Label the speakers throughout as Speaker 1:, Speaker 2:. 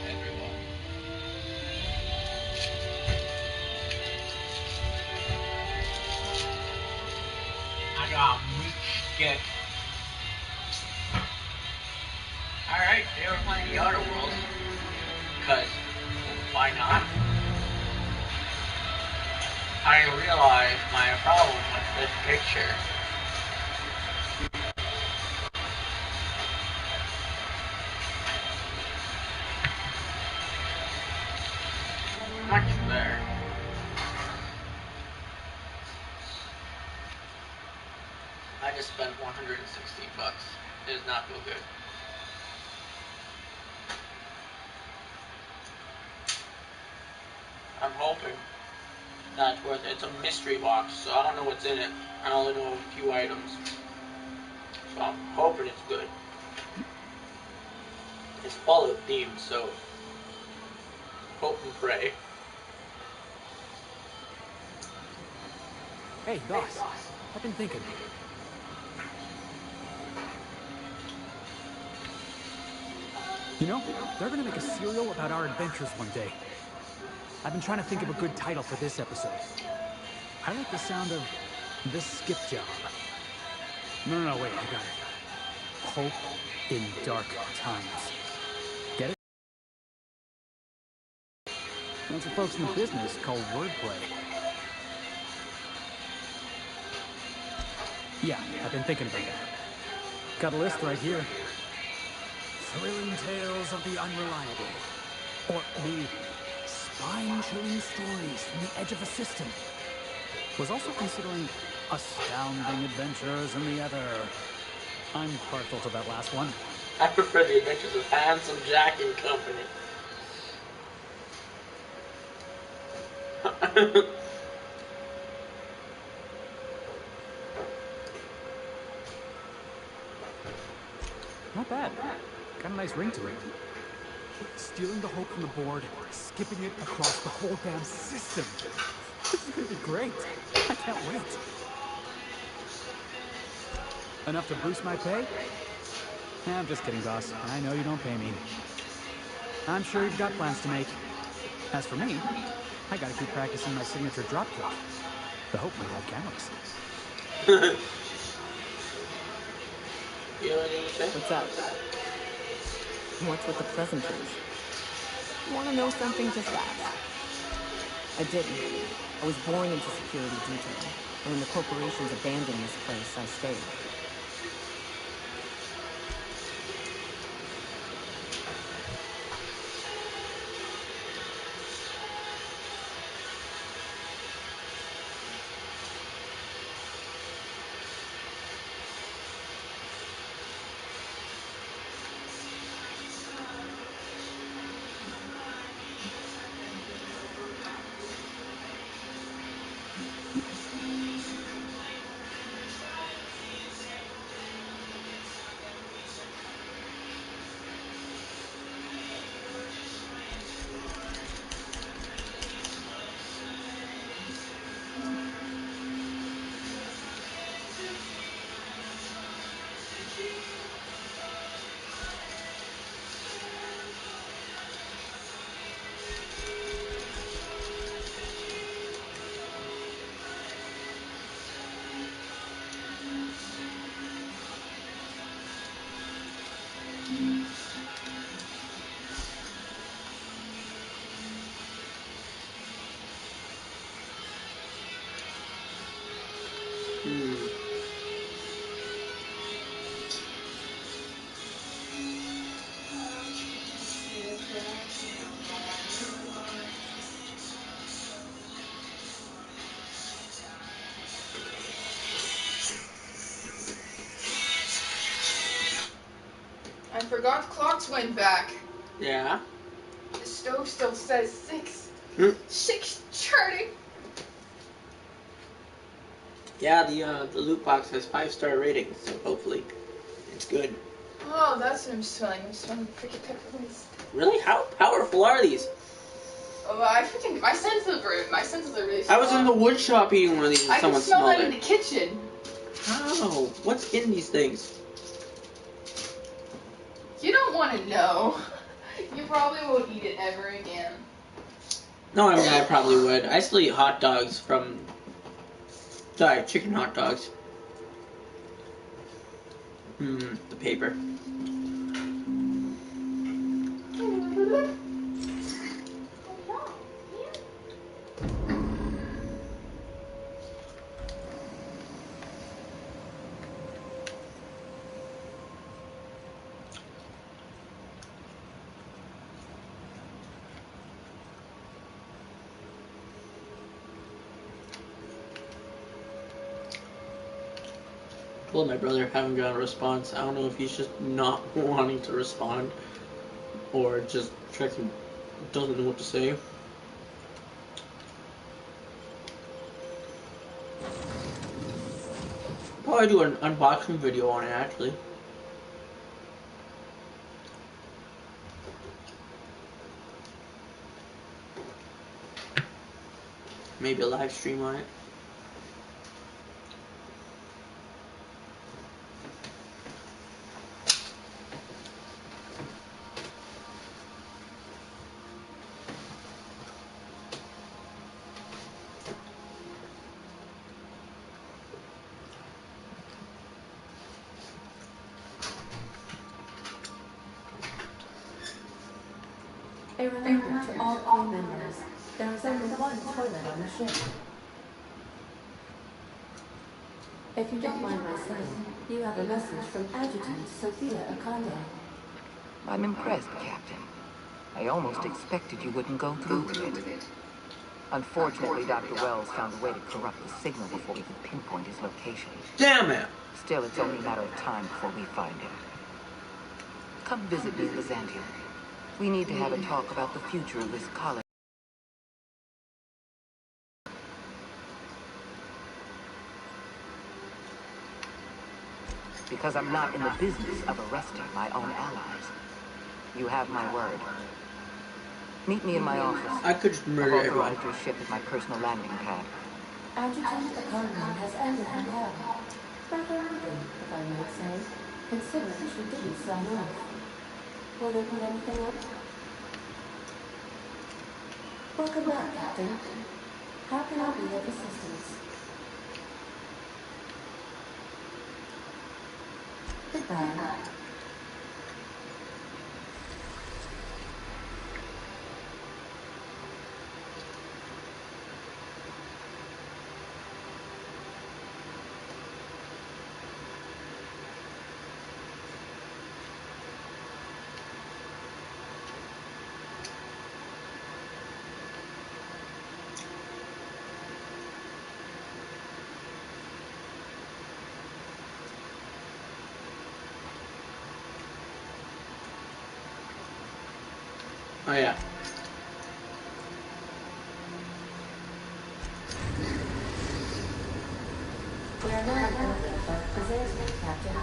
Speaker 1: everyone. I got meat stick. Alright, they were playing the Outer Worlds. Because, why not? I realized my problem with this picture. Much better. I just spent 116 bucks. It does not feel good. I'm hoping that's worth it. It's a mystery box, so I don't know what's in it. I only know a few items. So I'm hoping it's good. It's Fallout themed, so hope and pray.
Speaker 2: Hey, boss. I've been thinking. You know, they're gonna make a serial about our adventures one day. I've been trying to think of a good title for this episode. I like the sound of The Skip Job. No, wait, I got it. Hope in Dark Times. Get it? That's what folks in the business call wordplay. Yeah, I've been thinking about that. Got a list right here. Thrilling tales of the unreliable. Or maybe spine-chilling stories from the edge of a system. Was also considering astounding adventures in the ether. I'm partial to that last one.
Speaker 1: I prefer the Adventures of Handsome Jack and Company.
Speaker 2: Not bad. Got a nice ring to it. Stealing the hope from the board, skipping it across the whole damn system. This is gonna be great. I can't wait. Enough to boost my pay? I'm just kidding, boss. I know you don't pay me. I'm sure you've got plans to make. As for me, I gotta keep practicing my signature dropkick. The hope might have cameras.
Speaker 1: You know anything to say?
Speaker 3: What's up? What's with the pleasantries? Want to know something? Just ask. I didn't. I was born into security detail, and when the corporations abandoned this place, I stayed.
Speaker 4: I forgot the clocks went back.
Speaker 1: Yeah.
Speaker 4: The stove still says 6. 6 charting.
Speaker 1: Yeah, the loot box has 5-star ratings, so hopefully it's good.
Speaker 4: Oh, that's what I'm smelling. I'm smelling freaking peppermints.
Speaker 1: Really? How powerful are these?
Speaker 4: Oh, my senses are really strong.
Speaker 1: I was in the wood shop eating one of these and
Speaker 4: I can
Speaker 1: someone
Speaker 4: smell
Speaker 1: smelled
Speaker 4: that in
Speaker 1: it.
Speaker 4: the kitchen.
Speaker 1: How? What's in these things?
Speaker 4: You don't want to know. You probably won't eat it ever again.
Speaker 1: No, I mean, I probably would. I still eat hot dogs from... Sorry, chicken hot dogs. The paper. Told my brother haven't got a response. I don't know if he's just not wanting to respond or just checking, doesn't know what to say. Probably do an unboxing video on it actually. Maybe a live stream on it.
Speaker 3: A reminder to all crew members, there is only one toilet on the ship. If you don't mind my saying, you have a message from Adjutant Sophia Akande.
Speaker 5: I'm impressed, Captain. I almost expected you wouldn't go through with it. Unfortunately, Dr. Wells found a way to corrupt the signal before we could pinpoint his location.
Speaker 1: Damn it!
Speaker 5: Still, it's only a matter of time before we find him. Come visit me in Byzantium. We need to have a talk about the future of this colony. Because I'm not in the business of arresting my own allies. You have my word. Meet me in my office.
Speaker 1: I could just murder
Speaker 5: I've
Speaker 1: everyone.
Speaker 5: authorized your ship at my personal landing pad.
Speaker 3: Adjutant Akande has ended her call. Rather rudely, if I might say, considering she didn't sign off. Will there be anything else? Welcome back, Captain. How can I be of assistance? Goodbye.
Speaker 1: Oh yeah.
Speaker 3: We are now moving above Byzantium, Captain.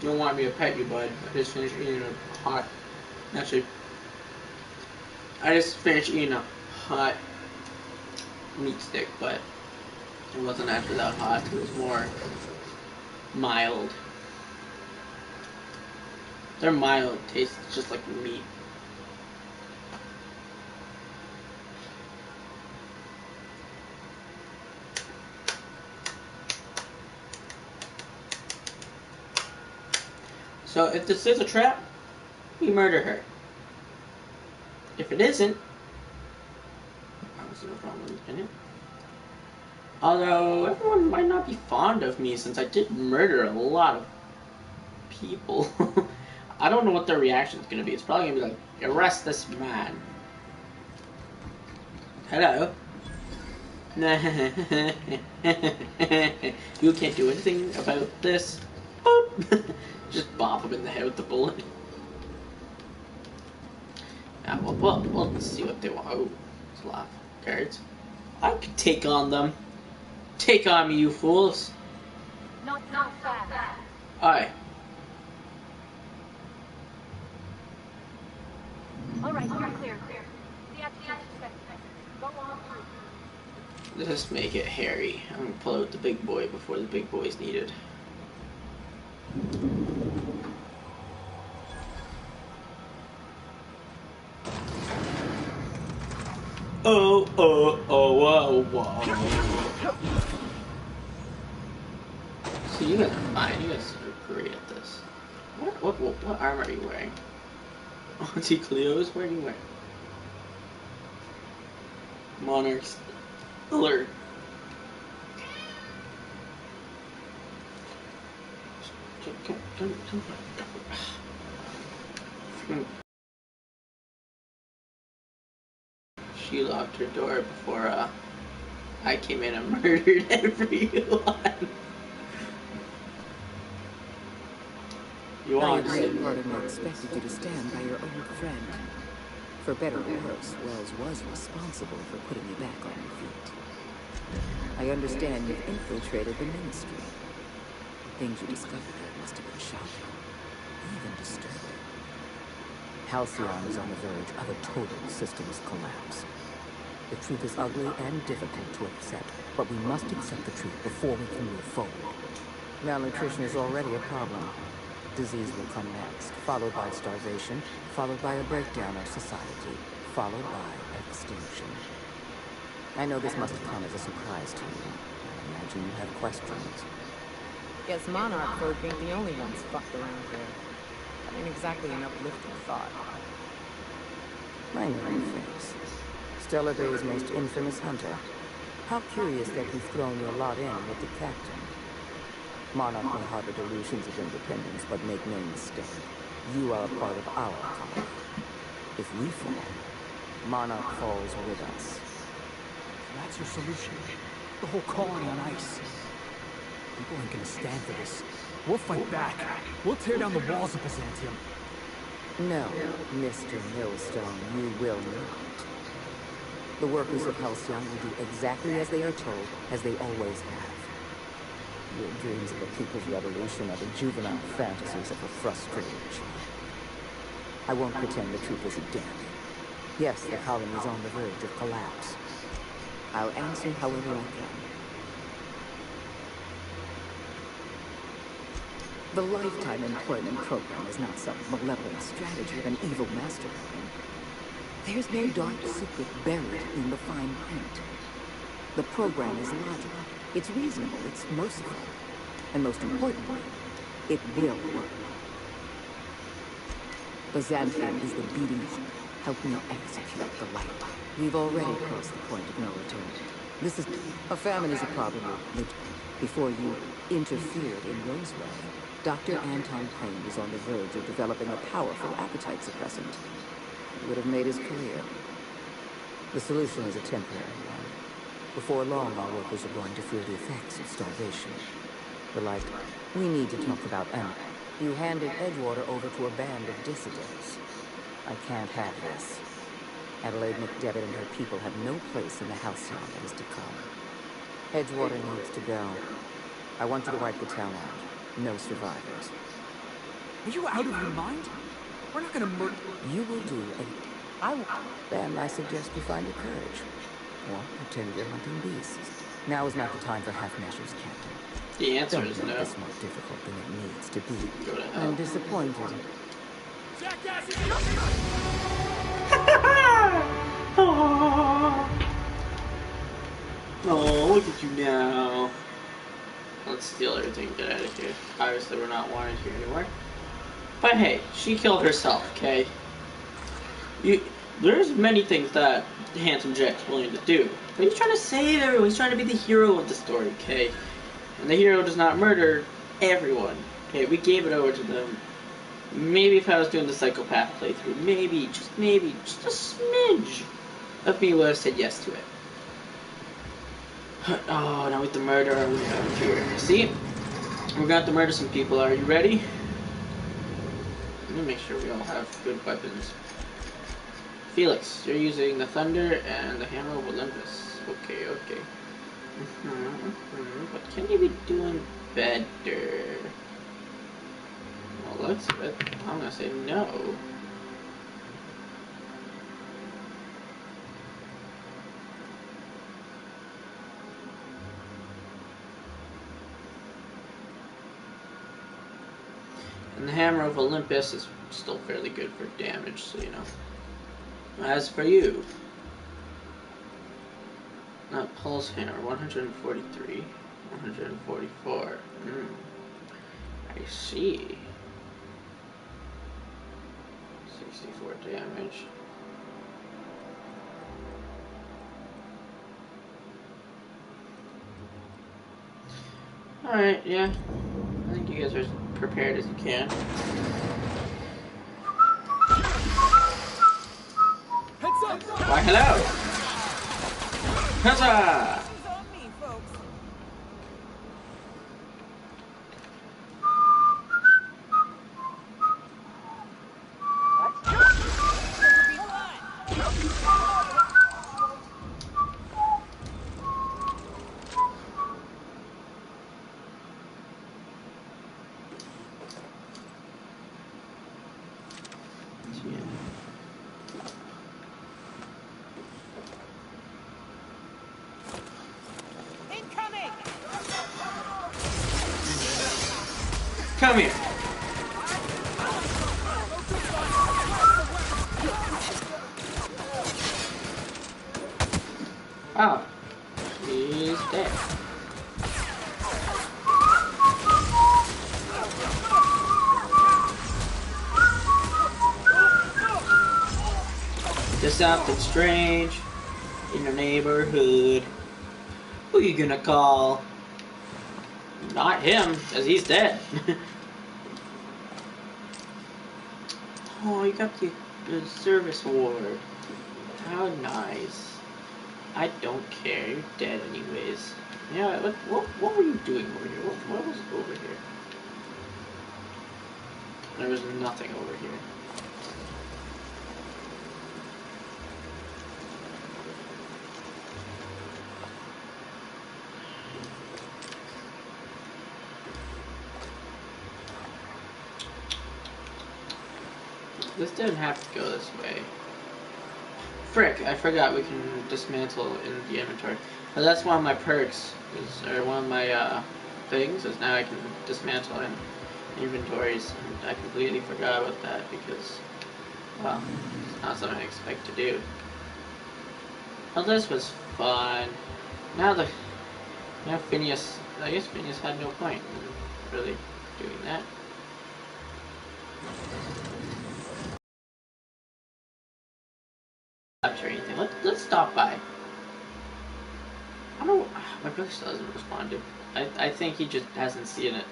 Speaker 1: You don't want me to pet you, bud. I just finished eating a hot... Actually... I just finished eating a hot meat stick, but it wasn't actually that hot. It was more mild. They're mild, tastes just like meat. So if this is a trap, we murder her. If it isn't, obviously no problem in it. Although everyone might not be fond of me since I did murder a lot of people. I don't know what their reaction is going to be. It's probably going to be like, arrest this man. Hello. You can't do anything about this. Boop. Just bop him in the head with the bullet. Yeah, we'll see what they want. Oh, it's a lot of cards. I could take on them. Take on me, you fools.
Speaker 3: Not fast.
Speaker 1: Aye.
Speaker 3: All right, you're clear. The adjutant go on through.
Speaker 1: Let's make it hairy. I'm gonna pull out the big boy before the big boy's needed. Oh, whoa, whoa. See, you guys are fine. You guys are great at this. What armor are you wearing? Auntie Cleo's? What are you wearing? Monarch's alert. She locked her door before I came in and murdered everyone. You
Speaker 3: I
Speaker 1: want to
Speaker 3: agree,
Speaker 1: see
Speaker 3: part of me expected you to stand by your old friend. For better or worse, Wells was responsible for putting you back on your feet. I understand you've infiltrated the Ministry. Things you discovered there must have been shocking, even disturbing. Halcyon is on the verge of a total systems collapse. The truth is ugly and difficult to accept, but we must accept the truth before we can move forward. Malnutrition is already a problem. Disease will come next, followed by starvation, followed by a breakdown of society, followed by extinction. I know this must come as a surprise to you. I imagine you have questions.
Speaker 6: Guess Monarch folk ain't the only ones fucked around here. That ain't exactly an uplifting thought.
Speaker 3: I know your face. Stellar Bay's most infamous hunter. How curious that you've thrown your lot in with the captain. Monarch may harbor delusions of independence, but make no mistake. You are a part of our colony. If we fall, Monarch falls with us.
Speaker 2: That's your solution. The whole colony on ice. People ain't gonna stand for this. We'll fight back. We'll tear down the walls of Byzantium.
Speaker 3: No, Mr. Millstone, you will not. The workers of Halcyon will do exactly as they are told, as they always have. Your dreams of a people's revolution are the juvenile fantasies of a frustrated child. I won't pretend the truth isn't damning. Yes, the colony is on the verge of collapse. I'll answer however I can. The Lifetime Employment Program is not some malevolent strategy of an evil mastermind. There's no dark secret buried in the fine print. The program is logical, it's reasonable, it's merciful, and most importantly, it will work. Byzantium is the beating heart. Help me execute the light. We've already crossed the point of no return. This is... A famine is a problem with... Before you interfered in Roseway, Dr. Anton Payne was on the verge of developing a powerful appetite suppressant. It would have made his career. The solution is a temporary one. Before long, our workers are going to feel the effects of starvation. The light... We need to talk about You handed Edgewater over to a band of dissidents. I can't have this. Adelaide McDevitt and her people have no place in the Halcyon that is to come. Edgewater needs to go. I want you to wipe the town out. No survivors.
Speaker 2: Are you out of your mind? We're not gonna murder...
Speaker 3: You will do Then I suggest you find your courage. Or pretend you're hunting beasts. Now is not the time for half measures, Captain.
Speaker 1: The answer
Speaker 3: Don't
Speaker 1: is
Speaker 3: make
Speaker 1: no.
Speaker 3: this more difficult than it needs to be.
Speaker 1: Go to hell.
Speaker 3: I'm disappointed.
Speaker 1: Oh, look at you now. Let's steal everything and get out of here. Obviously, we're not wanted here anymore. But hey, she killed herself, okay? There's many things that Handsome Jack's willing to do. But he's trying to save everyone. He's trying to be the hero of the story, okay? And the hero does not murder everyone. Okay, we gave it over to them. Maybe if I was doing the psychopath playthrough, maybe, just a smidge of me would have said yes to it. Oh, now with the murderer we have here. See? We're gonna have to murder some people. Are you ready? Let me make sure we all have good weapons. Felix, you're using the Thunder and the Hammer of Olympus. Okay. But can you be doing better? Well, I'm gonna say no. And the Hammer of Olympus is still fairly good for damage, so you know. As for you, Pulse hammer, 143, 144. I see. 64 damage. Alright, yeah. I think you guys are as prepared as you can.
Speaker 2: Heads up!
Speaker 1: Why, hello! Huzzah!
Speaker 6: On me, folks. Incoming!
Speaker 1: Come here! Oh. He's dead. Just something strange in your neighborhood. Who you gonna call? Not him, cause he's dead. Oh, you got the service award. How nice. I don't care. You're dead anyways. Yeah. What were you doing over here? What was over here? There was nothing over here. This didn't have to go this way. Frick, I forgot we can dismantle in the inventory. But that's one of my perks, or one of my things, is now I can dismantle in inventories. And I completely forgot about that because, well, it's not something I expect to do. Well, this was fun. Now Phineas, I guess Phineas had no point in really doing that. Or anything. Let's stop by. I don't. My brother still hasn't responded. I think he just hasn't seen it.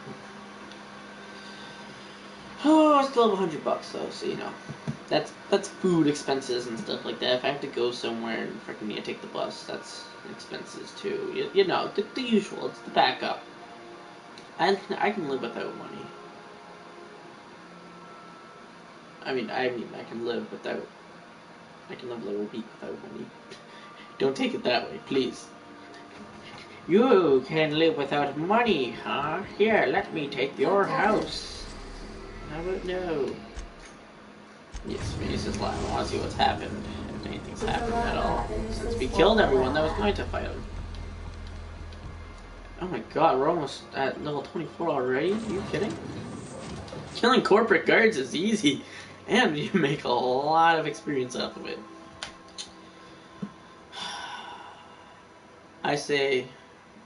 Speaker 1: Oh, I still have $100 though, so you know, that's food expenses and stuff like that. If I have to go somewhere and freaking need to take the bus, that's expenses too. You know, the usual. It's the backup. I can live without money. I mean, I can live without. I can live like a week without money. Don't take it that way, please. You can live without money, huh? Here, let me take your house. How about no? Yes, Phineas is lying. I want to see what's happened. If anything's happened at all. Since we killed everyone that was going to fight him. Oh my god, we're almost at level 24 already? Are you kidding? Killing corporate guards is easy. And you make a lot of experience off of it. I say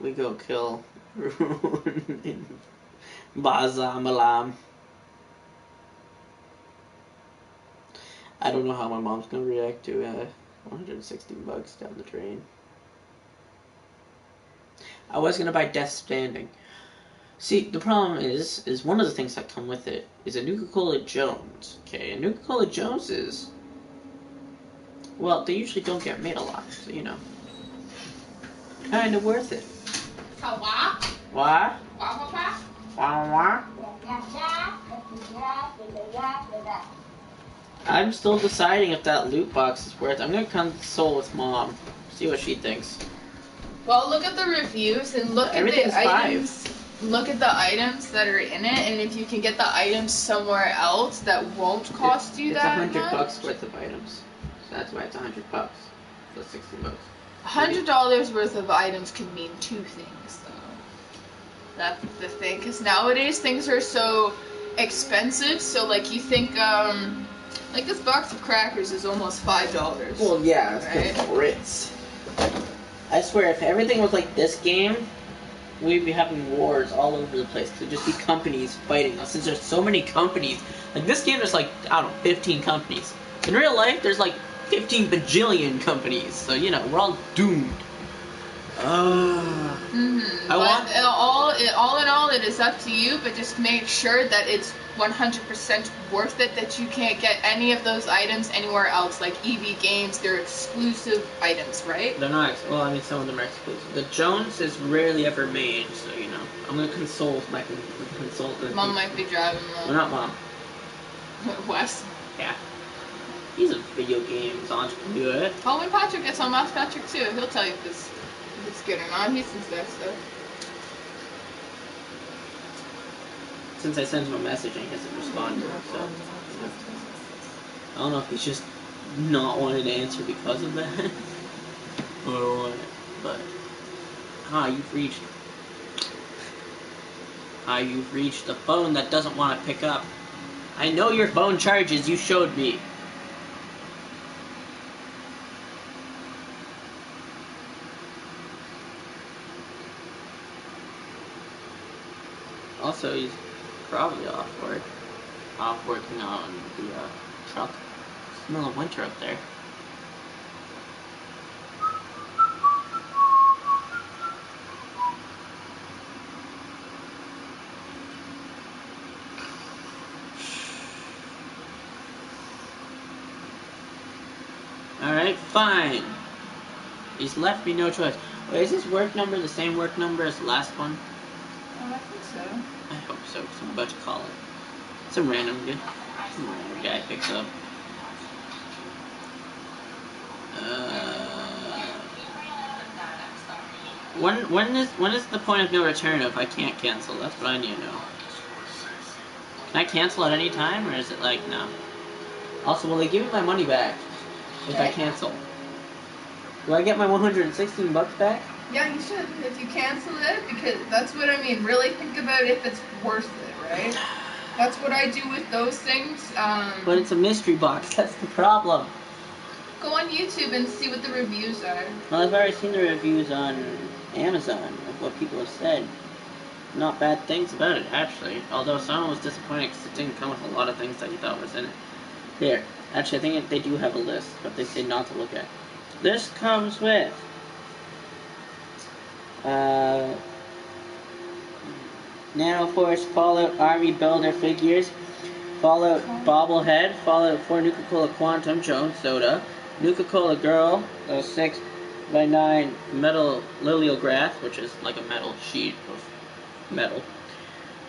Speaker 1: we go kill Rune in Bazamalam. I don't know how my mom's gonna react to $116 down the drain. I was gonna buy Death Stranding. See, the problem is one of the things that come with it is a Nuka-Cola Jones. Okay, a Nuka-Cola Jones is, well, they usually don't get made a lot, so you know, kind of worth it. What? I'm still deciding if that loot box is worth it. I'm gonna console with Mom, see what she thinks.
Speaker 4: Well, look at the reviews and look at the items. Look at the items that are in it, and if you can get the items somewhere else that won't cost you that much.
Speaker 1: It's $100 worth of items, so that's why it's $100. So $60.
Speaker 4: $100 worth of items can mean two things, though. That's the thing, because nowadays things are so expensive. So, like, you think, like this box of crackers is almost $5.
Speaker 1: Well, yeah, it's
Speaker 4: right?
Speaker 1: Ritz. I swear, if everything was like this game, we'd be having wars all over the place. There'd just be companies fighting us. Since there's so many companies, like this game, there's like, I don't know, 15 companies. In real life, there's like 15 bajillion companies. So, you know, we're all doomed.
Speaker 4: All in all, it is up to you, but just make sure that it's 100% worth it, that you can't get any of those items anywhere else. Like EV Games, they're exclusive items, right?
Speaker 1: They're not, well, I mean, some of them are exclusive. The Jones is rarely ever made, so, you know. I'm gonna consult my consultant.
Speaker 4: Mom might be driving
Speaker 1: Well,
Speaker 4: though.
Speaker 1: not Mom.
Speaker 4: Wes.
Speaker 1: Yeah. He's a video games entrepreneur.
Speaker 4: Oh, when Patrick gets home, ask Patrick too. He'll tell you if it's good or not. He sees that stuff.
Speaker 1: Since I sent him a message and he hasn't responded, so I don't know if he's just not wanting to answer because of that or what, but you've reached the phone that doesn't want to pick up. I know your phone charges, you showed me. Also, he's probably off working on the truck. It's the middle of winter up there. Alright, fine. He's left me no choice. Wait, is this work number the same work number as the last one?
Speaker 4: Oh, I think so.
Speaker 1: I hope so, because I'm about to call it. Some random guy picks up. When is the point of no return if I can't cancel? That's what I need to know. Can I cancel at any time, or is it like, no? Also, will they give me my money back if I cancel? Do I get my 116 bucks back?
Speaker 4: Yeah, you should if you cancel it, because that's what I mean. Really think about if it's worth it, right? That's what I do with those things.
Speaker 1: But it's a mystery box. That's the problem.
Speaker 4: Go on YouTube and see what the reviews are.
Speaker 1: Well, I've already seen the reviews on Amazon of what people have said. Not bad things about it, actually. Although someone was disappointed because it didn't come with a lot of things that he thought was in it. Here. Actually, I think they do have a list, but they say not to look at. This comes with Nanoforce Fallout Army Builder figures, Fallout Bobblehead, Fallout 4 Nuka-Cola Quantum Jones Soda, Nuka-Cola Girl, 6x9 metal Liliograph, which is like a metal sheet of metal,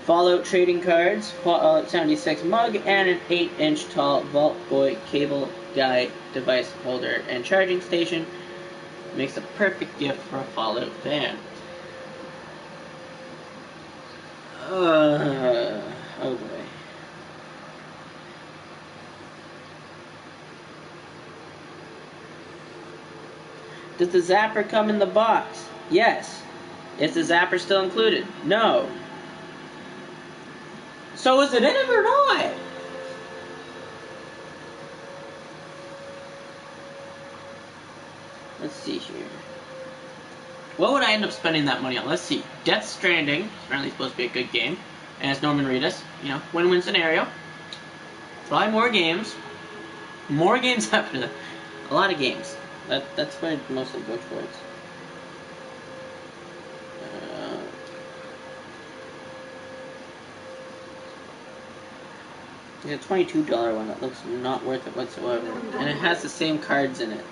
Speaker 1: Fallout trading cards, Fallout 76 mug, and an 8-inch tall Vault Boy cable guy device holder and charging station. Makes a perfect gift for a Fallout fan. Oh boy. Does the zapper come in the box? Yes. Is the zapper still included? No. So is it in it or not? Let's see here. What would I end up spending that money on? Let's see. Death Stranding. Apparently supposed to be a good game. And it's Norman Reedus. You know, win-win scenario. Probably more games. More games after that. A lot of games. That's what I'd mostly go towards. There's a $22 one that looks not worth it whatsoever. And it has the same cards in it.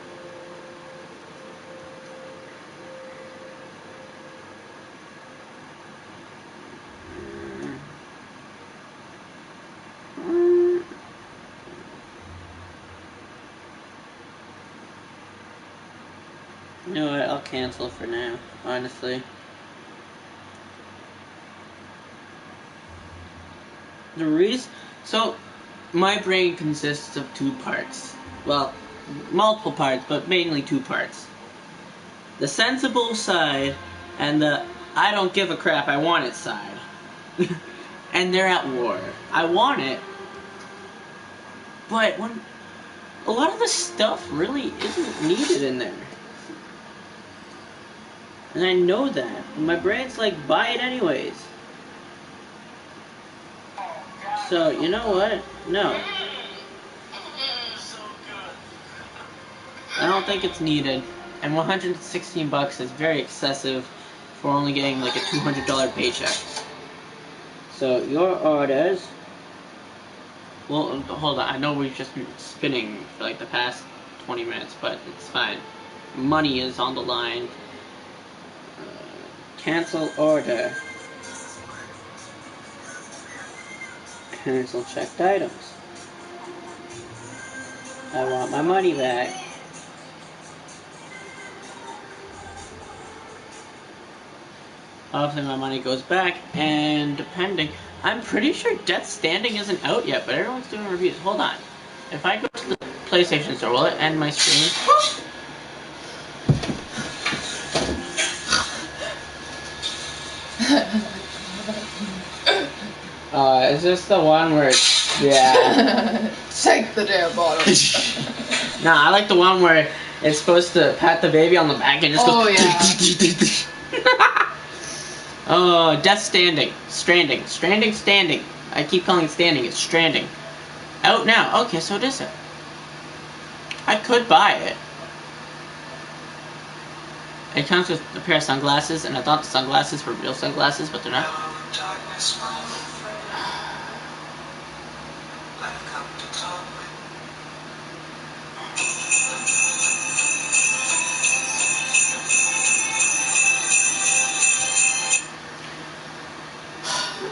Speaker 1: You know what, I'll cancel for now, honestly. The reason... So, my brain consists of two parts. Well, multiple parts, but mainly two parts. The sensible side, and the I don't give a crap, I want it side. And they're at war. I want it, but when... A lot of the stuff really isn't needed in there. And I know that. And my brain's like, buy it anyways. So, you know what? No. I don't think it's needed. And 116 bucks is very excessive for only getting like a $200 paycheck. So, your orders... Well, hold on. I know we've just been spinning for like the past 20 minutes, but it's fine. Money is on the line. Cancel order. Cancel checked items. I want my money back. Hopefully my money goes back, and depending... I'm pretty sure Death Standing isn't out yet, but everyone's doing reviews. Hold on. If I go to the PlayStation Store, will it end my stream? Is this the one where it's... Yeah.
Speaker 4: Take the damn bottle.
Speaker 1: Nah, I like the one where it's supposed to pat the baby on the back and just goes... Oh, Death Standing. Stranding. Standing. I keep calling it Standing. It's Stranding. Out now. Okay, so it is it. I could buy it. It comes with a pair of sunglasses, and I thought the sunglasses were real sunglasses, but they're not.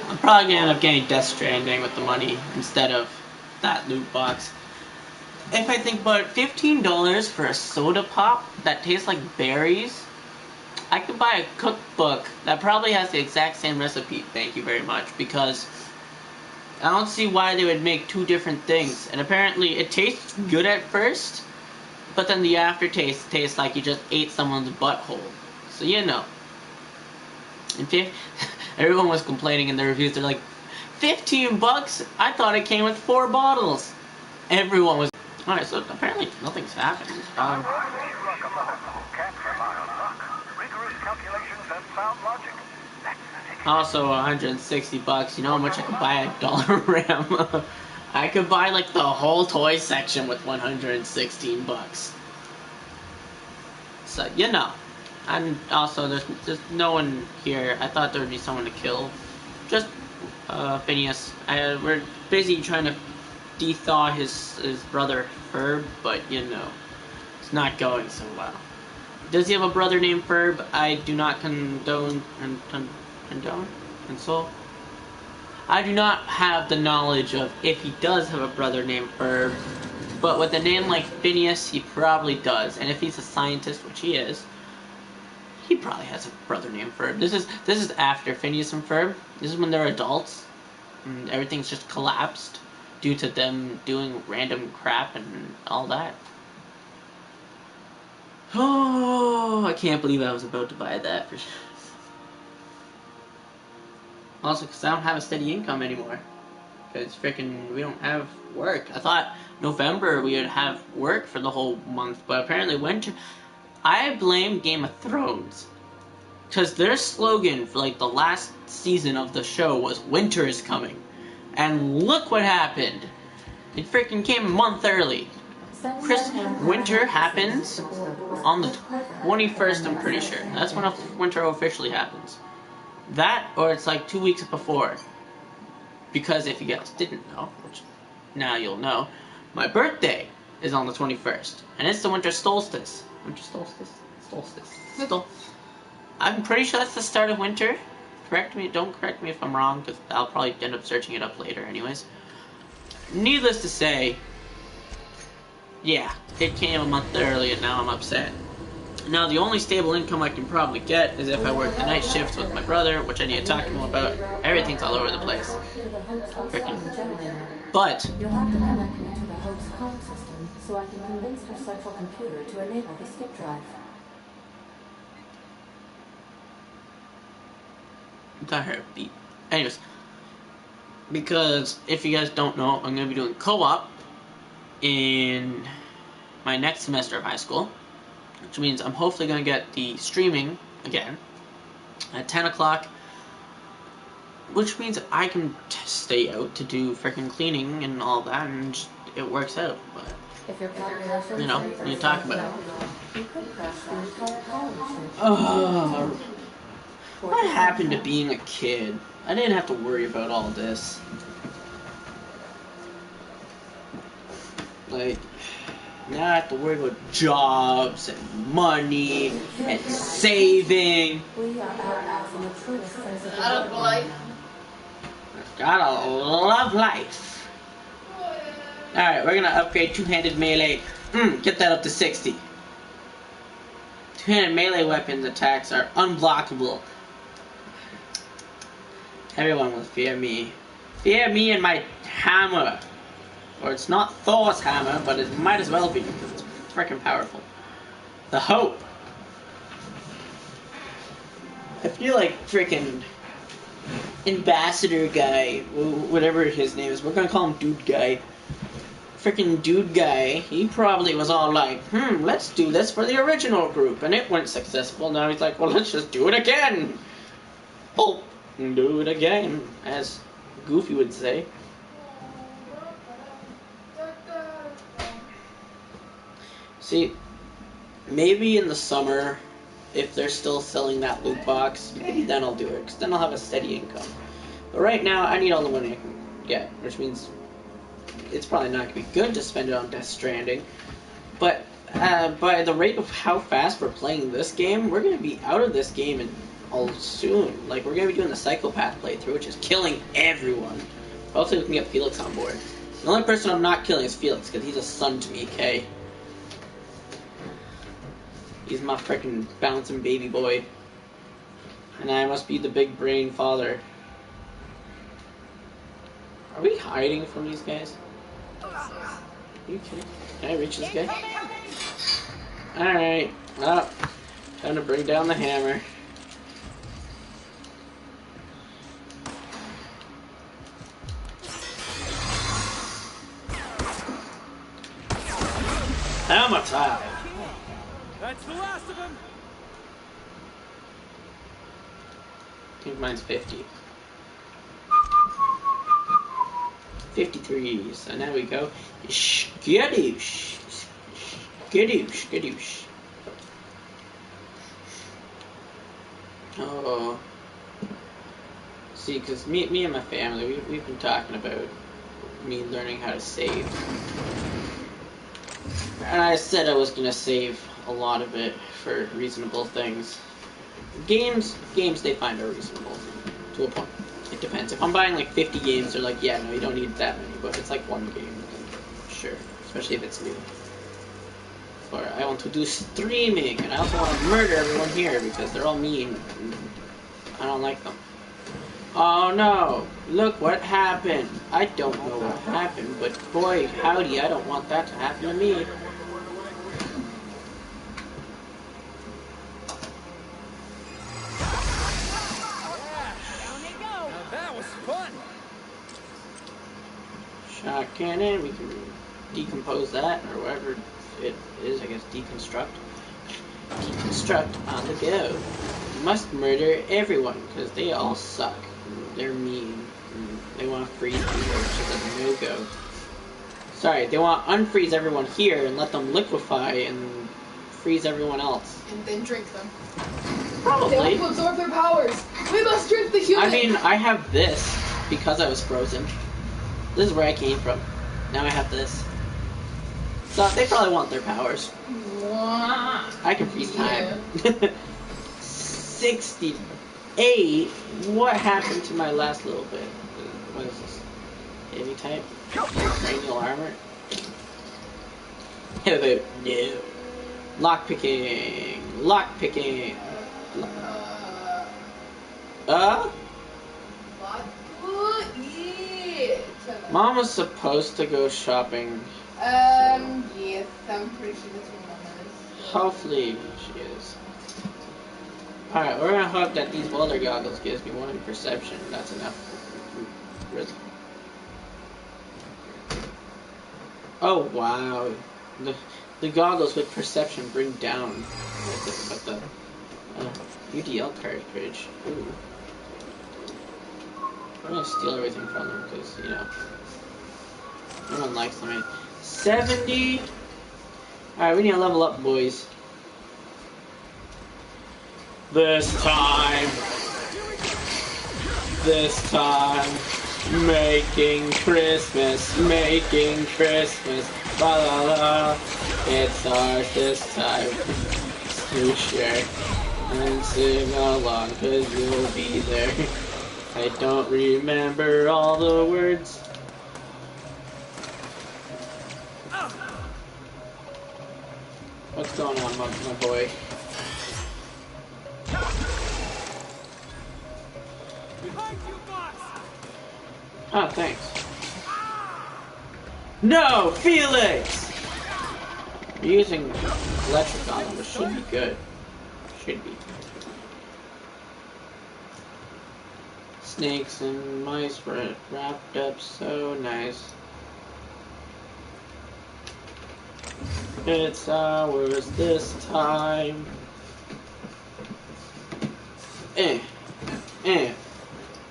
Speaker 1: I'm probably gonna end up getting Death Stranding with the money instead of that loot box. If I think about it, $15 for a soda pop that tastes like berries, I could buy a cookbook that probably has the exact same recipe, thank you very much, because I don't see why they would make two different things. And apparently it tastes good at first, but then the aftertaste tastes like you just ate someone's butthole. So you know. And everyone was complaining in the reviews, they're like, 15 bucks? I thought it came with 4 bottles. Everyone was... Alright, so apparently nothing's happened. Also, 160 bucks. You know how much I could buy a Dollarama? I could buy like the whole toy section with 116 bucks. So, you know. And also, there's no one here. I thought there would be someone to kill. Just Phineas. We're busy trying to de-thaw his brother Ferb, but you know, it's not going so well. Does he have a brother named Ferb? I do not condone. Console? I do not have the knowledge of if he does have a brother named Ferb, but with a name like Phineas, he probably does. And if he's a scientist, which he is, he probably has a brother named Ferb. This is after Phineas and Ferb. This is when they're adults, and everything's just collapsed due to them doing random crap and all that. Oh, I can't believe I was about to buy that for sure. Also, because I don't have a steady income anymore. Because frickin' we don't have work. I thought November we would have work for the whole month, but apparently winter... I blame Game of Thrones. Because their slogan for like the last season of the show was winter is coming. And look what happened. It freaking came a month early. Winter happens on the 21st, I'm pretty sure. That's when winter officially happens. That, or it's like 2 weeks before. Because if you guys didn't know, which now you'll know, my birthday is on the 21st. And it's the winter solstice. Winter solstice? Solstice. I'm pretty sure that's the start of winter. Don't correct me if I'm wrong, because I'll probably end up searching it up later anyways. Needless to say, yeah, it came a month early and now I'm upset. Now the only stable income I can probably get is if I work the night shifts with my brother, which I need to talk to him about. Everything's all over the place. Frickin'. But
Speaker 7: You'll have to connect me to the host's comm system so I can convince her central computer to enable the skip drive.
Speaker 1: I thought I heard a beep. Anyways, because if you guys don't know, I'm going to be doing co-op in my next semester of high school, which means I'm hopefully going to get the streaming again at 10 o'clock, which means I can stay out to do freaking cleaning and all that, and just, it works out. But
Speaker 7: If your population
Speaker 1: you know, you talk about it.
Speaker 7: you could crash the entire college.
Speaker 1: Oh, what happened to being a kid? I didn't have to worry about all this. Like, now I have to worry about jobs and money and saving.
Speaker 7: We are outlaws in the truest sense of the
Speaker 4: Out of
Speaker 7: word.
Speaker 4: life.
Speaker 1: Gotta love life. Alright, we're gonna upgrade two-handed melee. Get that up to 60. Two-handed melee weapons attacks are unblockable. Everyone will fear me. Fear me and my hammer. Or it's not Thor's hammer, but it might as well be, because it's freaking powerful. The Hope. I feel like freaking Ambassador Guy, whatever his name is, we're gonna call him Dude Guy. Freaking Dude Guy, he probably was all like, let's do this for the original group, and it went successful. Now he's like, well, let's just do it again. Oh, do it again, as Goofy would say. See, maybe in the summer, if they're still selling that loot box, maybe then I'll do it, because then I'll have a steady income. But right now, I need all the money I can get, which means it's probably not going to be good to spend it on Death Stranding. But by the rate of how fast we're playing this game, we're going to be out of this game all soon. Like, we're going to be doing the Psychopath playthrough, which is killing everyone. Hopefully we can get Felix on board. The only person I'm not killing is Felix, because he's a son to me, Kay. He's my freaking bouncing baby boy. And I must be the big brain father. Are we hiding from these guys? Are you kidding? Can I reach this guy? Alright. Well, time to bring down the hammer. Hammer time!
Speaker 2: That's the last of them.
Speaker 1: I think mine's 50. 53. So now we go. Skadoosh. Skadoosh. Skadoosh. Oh. See, because me and my family, we've been talking about me learning how to save. And I said I was going to save a lot of it for reasonable things. Games they find are reasonable to a point. It depends. If I'm buying like 50 games, they're like, yeah, no, you don't need that many. But if it's like one game, then sure. Especially if it's new. Or I want to do streaming, and I also want to murder everyone here because they're all mean. And I don't like them. Oh no! Look what happened! I don't know what happened, but boy, howdy, I don't want that to happen to me. Shot cannon, we can decompose that, or whatever it is, I guess, deconstruct. Deconstruct on the go. You must murder everyone, because they all suck. They're mean. They want to freeze people, which is a no-go. Sorry, they want to unfreeze everyone here and let them liquefy and freeze everyone else.
Speaker 4: And then drink them.
Speaker 1: Probably.
Speaker 4: They want to absorb their powers. We must drink the human.
Speaker 1: I mean, I have this because I was frozen. This is where I came from. Now I have this. So they probably want their powers. I can freeze time. 68. What happened to my last little bit? What is this? Heavy type? Cranial armor? How about no? Lockpicking. Lockpicking. Mom was supposed to go shopping.
Speaker 4: Yes, I'm pretty sure that's what Mom is.
Speaker 1: Hopefully she is. Alright, we're gonna hope that these welder goggles gives me one in perception. That's enough. Oh wow. The goggles with perception bring down UDL cartridge. Ooh. I'm gonna steal everything from them because, you know, no one likes them. 70! Alright, we need to level up, boys. This time, making Christmas, la la la, it's ours this time, to share, and sing along, cause you'll be there. I don't remember all the words. What's going on, my boy? Oh, thanks. No, Felix! You're using electric on them, which should be good. Should be. Snakes and mice were wrapped up so nice. It's ours this time.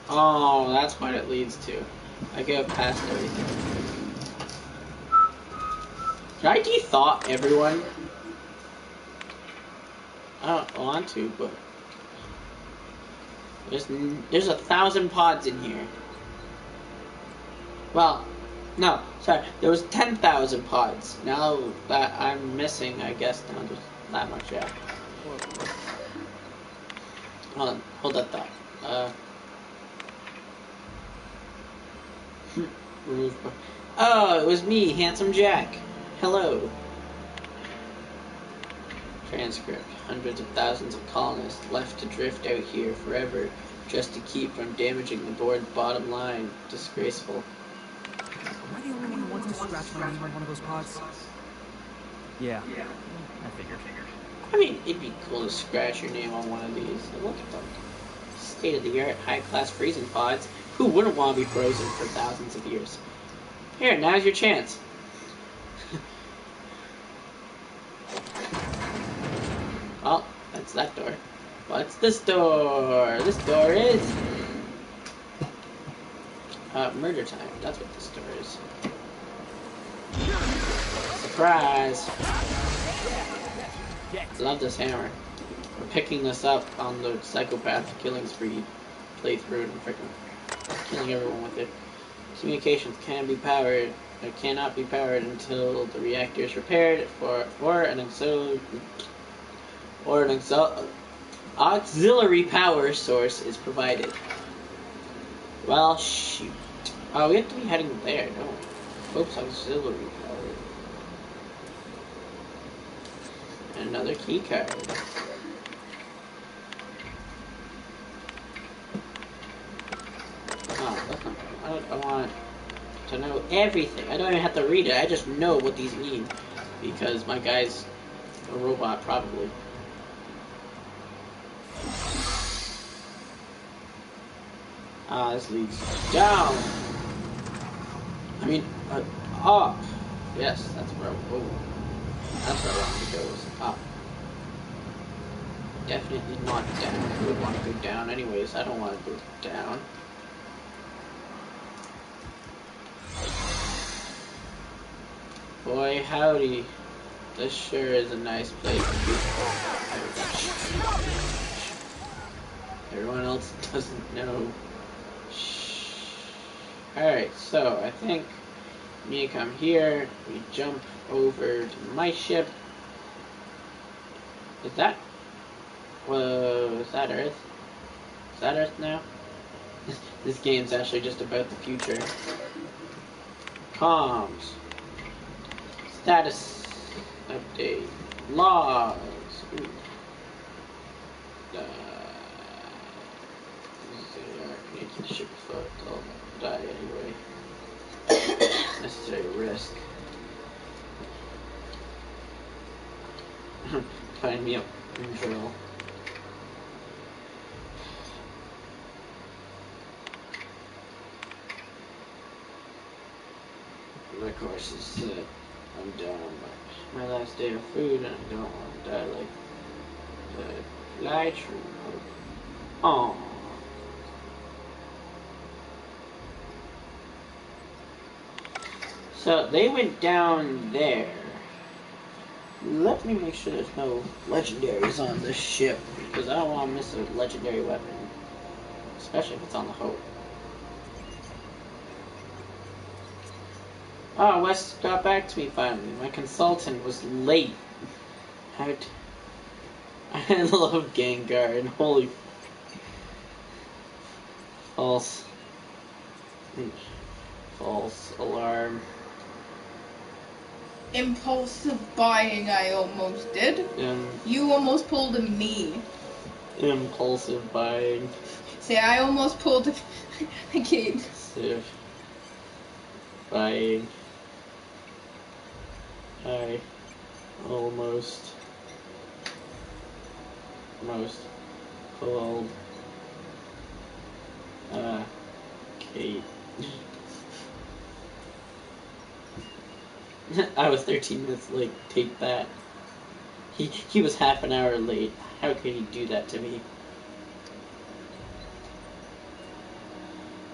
Speaker 1: Oh, that's what it leads to. I go past everything. Should I de-thaw everyone? I don't want to, but there's 1,000 pods in here. Well, no, sorry, there was 10,000 pods. Now that I'm missing, I guess down to that much, yeah. Hold that thought. Oh, it was me, Handsome Jack. Hello. Transcript. Hundreds of thousands of colonists left to drift out here forever just to keep from damaging the board's bottom line. Disgraceful.
Speaker 2: Am I the only one who wants to scratch my name on one of those pods? Yeah, I figured.
Speaker 1: I mean, it'd be cool to scratch your name on one of these. Look at them. State-of-the-art, high-class freezing pods. Who wouldn't want to be frozen for thousands of years? Here, now's your chance. Well, that's that door. What's this door? This door is... murder time. That's what this door is. Surprise! Love this hammer. We're picking this up on the psychopath killing spree playthrough and freaking killing everyone with it. Communications can be powered. It cannot be powered until the reactor is repaired or an auxiliary power source is provided. Well, shoot. Oh, we have to be heading there, don't we? Oops, auxiliary power. Another key card. Oh, that's not good. I want to know everything. I don't even have to read it. I just know what these mean. Because my guy's a robot, probably. Ah, this leads down. I mean, up. Yes, that's where that's where I want to go, is up. Definitely not down. I would want to go down anyways. I don't want to go down. Boy, howdy. This sure is a nice place to be. Everyone else doesn't know. Alright, so I think me come here, we jump over to my ship. Is that Earth? Is that Earth now? This game's actually just about the future. Comms. Status update. Logs. Ooh. Making the ship fucked. I'll die anyway. Necessary risk. Find me up in drill. My course is set. I'm down my last day of food and I don't want to die like the Elytron. Oh. So they went down there. Let me make sure there's no legendaries on this ship, because I don't want to miss a legendary weapon. Especially if it's on the Hope. Oh, Wes got back to me finally. My consultant was late. I love Gengar and holy false alarm.
Speaker 4: Impulsive buying, I almost did. You almost pulled a me.
Speaker 1: Impulsive buying.
Speaker 4: Say, I almost pulled a Kate.
Speaker 1: Impulsive buying. I almost pulled Kate. I was 13 minutes late. Take that. He was half an hour late. How could he do that to me?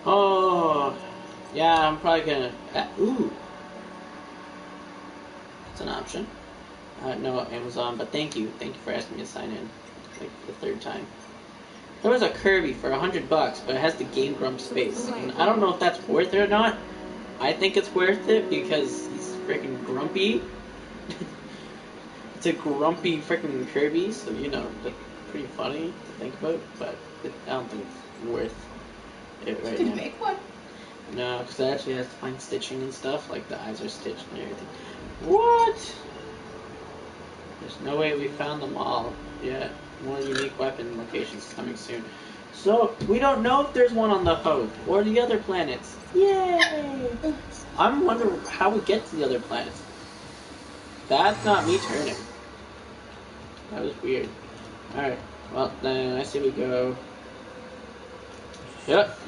Speaker 1: Oh, yeah. I'm probably gonna. Ooh, that's an option. No, Amazon, but thank you for asking me to sign in, like the third time. There was a Kirby for $100, but it has the Game Grumps face, and I don't know if that's worth it or not. I think it's worth it because he's freaking grumpy. It's a grumpy freaking Kirby, so you know that's pretty funny to think about. But I don't think it's worth it right now.
Speaker 4: Did you make one?
Speaker 1: No, because it actually has to find stitching and stuff. Like the eyes are stitched and everything. What? There's no way we found them all yet. More unique weapon locations coming soon. So, we don't know if there's one on the Hope or the other planets. Yay! I'm wondering how we get to the other planets. That's not me turning. That was weird. Alright, well then I say we go. Yep.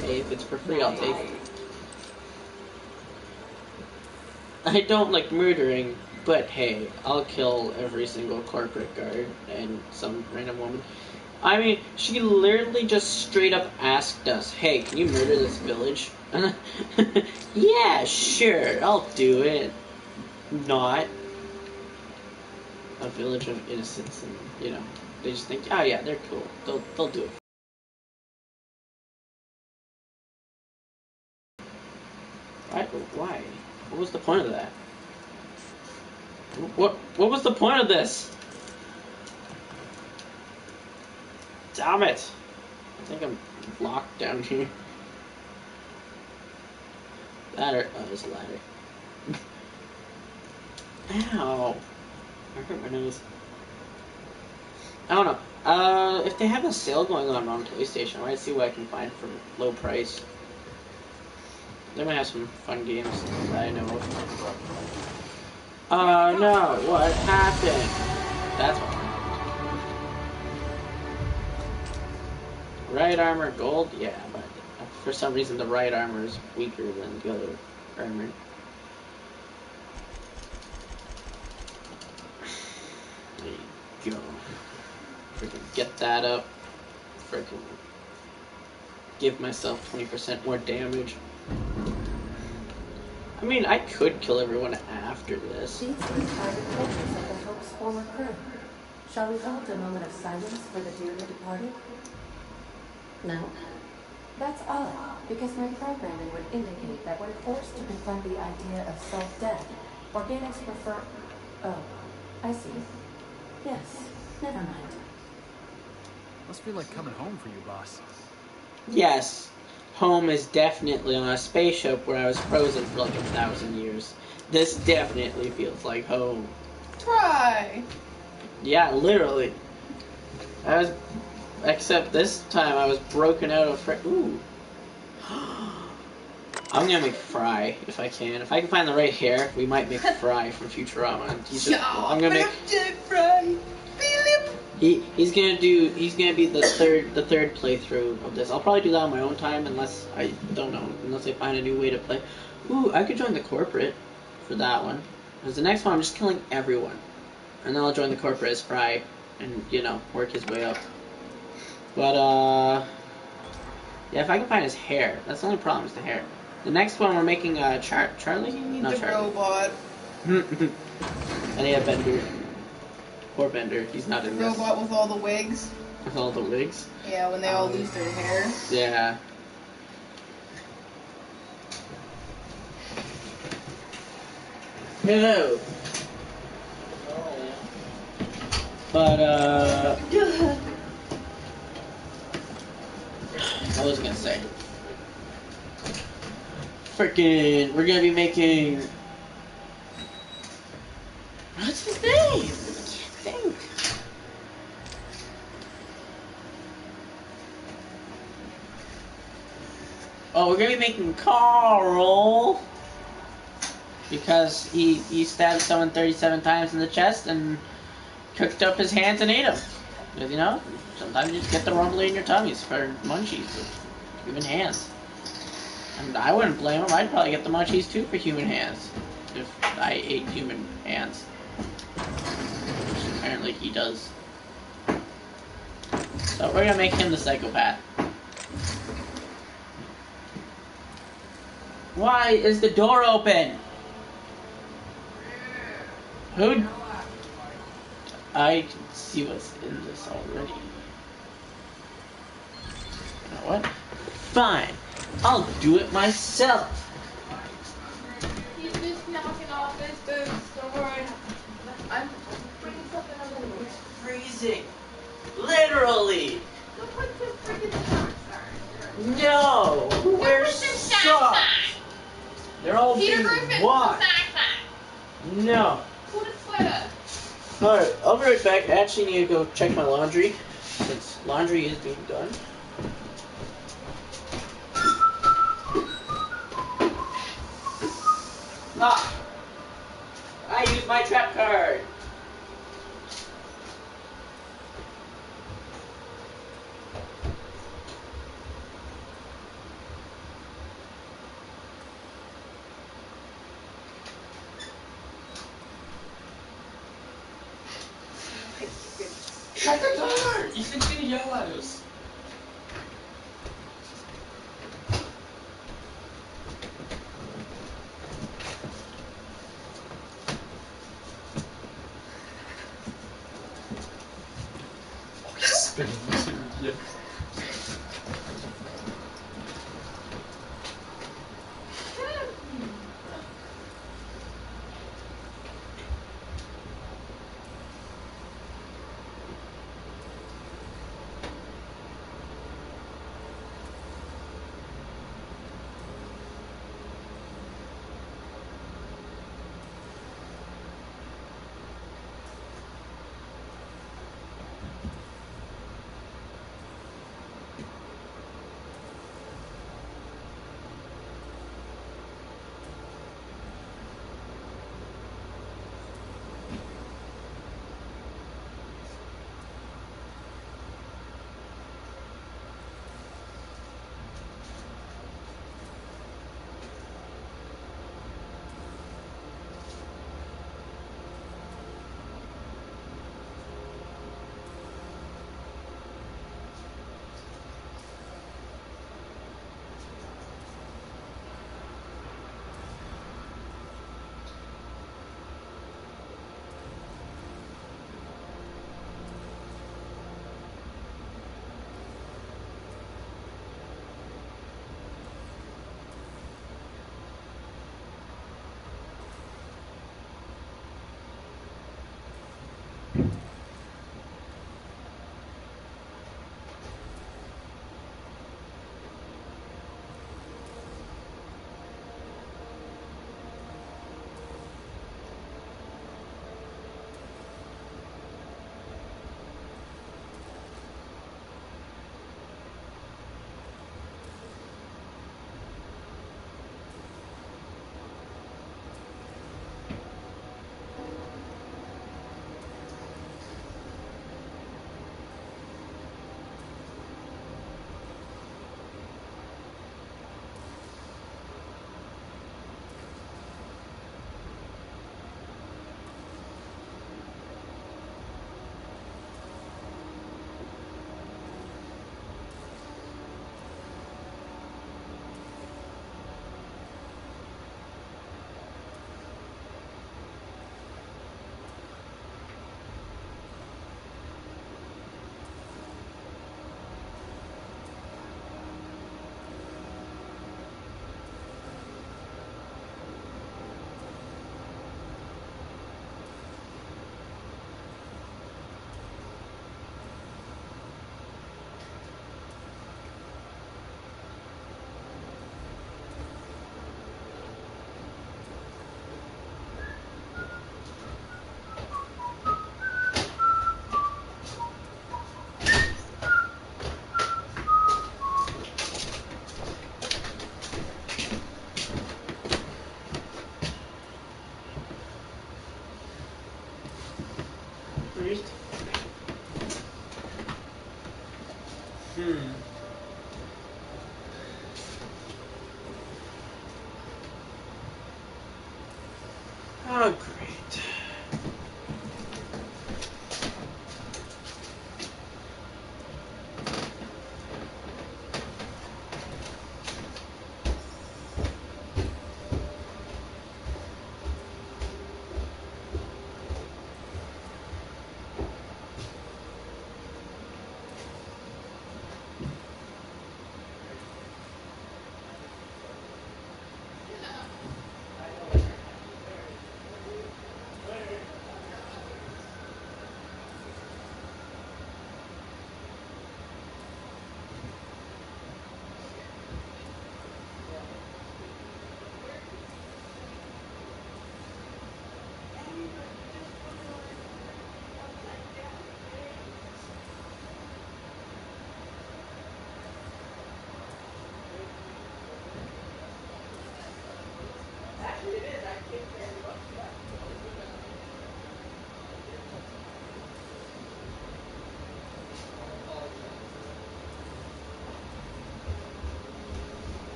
Speaker 1: Hey, if it's for free, I'll take it. I don't like murdering, but hey, I'll kill every single corporate guard and some random woman. I mean, she literally just straight up asked us, hey, can you murder this village? Yeah, sure, I'll do it. Not a village of innocents, and you know, they just think, oh yeah, they're cool. They'll do it. Why? What was the point of that? What was the point of this? Damn it! I think I'm locked down here. Ladder. Oh, there's a ladder. Ow! I hurt my nose. I don't know. If they have a sale going on PlayStation, I might see what I can find for low price. They might have some fun games that I know of. Oh no, what happened? That's what happened. Right armor gold? Yeah, but for some reason the right armor is weaker than the other armor. There you go. Freaking get that up. Freaking give myself 20% more damage. I mean, I could kill everyone after this.
Speaker 7: These are the private portraits of the Hope's former crew. Shall we hold a moment of silence for the dearly departed? No? That's odd, because my programming would indicate that when forced to confront the idea of self-death, organics prefer... Oh, I see. Yes, never mind.
Speaker 2: Must feel like coming home for you, boss.
Speaker 1: Yes. Home is definitely on a spaceship where I was frozen for like 1,000 years. This definitely feels like home.
Speaker 4: Try.
Speaker 1: Yeah, literally. Except this time I was broken out of ooh. I'm gonna make Fry if I can. If I can find the right hair, we might make Fry from Futurama. I'm gonna make
Speaker 4: Fry.
Speaker 1: He's gonna be the third playthrough of this. I'll probably do that on my own time unless I find a new way to play. Ooh, I could join the corporate for that one. Because the next one I'm just killing everyone. And then I'll join the corporate as Fry. and work his way up. But yeah, if I can find his hair, that's the only problem is the hair. The next one we're making Charlie.
Speaker 4: You need
Speaker 1: Not
Speaker 4: the
Speaker 1: Charlie.
Speaker 4: robot.
Speaker 1: And yeah, Bender. Poor Bender. He's not in
Speaker 4: The
Speaker 1: this.
Speaker 4: robot with all the wigs.
Speaker 1: With all the wigs.
Speaker 4: Yeah, when they all lose their hair.
Speaker 1: Yeah. No. But I was gonna say, freaking, we're gonna be making. What's his name? I can't think. Oh, we're gonna be making Carl because he stabbed someone 37 times in the chest and cooked up his hands and ate them. Because, sometimes you just get the rumbly in your tummies for munchies of human hands. And I wouldn't blame him. I'd probably get the munchies too for human hands if I ate human hands. Which apparently he does. So we're gonna make him the psychopath. Why is the door open? Who? I can see what's in this already. You know what? Fine. I'll do it myself.
Speaker 4: He's just knocking off his boots. Don't worry. I'm bringing something over here.
Speaker 1: It's freezing. Literally.
Speaker 4: Go put the freaking socks on.
Speaker 1: No. We're
Speaker 4: put some socks on.
Speaker 1: socks. They're all
Speaker 4: Peter
Speaker 1: being
Speaker 4: Griffin,
Speaker 1: washed.
Speaker 4: put the socks on.
Speaker 1: No.
Speaker 4: Put a sweater.
Speaker 1: Alright, I'll be right back. I actually need to go check my laundry, since laundry is being done. Ah! I used my trap card! Shut the door! You continue to yell at us. Yes.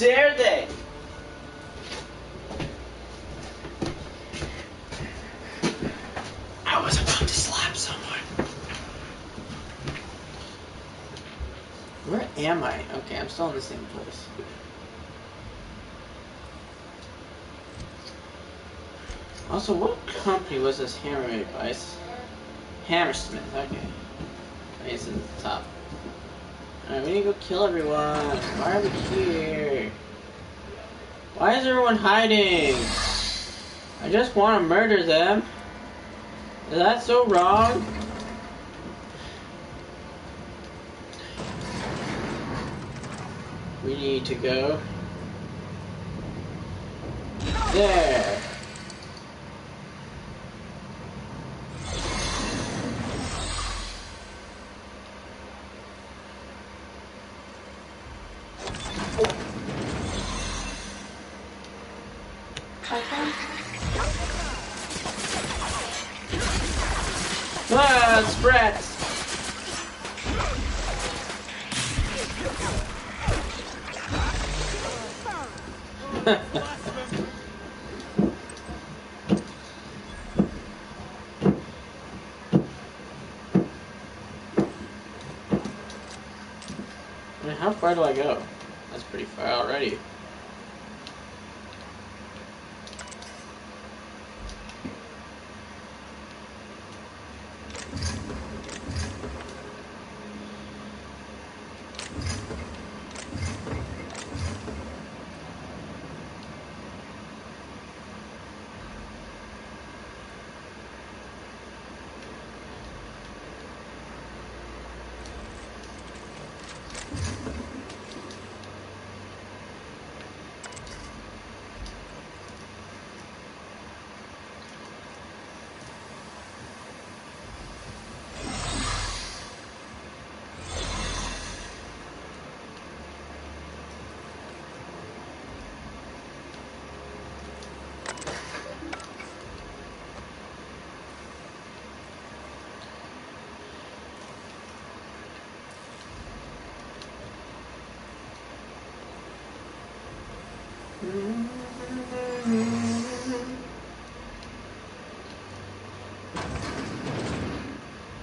Speaker 1: dare they? I was about to slap someone. Where am I? Okay, I'm still in the same place. Also, what company was this hammer made by? Hammersmith, okay. I guess it's at the top. Alright, we need to go kill everyone. Why are we here? Why is everyone hiding? I just want to murder them. Is that so wrong? We need to go there. Ah, sprats! I mean, how far do I go? That's pretty far already.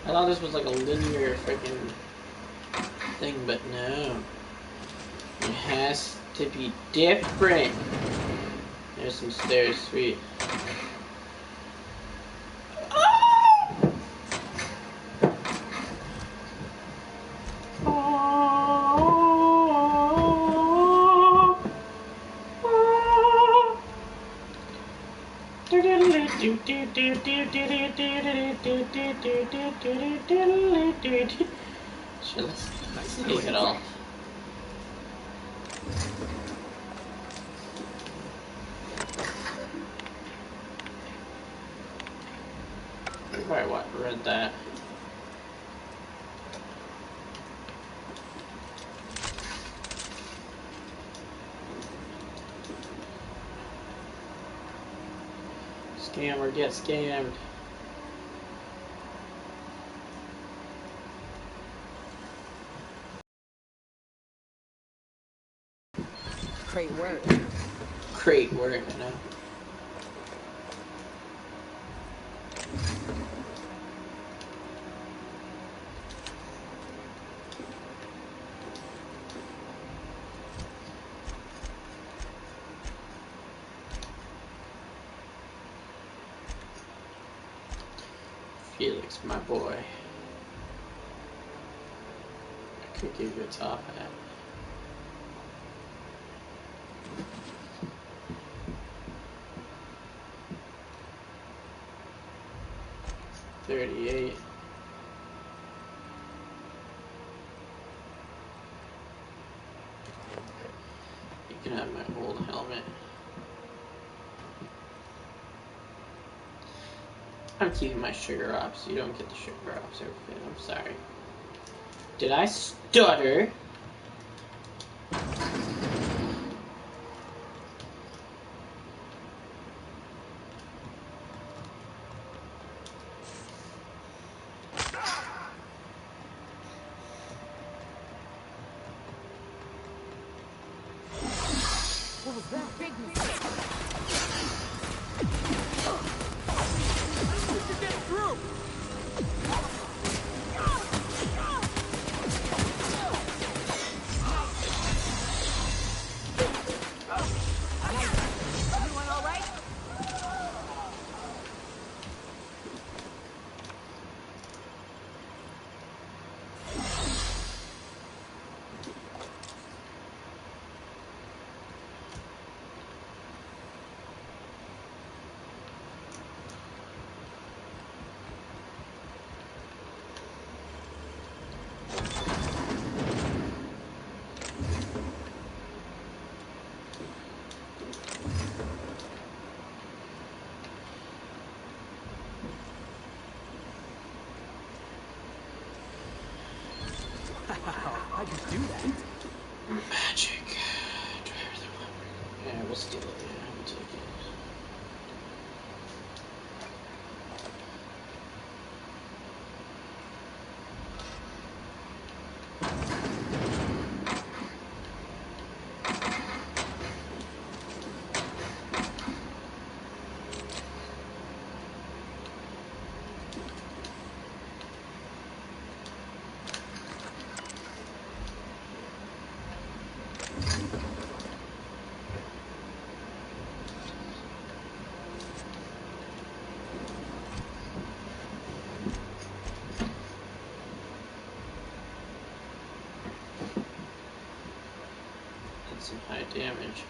Speaker 1: I thought this was like a linear freaking thing, but no. It has to be different. There's some stairs, sweet. Sure, let's take it all. Probably what read that. Scam or get scammed.
Speaker 3: Great work.
Speaker 1: Great work, I know. Felix, my boy. I could give you a top hat. $38. You can have my old helmet. I'm keeping my sugar ops. You don't get the sugar ops outfit. I'm sorry. Did I stutter?
Speaker 2: How'd you do that?
Speaker 1: Magic. Yeah, we'll steal it. Yeah, we'll take it. Some high damage.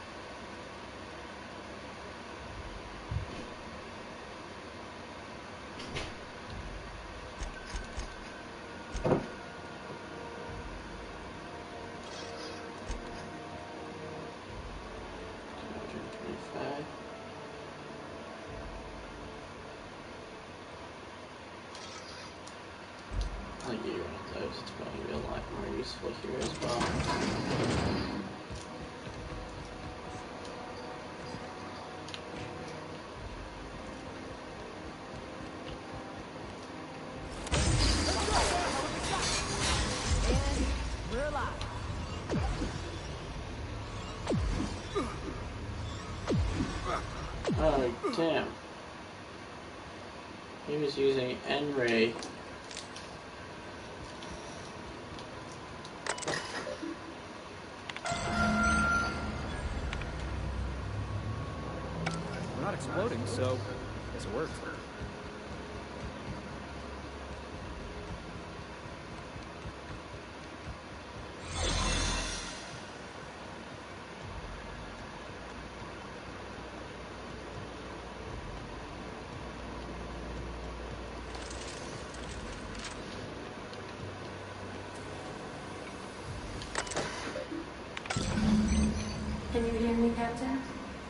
Speaker 1: I'll get you one of those. It's probably a lot more useful here as well. Oh, damn. He was using N-Ray.
Speaker 2: We're not exploding, so I guess it worked.
Speaker 7: Can you hear me, Captain?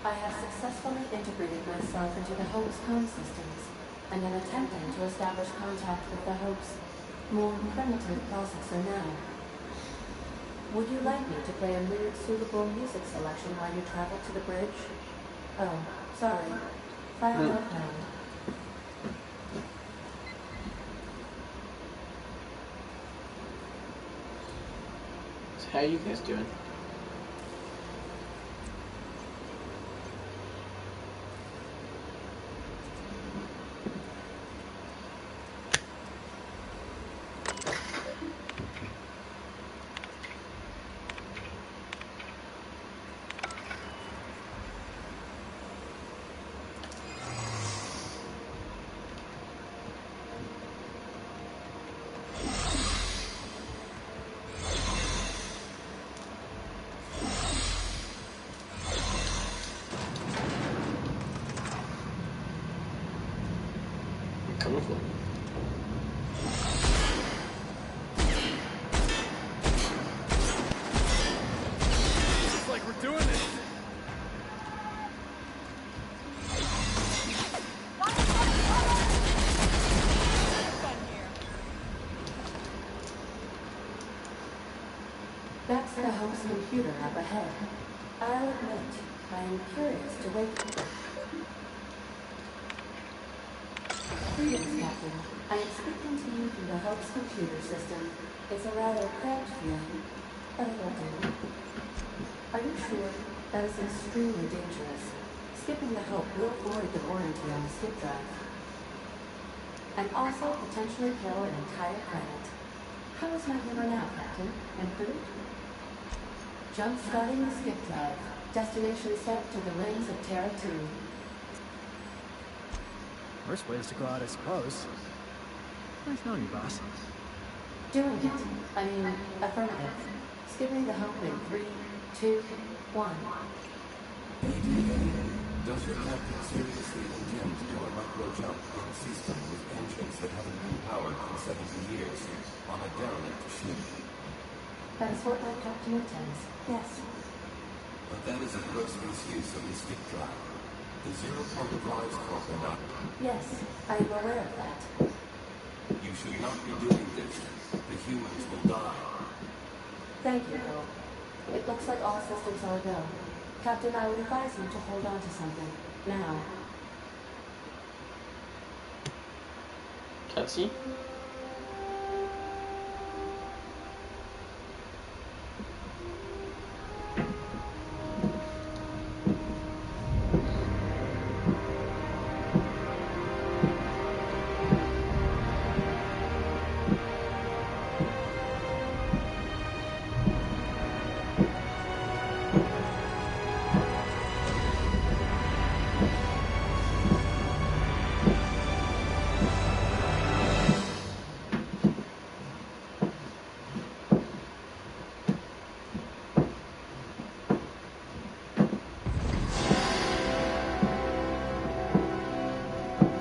Speaker 7: I have successfully integrated myself into the Hope's comm systems, and am attempting to establish contact with the Hope's more primitive processor now. Would you like me to play a mood-suitable music selection while you travel to the bridge? Oh, sorry. File not found.
Speaker 1: So how you guys doing? Coming for me.
Speaker 2: It's like we're doing this.
Speaker 7: That's the Hope's computer up ahead. I'll admit, I am curious to wake you. Greetings, Captain. I am speaking to you from the Hope's computer system. It's a rather cramped feeling, but it will do. Are you sure That is extremely dangerous. Skipping the Hope will void the warranty on the skip drive. And also potentially kill an entire planet. How is my humor now, Captain? Improved? Jump-starting the skip drive. Destination set to the rings of Terra 2.
Speaker 2: Worst ways to go out, I suppose. Nice knowing you, boss.
Speaker 7: Doing it. I mean, affirmative. Skipping the Hope in 3, 2, 1.
Speaker 8: Does your captain seriously intend to do a micro-jump in a system with engines that haven't been powered for 70 years on a derelict ship?
Speaker 7: That is what my captain intends. Yes.
Speaker 8: But that is a gross misuse of the skip drive. The zero-point of lives corp and I...
Speaker 7: Yes, I am aware of that.
Speaker 8: You should not be doing this. The humans will die.
Speaker 7: Thank you, Hope. It looks like all systems are go. Captain, I would advise you to hold on to something. Now.
Speaker 1: Cutscene?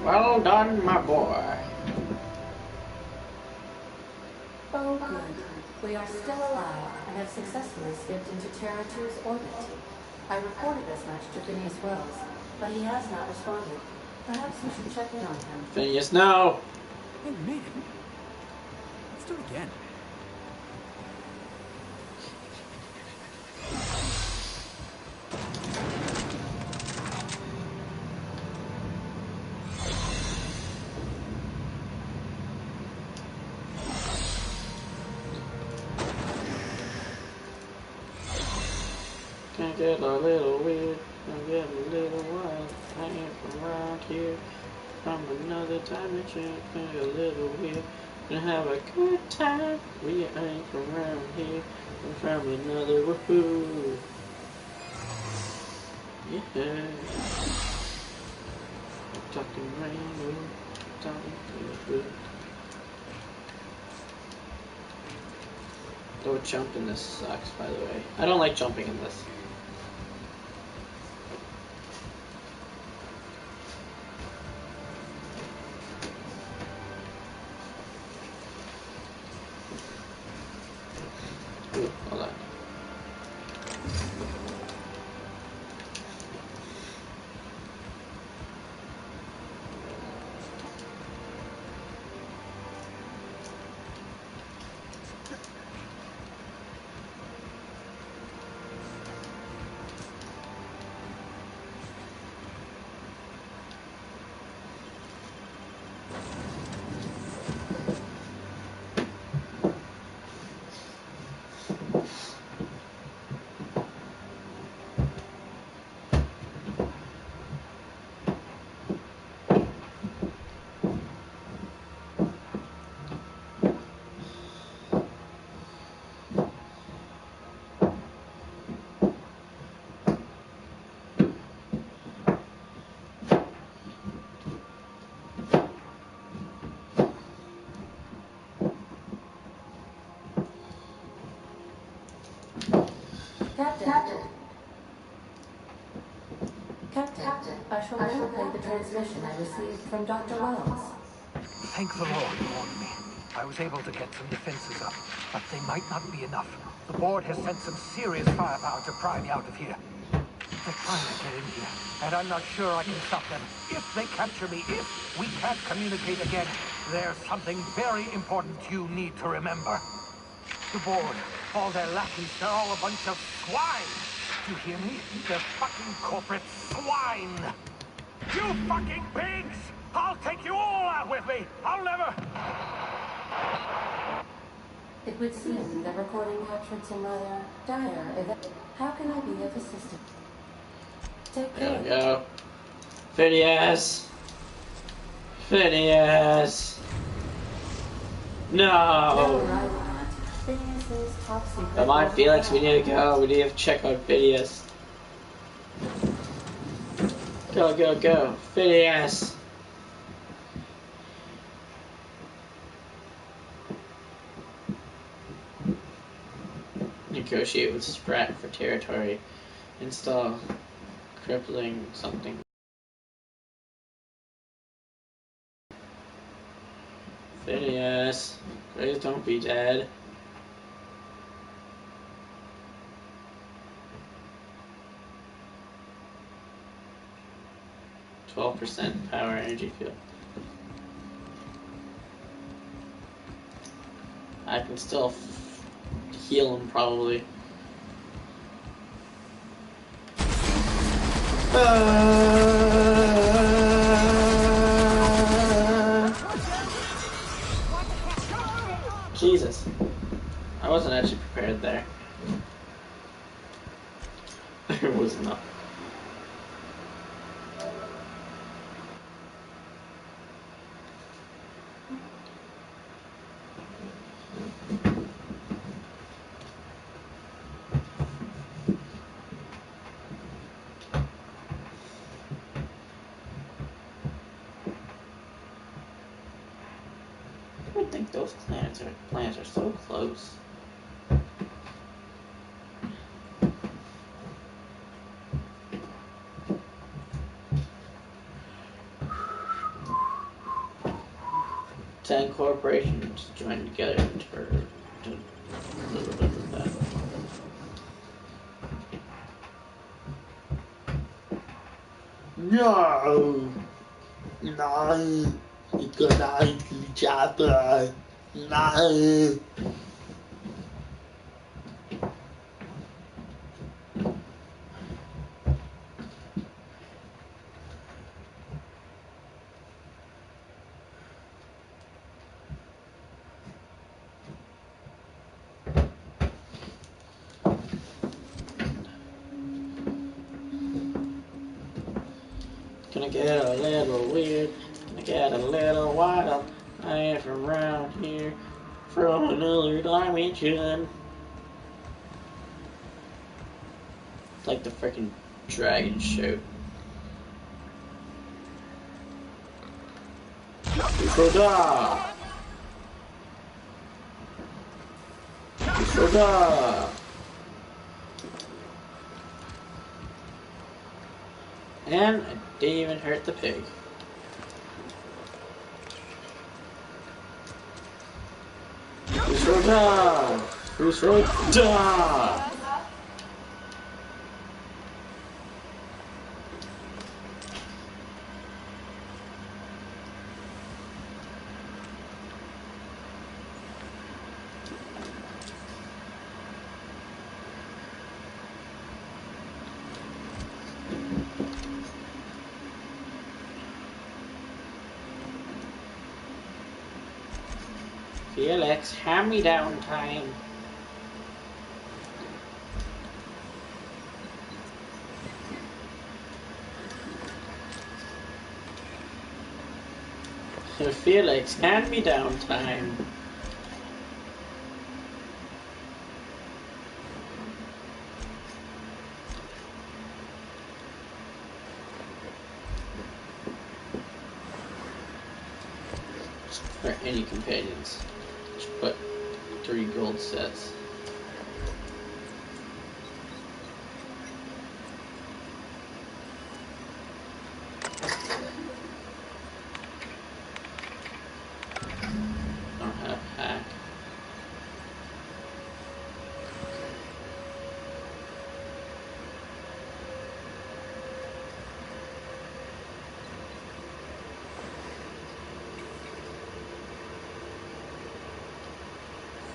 Speaker 1: Well done, my boy.
Speaker 7: Oh, good. We are still alive and have successfully skipped into Terra 2's orbit. I reported as much to Phineas Wells, but he has not responded. Perhaps we should check in on him.
Speaker 1: Phineas, no!
Speaker 2: Hey, we made it. Let's do it again.
Speaker 1: Can get a little weird, can get a little wild. I ain't from around here, from another dimension. Can get a little weird, and have a good time. We ain't from around here, we're from another woohoo. Yeah. Talking rainbow, talking good. Though jump in this sucks, by the way. I don't like jumping in this. Ooh, hold on.
Speaker 7: Captain, I shall now play the transmission I received from Dr. Wells.
Speaker 9: Thank the Lord you warned me. I was able to get some defenses up, but they might not be enough. The board has sent some serious firepower to pry me out of here. They're trying to get in here, and I'm not sure I can stop them. If they capture me, if we can't communicate again, there's something very important you need to remember. The board, all their lackeys, they're all a bunch of swine. You hear me? They're fucking corporate swine. You fucking pigs! I'll take you all out with me! I'll never...
Speaker 7: It would seem the recording captured some rather dire events. How can I be of assistance? Take care.
Speaker 1: There we go. Phineas! Phineas! No! Come on, Felix, we need to go. We need to check on Phineas. Go, go, go. Phineas! Negotiate with Sprat for territory. Install crippling something. Phineas, please don't be dead. %, power energy field. I can still heal him probably. Jesus. I wasn't actually prepared there. There was not. I would think those planets are so close. Ten corporations joined together to that. No! No! You gotta hate each other! No! Gonna get a little weird, gonna get a little wild. I am from around here, from another dimension. It's like the freaking dragon show. Soda! Soda! And I didn't even hurt the pig. Soda! Soda! Felix, hand-me-down time. Felix, hand-me-down time. Or any companions. Just put 3 gold sets. Don't have hack.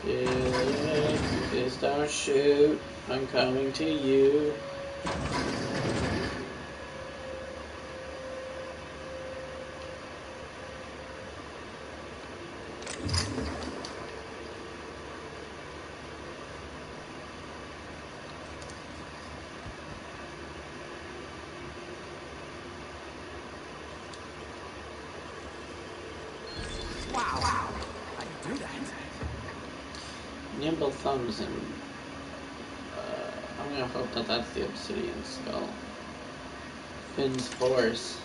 Speaker 1: Felix, don't shoot. I'm coming to you.
Speaker 2: Wow. How do you do that?
Speaker 1: Nimble thumbs and I'm gonna hope that that's the obsidian skull. Finn's force.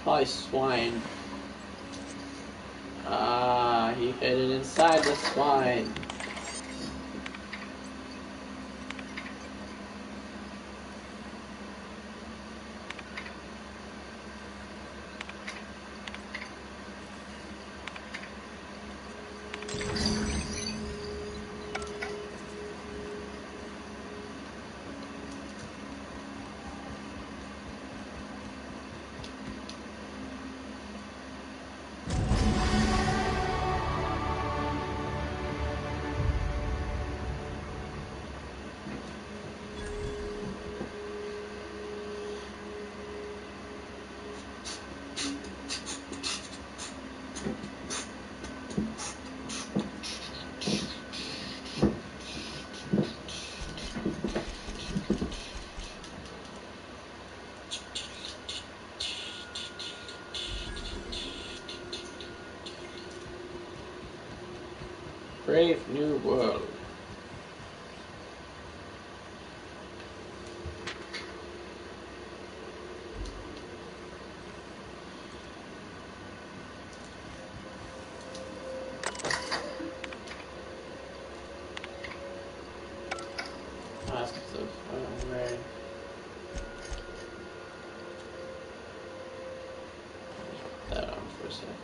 Speaker 1: Probably swine. Ah, he hid it inside the swine. Brave new world. Masks of Ray. Put that on for a second.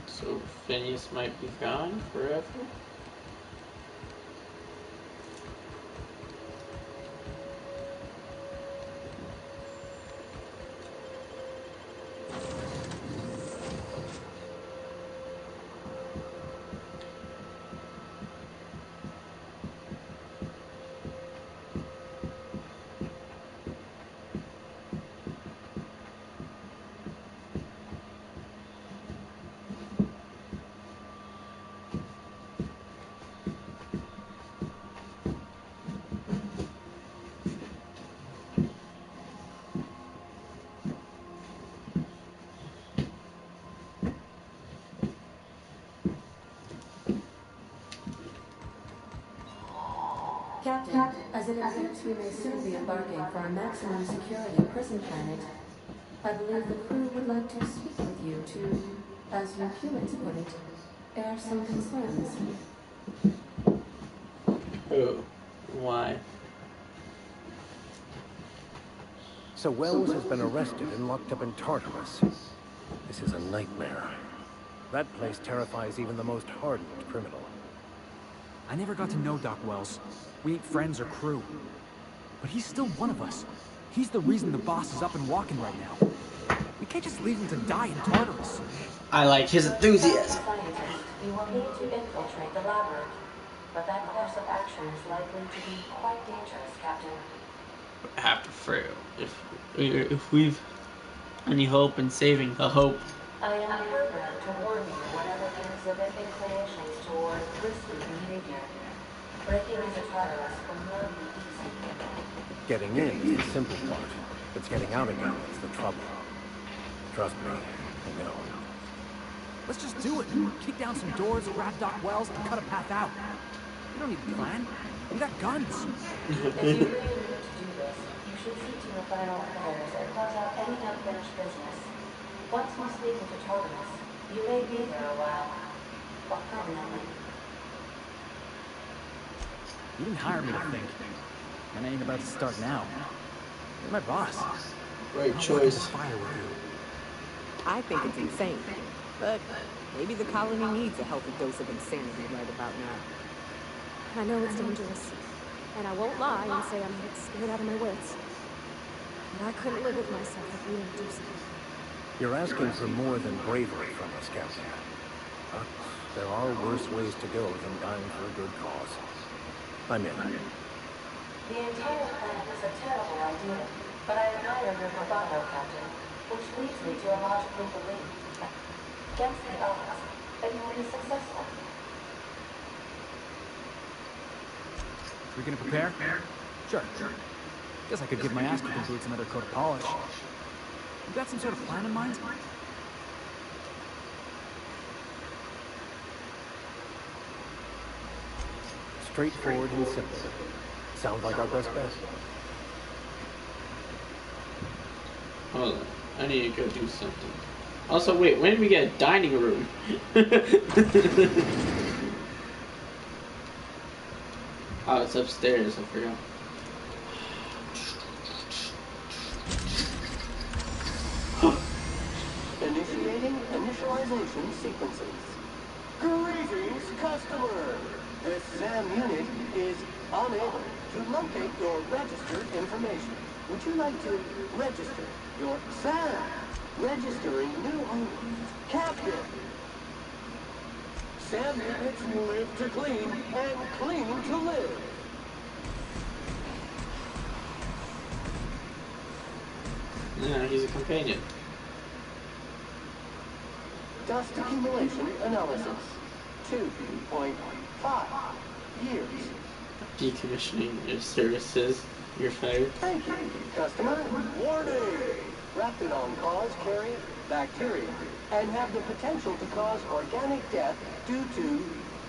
Speaker 1: So Phineas might be gone forever?
Speaker 7: Captain, as it appears we may soon be embarking for a maximum security prison planet, I believe the crew would like to speak with you to, as you humans put it, air some concerns.
Speaker 1: Who? Why?
Speaker 9: So Wells has been arrested and locked up in Tartarus. This is a nightmare. That place terrifies even the most hardened criminal.
Speaker 2: I never got to know Doc Wells. We ain't friends or crew. But he's still one of us. He's the reason the boss is up and walking right now. We can't just leave him to die in Tartarus.
Speaker 1: I like his enthusiasm.
Speaker 7: Scientist, you will need to infiltrate the labyrinth, but that course of action is likely to be quite dangerous, Captain.
Speaker 1: Have to fail. If we've any hope in saving the hope.
Speaker 7: I am programmed to warn you whenever you exhibit inclinations toward risky behavior. Breaking into Tartarus will not be easy.
Speaker 9: Getting in is the simple part. It's getting out again that's the trouble.
Speaker 8: Trust me, I know.
Speaker 2: Let's just do it. Kick down some doors, grab Doc Wells, and cut a path out. We don't need a plan. We got guns.
Speaker 7: If you really need to do this, you should see to your final affairs and close out any unfinished business. Once you sneak into Tartarus, you may be there a while. Or permanently.
Speaker 2: You didn't hire me to think. And I ain't about to start now. You're my boss.
Speaker 1: Right
Speaker 2: I'll
Speaker 1: choice.
Speaker 2: work fire with you.
Speaker 6: I think it's insane, but maybe the colony needs a healthy dose of insanity right about now.
Speaker 10: I know it's dangerous. And I won't lie and say I'm scared out of my wits. But I couldn't live with myself if we didn't do something.
Speaker 8: You're asking for more than bravery from us, Captain. But there are worse ways to go than dying for a good cause. I'm in.
Speaker 7: The entire plan is a terrible idea, but I admire your bravado, Captain, which leads me to a logical belief that, against the odds, that you will be successful.
Speaker 2: We gonna prepare? Sure. Guess I could give my ass-kicking boots another coat of polish. You got some sort of plan in mind?
Speaker 8: Straightforward and simple. Sounds like our best bet.
Speaker 1: Hold on. I need to go do something. Also, wait, when did we get a dining room? Oh, it's upstairs, I forgot.
Speaker 11: Initiating initialization sequences. Greetings, customer! This SAM unit is unable to locate your registered information. Would you like to register your SAM? Registering new owner, Captain. SAM units live to clean and clean to live.
Speaker 1: No, he's a companion.
Speaker 11: Dust accumulation analysis. 2.5 years.
Speaker 1: Decommissioning your services. You're fired.
Speaker 11: Thank you, customer. Warning! Rapidon cause carry bacteria and have the potential to cause organic death due to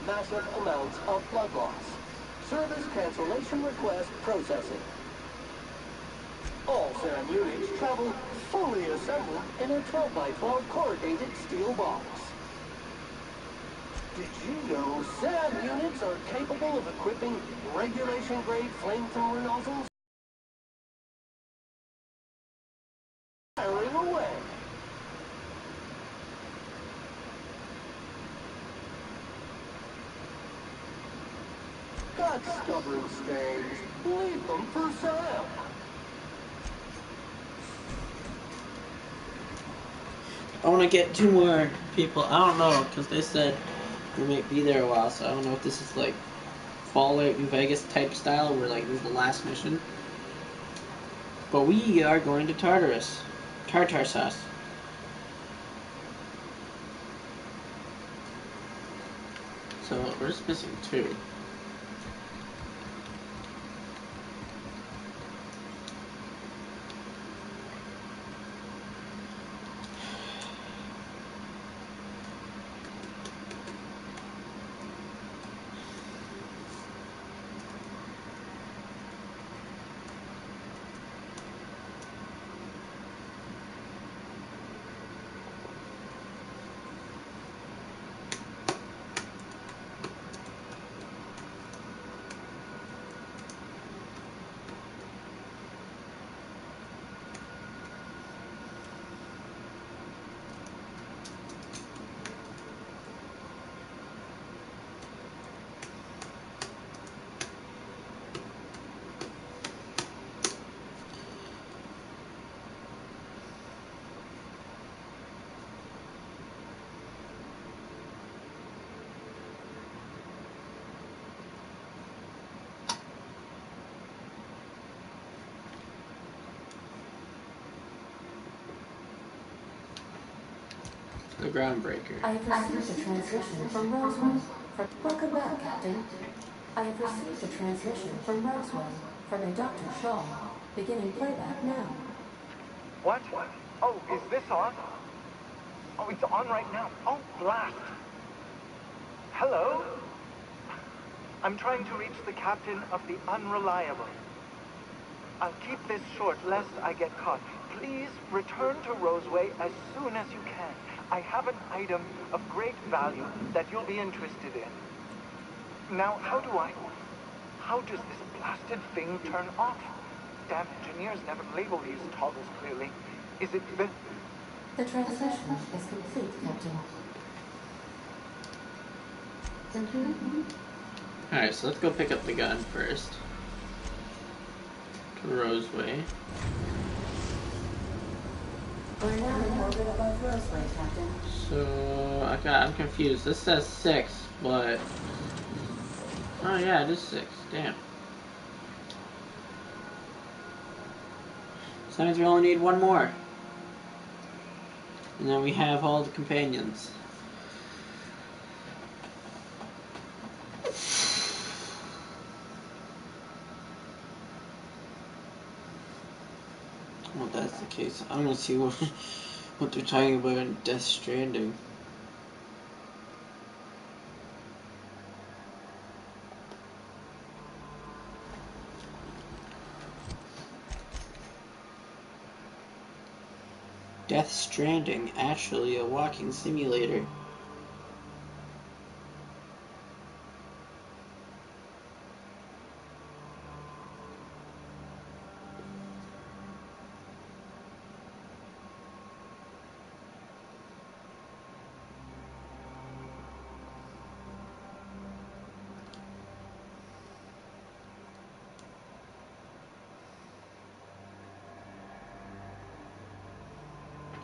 Speaker 11: massive amounts of blood loss. Service cancellation request processing. All SAM units travel fully assembled in a 12x12 corrugated steel box. Did you know SAM units are capable of equipping regulation-grade flamethrower nozzles? Firing away! Got stubborn stains. Leave them for Sam.
Speaker 1: I want to get 2 more people. I don't know, because they said we might be there a while, so I don't know if this is like Fallout New Vegas type style, where like this is the last mission. But we are going to Tartarus. Tartar sauce. So we're just missing 2. The Groundbreaker.
Speaker 7: I have received a transmission from Roswell. Welcome back, Captain. I have received a transmission from Roswell from a Dr. Shaw. Beginning playback now.
Speaker 9: What? Oh, is this on? Oh, it's on right now. Oh, blast. Hello? I'm trying to reach the captain of the Unreliable. I'll keep this short lest I get caught. Please return to Roseway as soon as you can. I have an item of great value that you'll be interested in. Now, how does this blasted thing turn off? Damn engineers never label these toggles clearly. Is it the...
Speaker 7: The transition is complete, Captain.
Speaker 1: Alright, so let's go pick up the gun first. To Roseway.
Speaker 7: We're now in orbit above Roseway, Captain.
Speaker 1: So, I'm confused. This says 6, but... Oh yeah, it is 6. Damn. So that means we only need one more. And then we have all the companions. Well, that's the case. I'm gonna see what they're talking about in Death Stranding. Death Stranding, actually a walking simulator.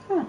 Speaker 1: Huh.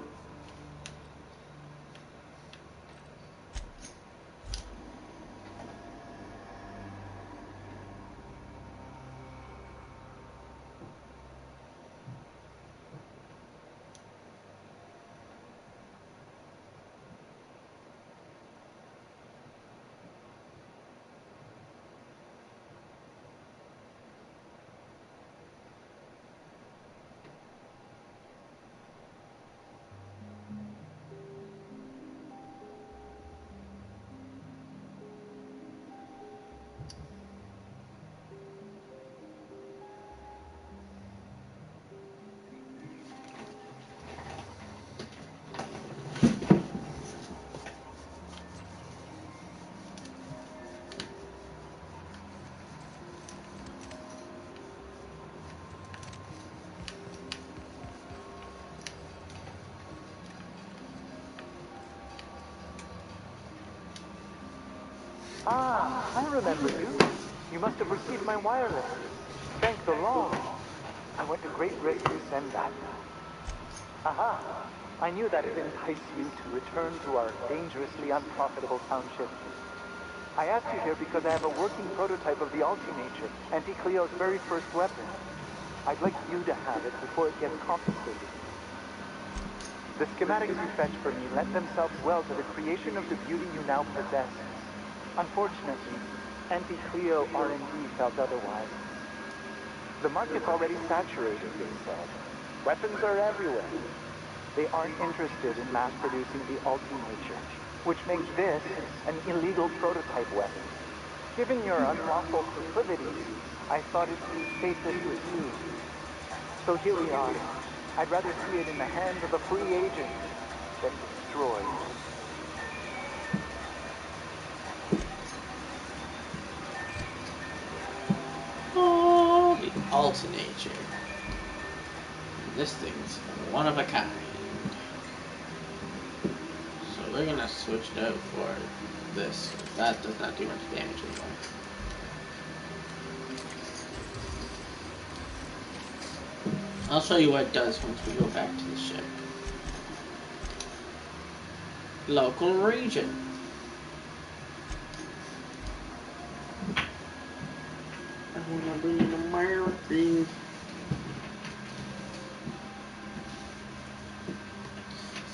Speaker 9: Ah, I remember you. You must have received my wireless. Thank the law. I went to great risk to send that. Aha! I knew that it'd entice you to return to our dangerously unprofitable township. I asked you here because I have a working prototype of the Ultimature, Auntie Cleo's very first weapon. I'd like you to have it before it gets confiscated. The schematics you fetched for me lent themselves well to the creation of the beauty you now possess. Unfortunately, Auntie Cleo R&D felt otherwise. The market's already saturated, they said. Weapons are everywhere. They aren't interested in mass-producing the Ultimature, which makes this an illegal prototype weapon. Given your unlawful proclivities, I thought it'd be safest with me. So here we are. I'd rather see it in the hands of a free agent than destroyed.
Speaker 1: Oh, the Ultimature. This thing's one of a kind. So we're gonna switch it out for this. That does not do much damage anymore. I'll show you what it does once we go back to the ship. Local region. I wanna be an American.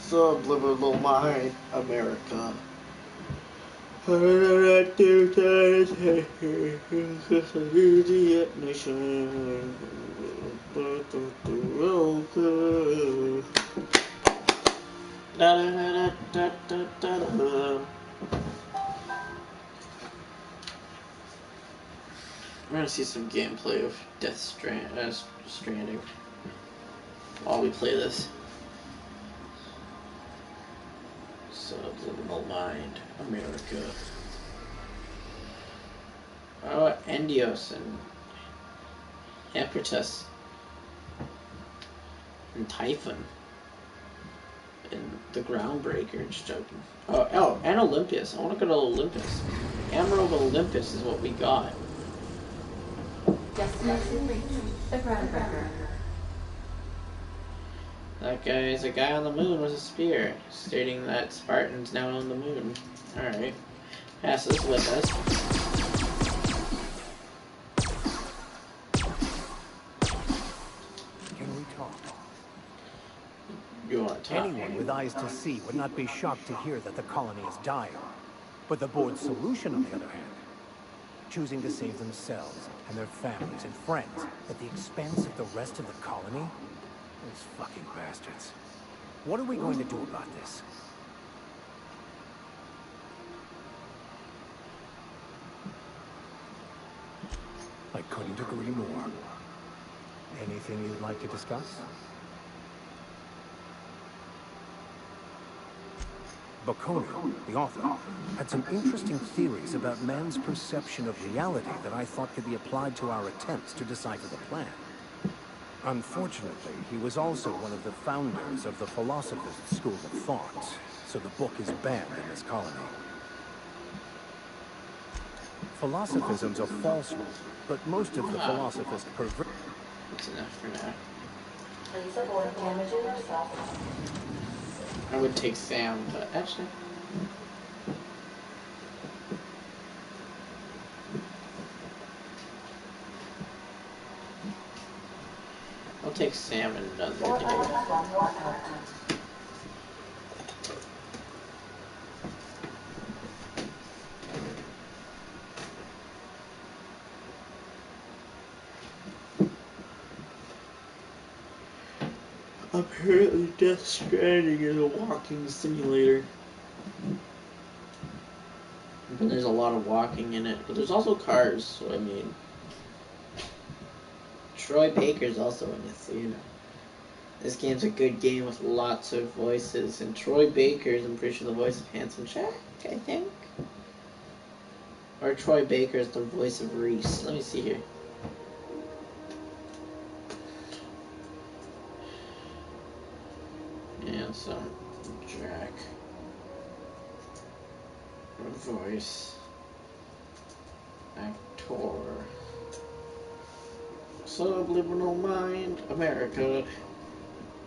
Speaker 1: Subliminal mind, America. Idiot nation. Da, da, da, da, da, da. We're gonna see some gameplay of Stranding while we play this. Subliminal Mind, America. Oh, Endios and Epitus and Typhon and the Groundbreaker. Just joking. Oh, and Olympus. I want to go to Olympus. Emerald Olympus is what we got.
Speaker 7: Destination reached. The Groundbreaker.
Speaker 1: That guy is a guy on the moon with a spear, stating that Spartan's now on the moon. Alright. Pass this with us.
Speaker 9: Can we talk?
Speaker 1: You want to talk?
Speaker 9: Anyone with eyes to see would not be shocked to hear that the colony is dying. But the board's solution, on the other hand, choosing to save themselves and their families and friends at the expense of the rest of the colony? Those fucking bastards. What are we going to do about this? I couldn't agree more. Anything you'd like to discuss? Bakono, the author, had some interesting theories about man's perception of reality that I thought could be applied to our attempts to decipher the plan. Unfortunately, he was also one of the founders of the Philosophist School of Thought, so the book is banned in this colony. Philosophism's a false one, but most of the philosophists pervert.
Speaker 1: That's enough for now.
Speaker 7: Please avoid damaging yourself.
Speaker 1: I would take Sam, but actually. I'll take Sam another day. Apparently Death Stranding is a walking simulator. But there's a lot of walking in it. But there's also cars, so I mean... Troy Baker's also in it, so you know. This game's a good game with lots of voices. And Troy Baker's, I'm pretty sure, the voice of Handsome Jack, I think? Or Troy Baker's the voice of Reese. Let me see here. Handsome Jack. Voice. Actor. Subliminal Mind. America.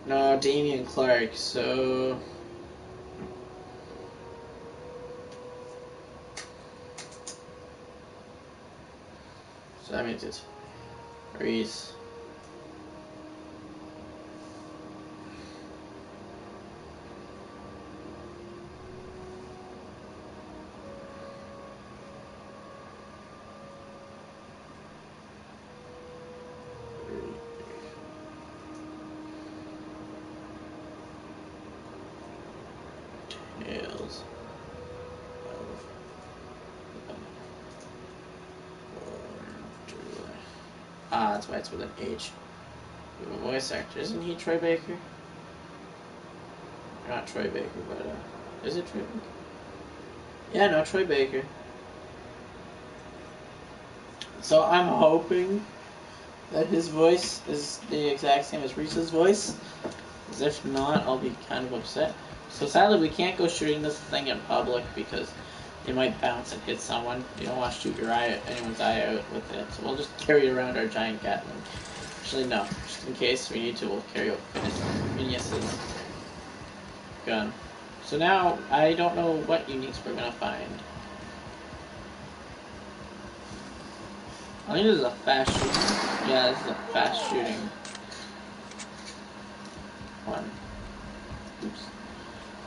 Speaker 1: No, Damian Clark, so... So that means it's Reese. Tales of that's why it's with an H. We have a voice actor. Isn't he Troy Baker? Not Troy Baker, but is it Troy Baker? Yeah, no, Troy Baker. So I'm hoping that his voice is the exact same as Reese's voice. Because if not, I'll be kind of upset. So sadly, we can't go shooting this thing in public because it might bounce and hit someone. You don't want to shoot your anyone's eye out with it. So we'll just carry around our giant Gatling. Actually, no. Just in case we need to, we'll carry out Phineas's gun. So now, I don't know what uniques we're going to find. I think this is a fast shooting. Yeah, this is a fast shooting one. Oops.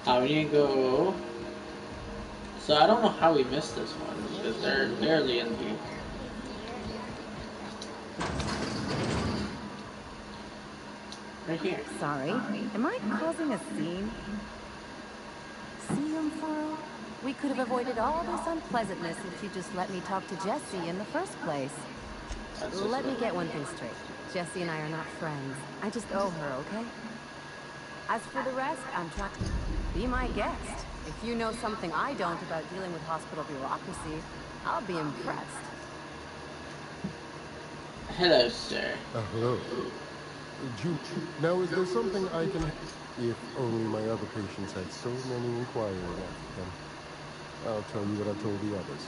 Speaker 1: We need to go... So I don't know how we missed this one, because they're barely in the... Right here.
Speaker 3: Sorry, am I causing a scene? room, Furo? We could have avoided all this unpleasantness if you just let me talk to Jessie in the first place. Let me get one thing straight. Jessie and I are not friends. I just owe her, okay? As for the rest, I'm trying... Be my guest. If you know something I don't about dealing with hospital bureaucracy, I'll be impressed.
Speaker 1: Hello, sir.
Speaker 12: Hello. Now, is there something I can... If only my other patients had so many inquiring after them. I'll tell you what I told the others.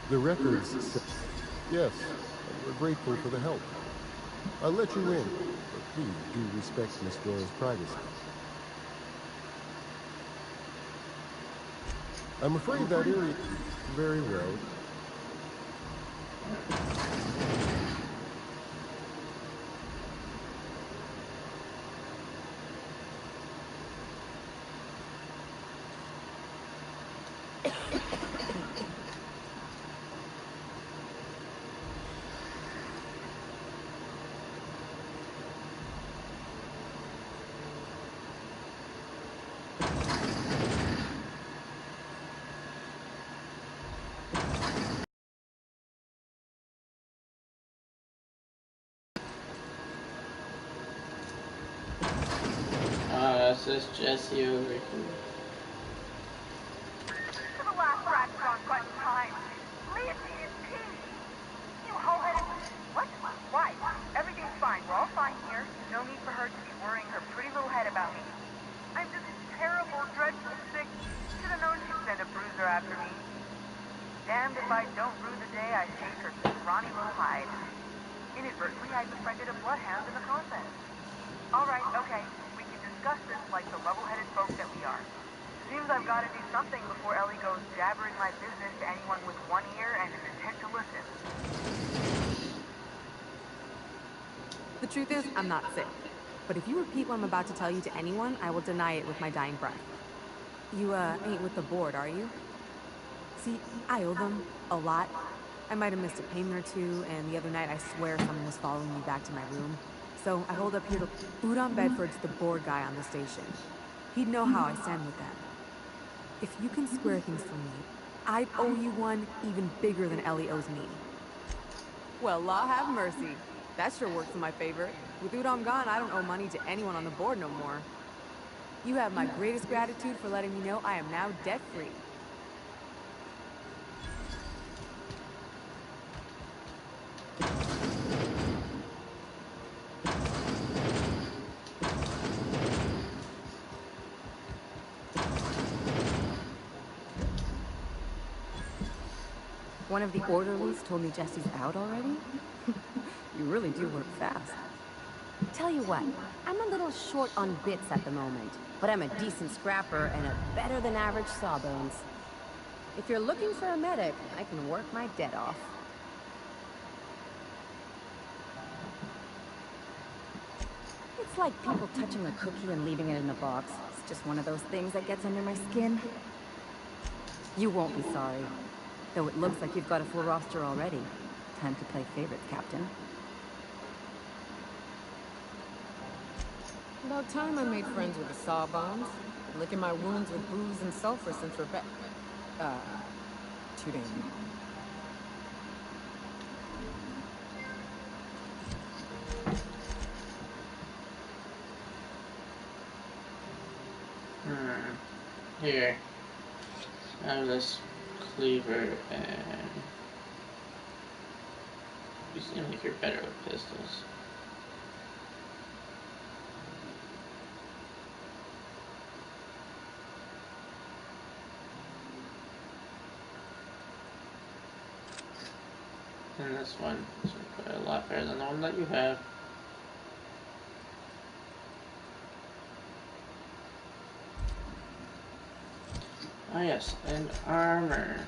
Speaker 12: The records say... Yes, and we're grateful for the help. I'll let you in, but please do respect Miss Doyle's privacy. I'm afraid that area... Very well.
Speaker 1: That's just Jessie over here.
Speaker 13: For the last rat gone button time. Leave me in peace. You hoe-headed... What? Why? Everything's fine. We're all fine here. No need for her to be worrying her pretty little head about me. I'm just terrible, dreadful sick. Should have known she'd send a bruiser after me. Damned if I don't rue the day I shaved her scrawny little hide. Inadvertently, I befriended a bloodhound in the process. Alright, okay. Discuss this like the level-headed folk that we are. Seems I've got to do something before Ellie goes jabbering my business to anyone with one ear and an intent to listen.
Speaker 6: The truth is, I'm not sick. But if you repeat what I'm about to tell you to anyone, I will deny it with my dying breath. You, ain't with the board, are you? See, I owe them a lot. I might have missed a payment or two, and the other night I swear someone was following me back to my room. So I hold up here to... Udon Bedford's the board guy on the station. He'd know how I stand with them. If you can square things for me, I'd owe you one even bigger than Ellie owes me. Well, law have mercy. That sure works in my favor. With Udon gone, I don't owe money to anyone on the board no more. You have my greatest gratitude for letting me know I am now debt-free. One of the orderlies told me Jessie's out already? You really do work fast.
Speaker 3: Tell you what, I'm a little short on bits at the moment, but I'm a decent scrapper and a better-than-average sawbones. If you're looking for a medic, I can work my debt off. It's like people touching a cookie and leaving it in a box. It's just one of those things that gets under my skin. You won't be sorry. Though it looks like you've got a full roster already. Time to play favorites, Captain.
Speaker 6: About time I made friends with the Sawbones. Been licking my wounds with booze and sulfur since Rebecca... too damn long.
Speaker 1: Here. Have this cleaver and... You seem like you're better with pistols. And this one is a lot better than the one that you have. Ah yes, and armor.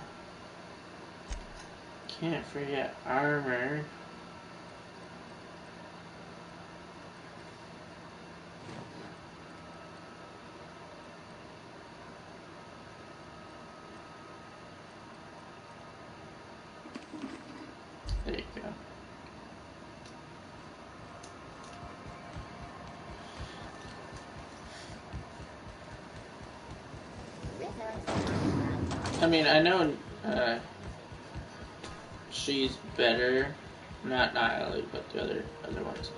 Speaker 1: Can't forget armor. There you go. I mean, I know she's better. Not Ellie, but the other ones.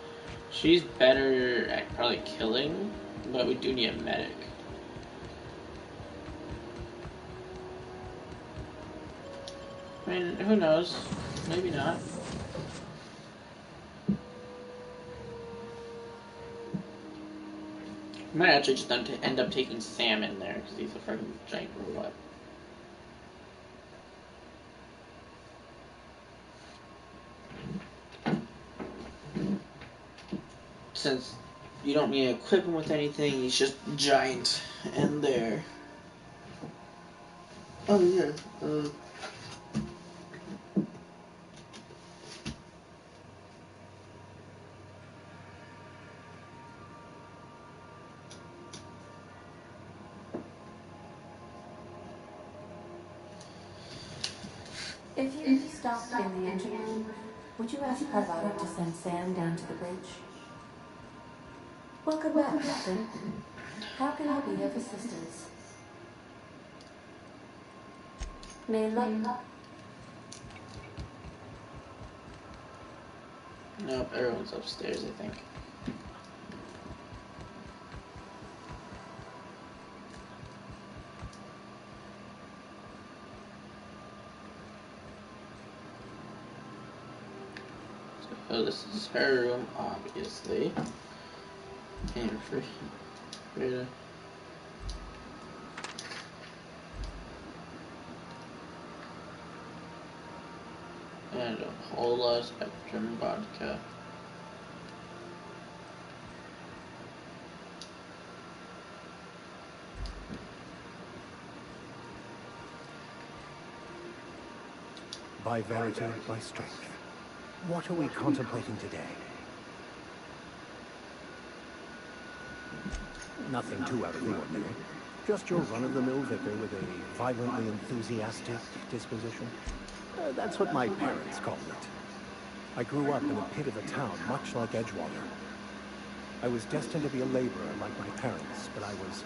Speaker 1: She's better at probably killing, but we do need a medic. I mean, who knows? Maybe not. Might actually just end up taking Sam in there because he's a freaking giant robot. Since you don't need to equip him with anything, he's just giant in there. Oh yeah.
Speaker 7: If you stopped in the engine room, would you ask Parvati to send Sam down to the bridge? Welcome back, Captain. How can I be of assistance? Layla?
Speaker 1: Nope, everyone's upstairs, I think. So this is her room, obviously. And for Rita. And a whole lot of Spectrum vodka.
Speaker 9: By verity, by strength. What are we contemplating today? Nothing too out of the ordinary. Just your run-of-the-mill vicar with a violently enthusiastic disposition. That's what my parents called it. I grew up in a pit of a town, much like Edgewater. I was destined to be a laborer like my parents, but I was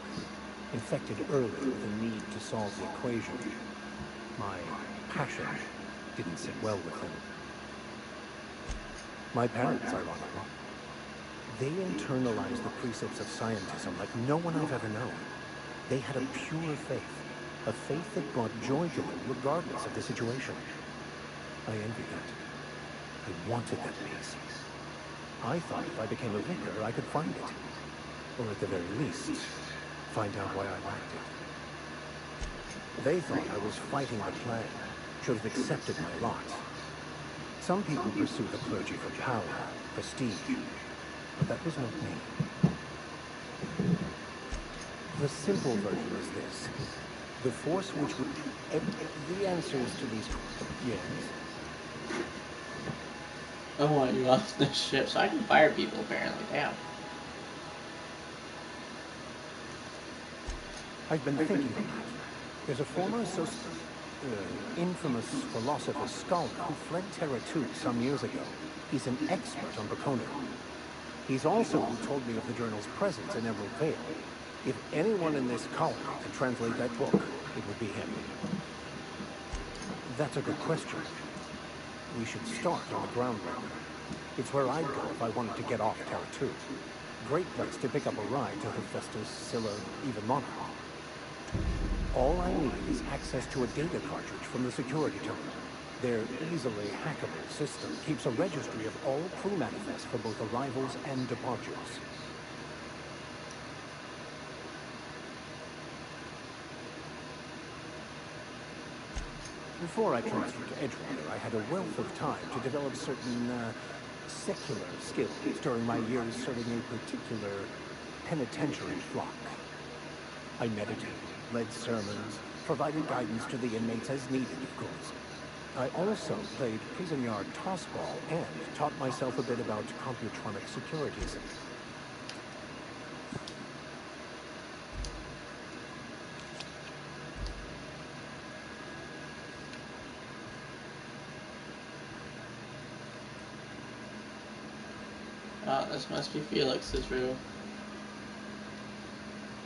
Speaker 9: infected early with a need to solve the equation. My passion didn't sit well with them. My parents, ironically, they internalized the precepts of scientism like no one I've ever known. They had a pure faith, a faith that brought joy to them regardless of the situation. I envied that. I wanted that peace. I thought if I became a vicar, I could find it. Or at the very least, find out why I lacked it. They thought I was fighting the plan, should have accepted my lot. Some people pursue the clergy for power, prestige, but that was not me. The simple version is this. The force which would... the answers to these... Yes?
Speaker 1: I want you off the ship so I can fire people, apparently. Damn.
Speaker 9: I've been thinking of that. There's a former infamous philosopher scholar who fled Terra 2 some years ago. He's an expert on Bacono. He's also who told me of the journal's presence in Emerald Vale. If anyone in this colony could translate that book, it would be him. That's a good question. We should start on the ground level. It's where I'd go if I wanted to get off Terra 2. Great place to pick up a ride to Hephaestus, Scylla, even Monarch. All I need is access to a data cartridge from the security terminal. Their easily hackable system keeps a registry of all crew manifests for both arrivals and departures. Before I transferred to Edgewater, I had a wealth of time to develop certain, secular skills during my years serving a particular penitentiary flock. I meditated, led sermons, provided guidance to the inmates as needed, of course. I also played prison yard tossball and taught myself a bit about computronic securities.
Speaker 1: Oh, this must be Felix's room.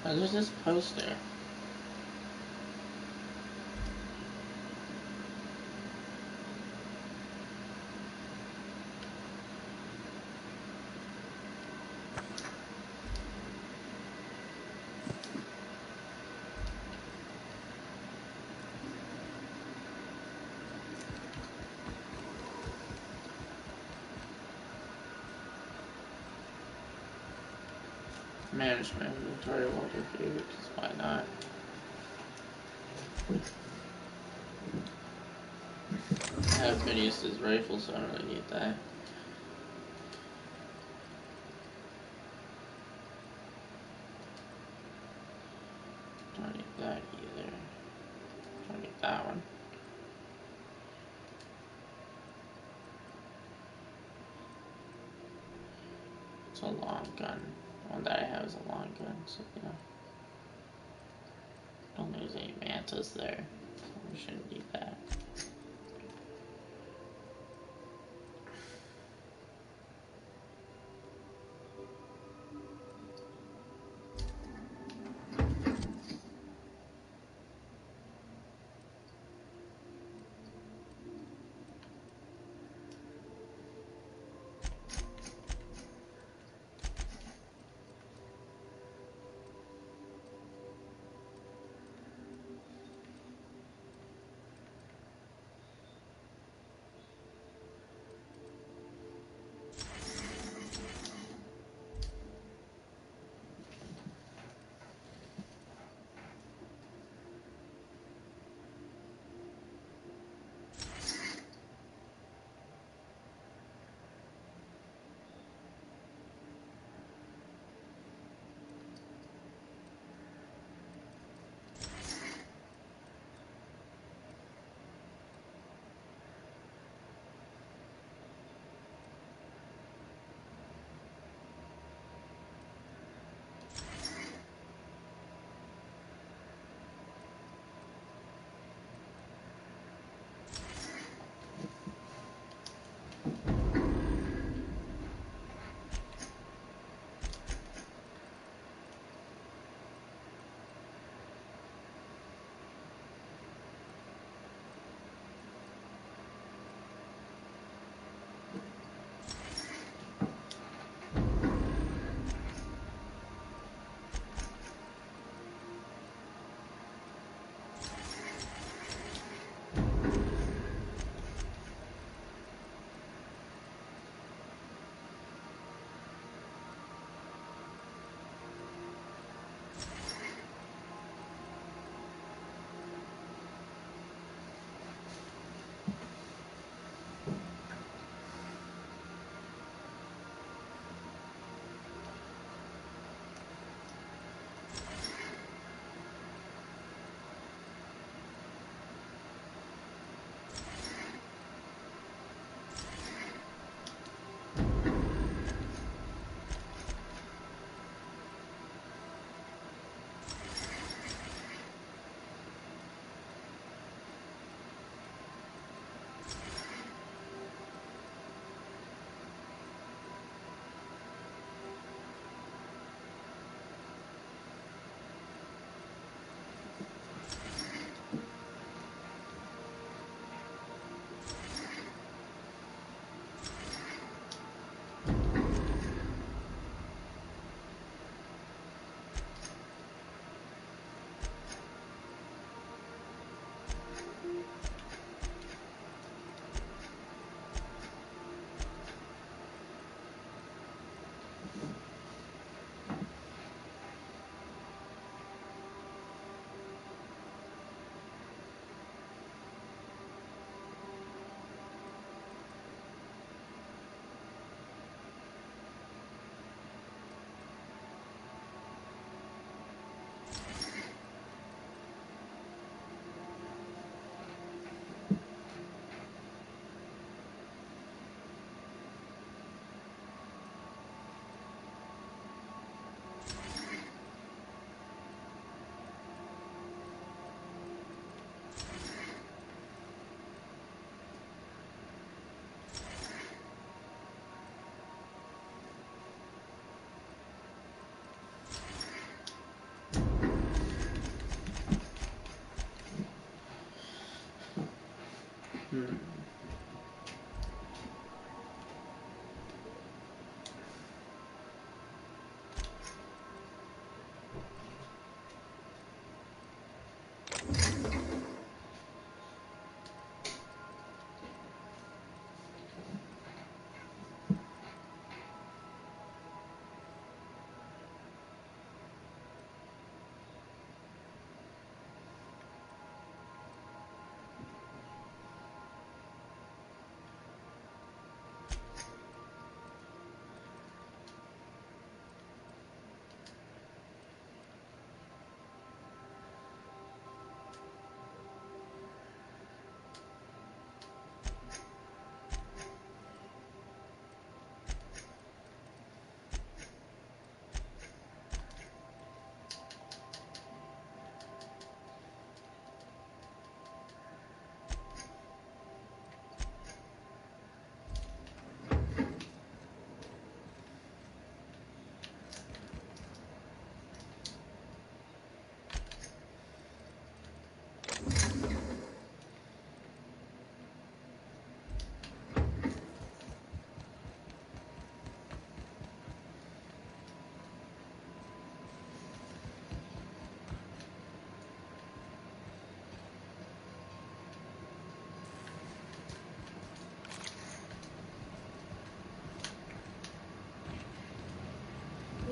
Speaker 1: Oh, there's this poster. Management inventory will review, just why not? I have been used to his rifle, so I don't really need that. Don't need that either. Don't need that one. It's a long gun. The one that I have is a long gun, so you know. Don't lose any mantas there. So we shouldn't need that.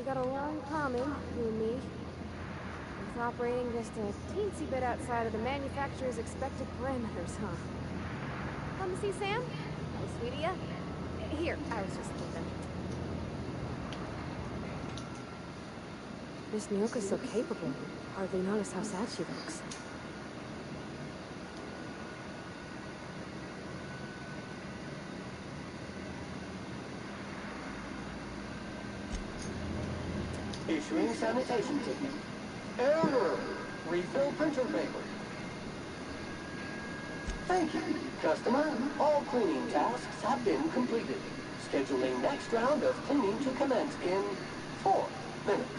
Speaker 10: got a lot in common, you and me. Both operating just a teensy bit outside of the manufacturer's expected parameters, huh? Come to see Sam? That was sweet of ya. Here, I was just leaving. Miss Nyoka's so capable. Hardly notice how sad she looks.
Speaker 11: Issuing sanitation ticket. Error! Refill printer paper. Thank you, customer. All cleaning tasks have been completed. Scheduling next round of cleaning to commence in 4 minutes.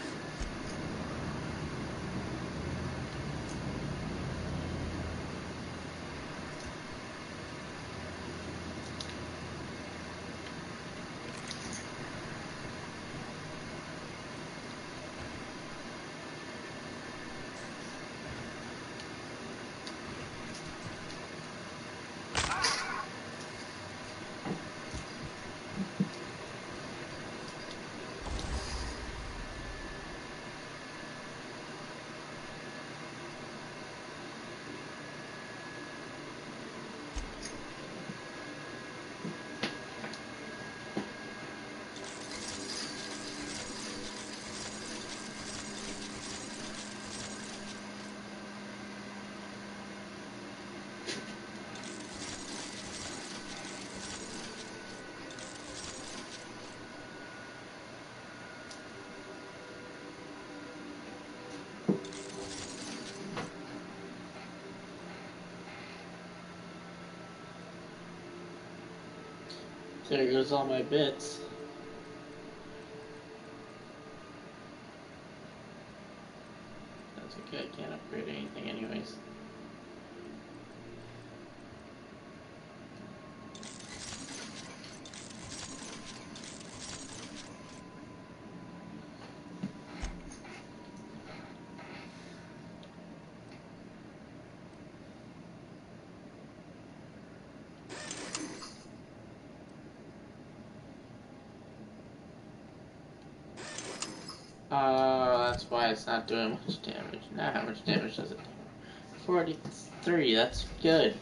Speaker 1: There goes all my bits. That's okay, I can't upgrade anything anyways. That's why it's not doing much damage. Now how much damage does it do? 43, that's good.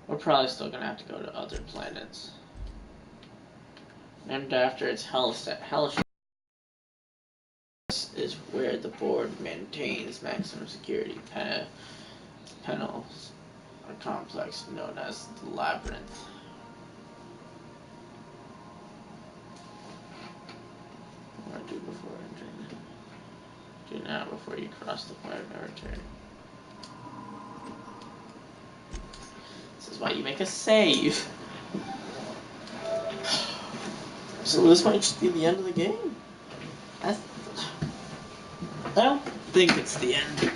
Speaker 1: We're probably still gonna have to go to other planets. Named after its Hellish is where the board maintains maximum security panels, a complex known as the Labyrinth. What do I do before entering? Do now before you cross the point of no return. This is why you make a save. So this might just be the end of the game. I don't think it's the end.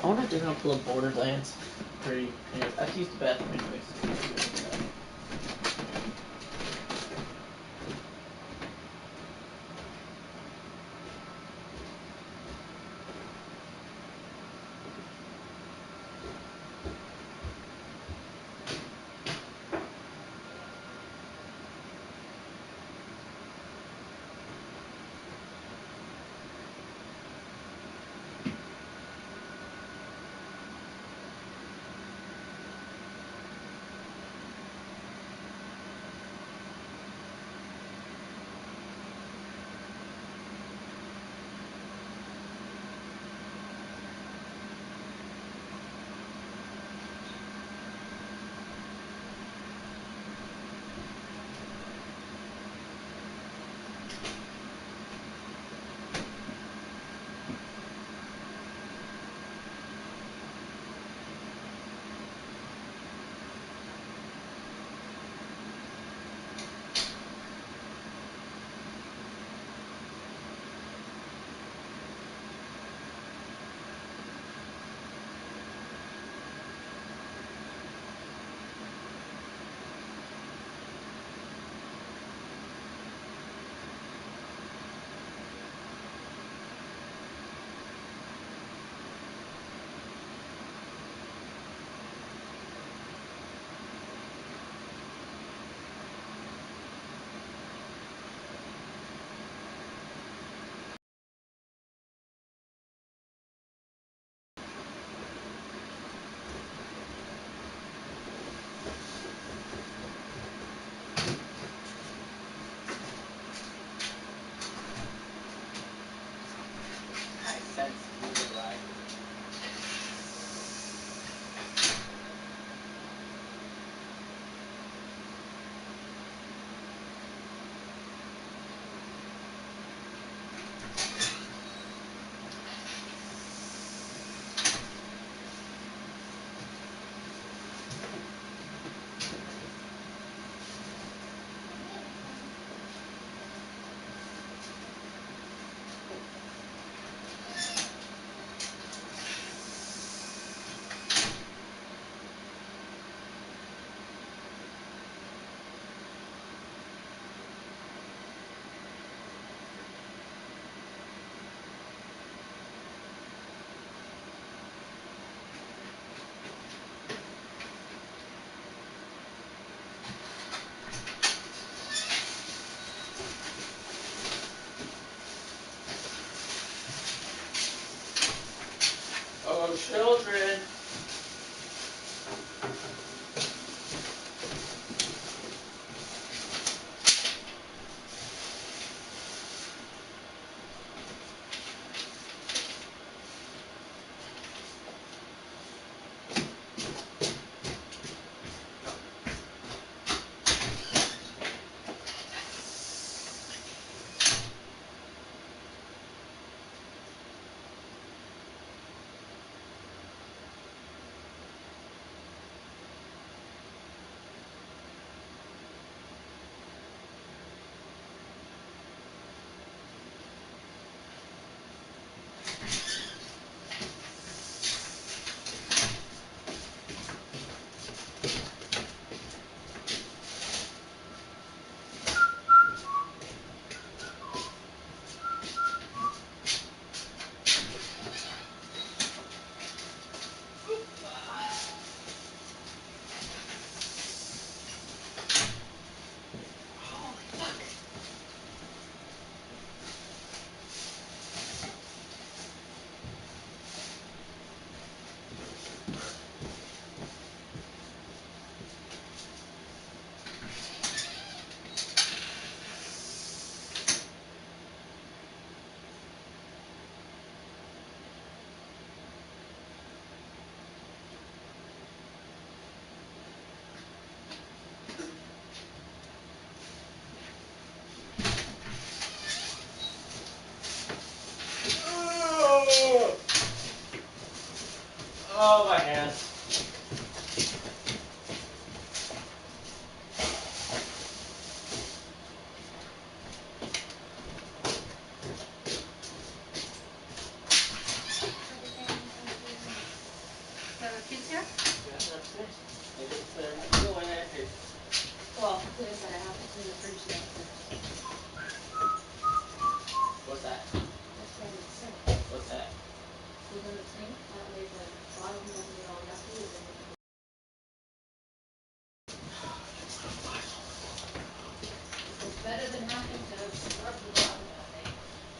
Speaker 1: I wonder if they're gonna pull a Borderlands. Anyways, I have to use the bathroom anyways.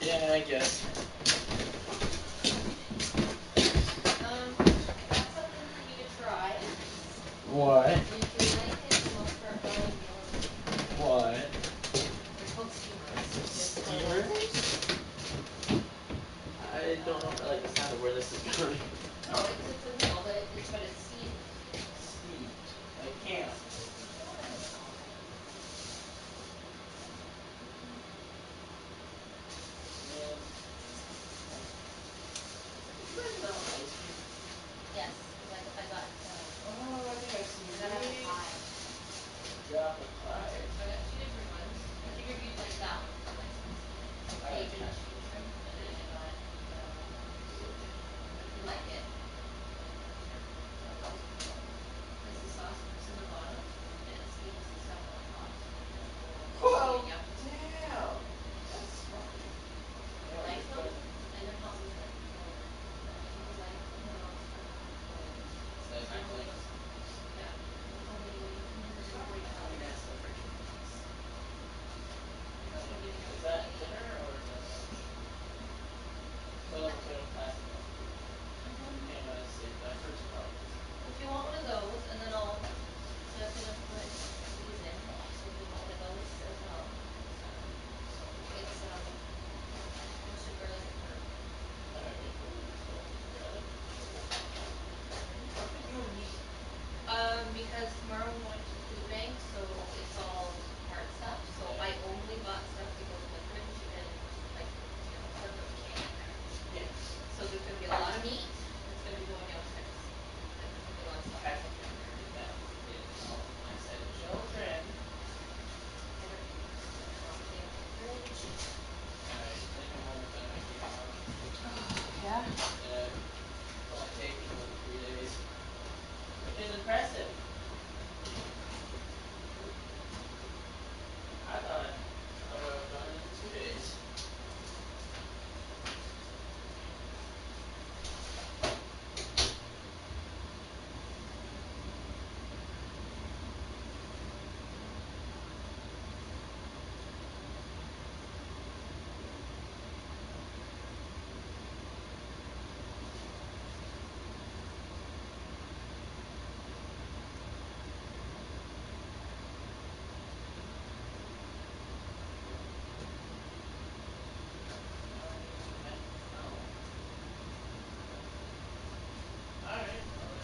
Speaker 1: Yeah, I guess.
Speaker 14: That's something for you to try.
Speaker 1: What?
Speaker 14: And if you like it, then we'll start buying more.
Speaker 1: What?
Speaker 14: They're called steamers.
Speaker 1: Steamers? I don't like the sound of where this is going.
Speaker 14: No, it's a meal, but it's steamed.
Speaker 1: Steamed. Like ham. Man. Did you guys know ice cream?
Speaker 14: Yes, because I got.
Speaker 1: Oh, I think I've seen
Speaker 14: I got apple pie.
Speaker 1: Apple pie.
Speaker 14: I got two different ones. I figured you'd like that one. Like Cajun shrimp, and then I got but if you like it, here, try those. Because the sauce cooks in the bottom, and it steams the stuff on top, so then it doesn't go all
Speaker 1: Well,
Speaker 14: yummy.
Speaker 1: damn. That's smart.
Speaker 14: You like them? And they're not always like flavor. But if you like them, then I'll start buying more.
Speaker 1: So it's not like
Speaker 14: Yeah. They told me they're great value.
Speaker 1: that's the fridge.
Speaker 14: Should we give you
Speaker 1: Is
Speaker 14: a
Speaker 1: that
Speaker 14: cookie?
Speaker 1: dinner or is that lunch? So little plastic one. Okay, no, that's safe. That first part.
Speaker 14: If you want one of those, and then I'll. So I'm gonna put these in. So if you want one of those as well. It's roasted garlic and herb.
Speaker 1: Alright, so garlic.
Speaker 14: What would you need? Because tomorrow I'm going to the food bank, so it's all hard stuff. So I only bought stuff that goes in the fridge and like, stuff that we can't eat there.
Speaker 1: Yeah.
Speaker 14: So there's gonna be a lot of meat that's gonna be going downstairs. And there's gonna be a lot of stuff.
Speaker 1: I think I'm ready. That is all my said children.
Speaker 14: Everything is gonna stay in the fridge.
Speaker 1: Alright, I think I'm almost done making it now.
Speaker 4: Yeah?
Speaker 1: Yeah. It's only taking me 3 days. Which is impressive. I thought I would have done it in 2 days. Alright, well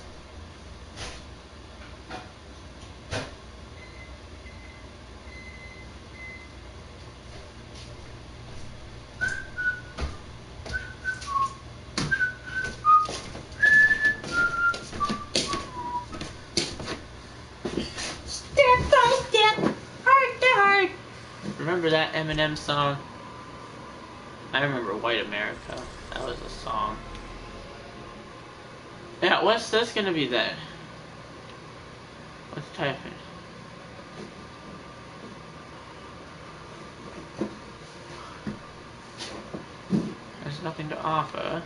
Speaker 1: then. Step by step, heart to heart. Remember that Eminem song? I remember White America. That was a song. Yeah, what's this gonna be then? Let's type it. There's nothing to offer.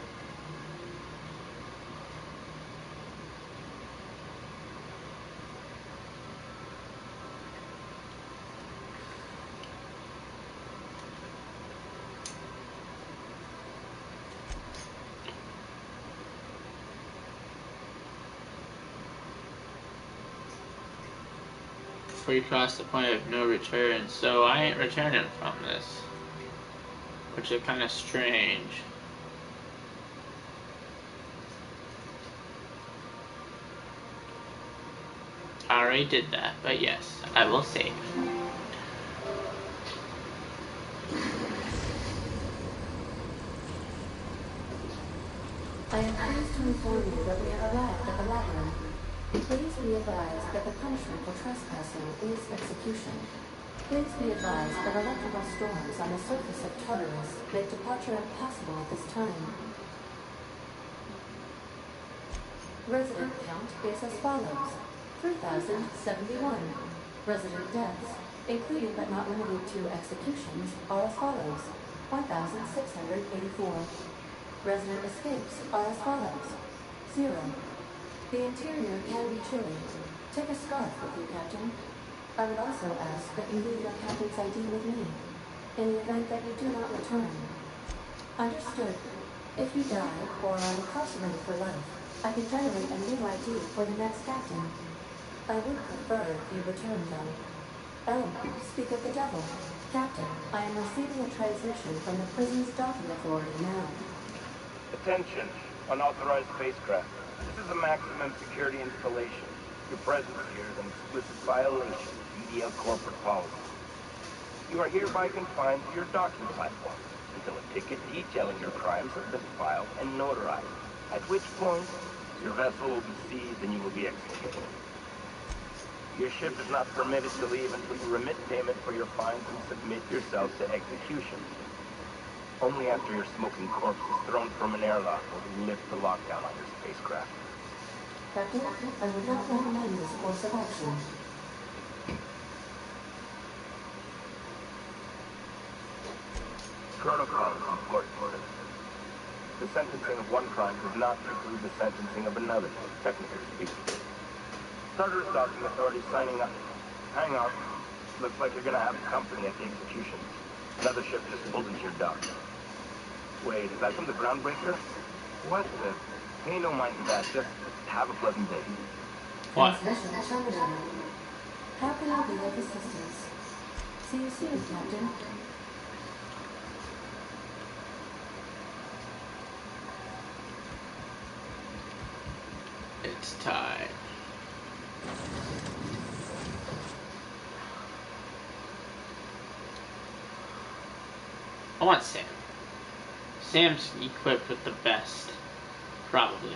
Speaker 1: Before you cross the point of no return, so I ain't returning from this. Which is kinda strange. I already did that, but yes, I will save.
Speaker 7: I am pleased to inform you that we have arrived at the labyrinth. Please be advised that the punishment for trespassing is execution. Please be advised that electrical storms on the surface of Tartarus make departure impossible at this time. Resident count is as follows: 3,071. Resident deaths, including but not limited to executions, are as follows: 1,684. Resident escapes are as follows: 0. The interior can be chilly. Take a scarf with you, Captain. I would also ask that you leave your captain's ID with me. In the event that you do not return, Understood. If you die or are incarcerated for life, I can generate a new ID for the next captain. I would prefer if you return, though. Oh, speak of the devil. Captain, I am receiving a transmission from the prison's docking authority now.
Speaker 15: Attention, unauthorized spacecraft. This is a maximum security installation. Your presence here is an explicit violation of UDL corporate policy. You are hereby confined to your docking platform until a ticket detailing your crimes has been filed and notarized, at which point your vessel will be seized and you will be executed. Your ship is not permitted to leave until you remit payment for your fines and submit yourself to execution. Only after your smoking corpse is thrown from an airlock will we lift the lockdown on your spacecraft.
Speaker 7: Captain, I would not recommend this course of action.
Speaker 15: Protocol is important. The sentencing of one crime does not preclude the sentencing of another, technically speaking. Tartarus Docking Authority signing up. Hang on. Looks like you're gonna have company at the execution. Another ship just pulled into your dock. Wait, is that from the Groundbreaker? What the? Pay no mind to that. Just have a pleasant day.
Speaker 1: What?
Speaker 7: Transmission terminated. How can I be of assistance? See you soon, Captain.
Speaker 1: It's time. I want Sam. Sam's equipped with the best. Probably.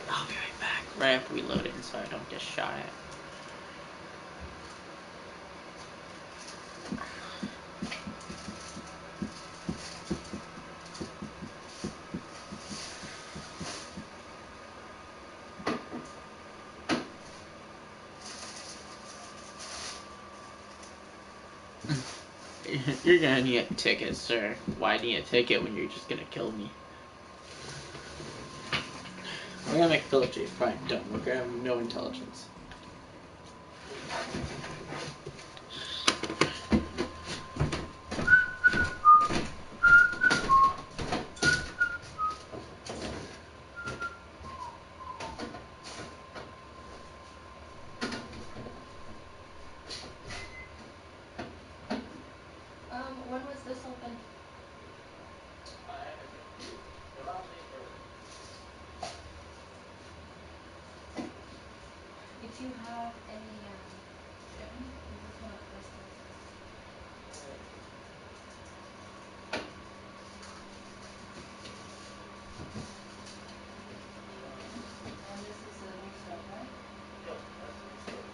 Speaker 1: I'll be right back. Right after we load it so I don't get shot at. You're gonna need a ticket, sir. Why need a ticket when you're just gonna kill me? We're gonna make Philip J. Fine, done. We're gonna have no intelligence.
Speaker 14: When was this open? If you have any shipment, we just want to process this. And this is the new stuff, right?
Speaker 1: Yep, that's the new stuff.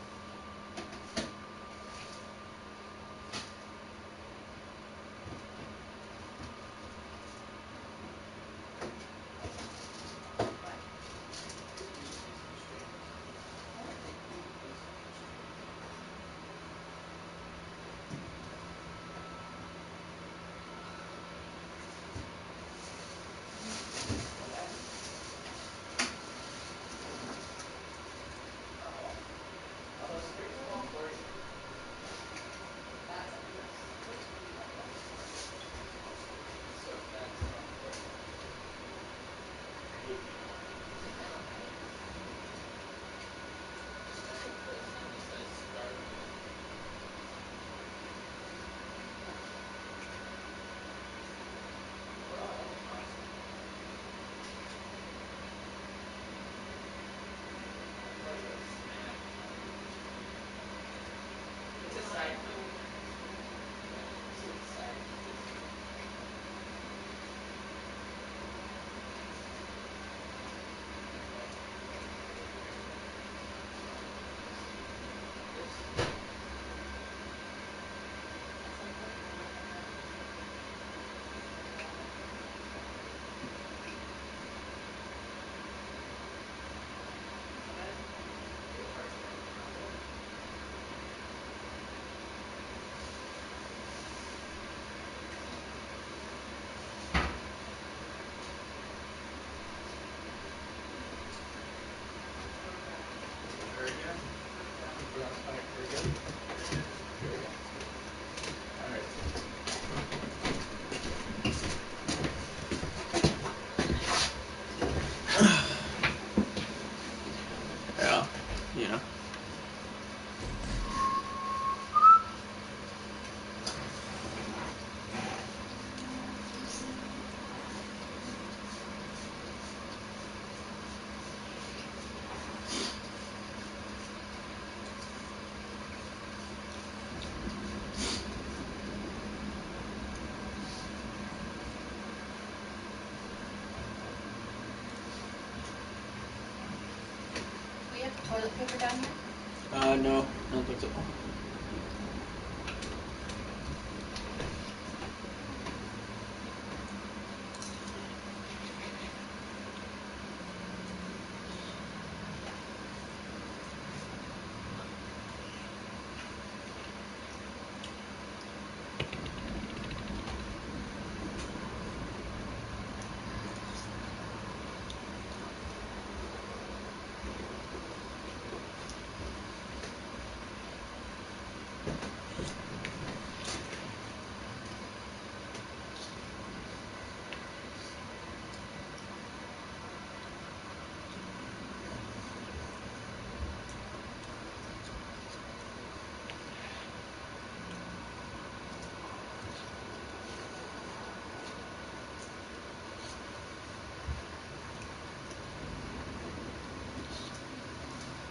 Speaker 14: ever down here?
Speaker 1: No, I don't think so.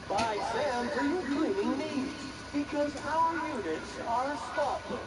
Speaker 11: Buy Sam for your cleaning needs, because our units are spotless.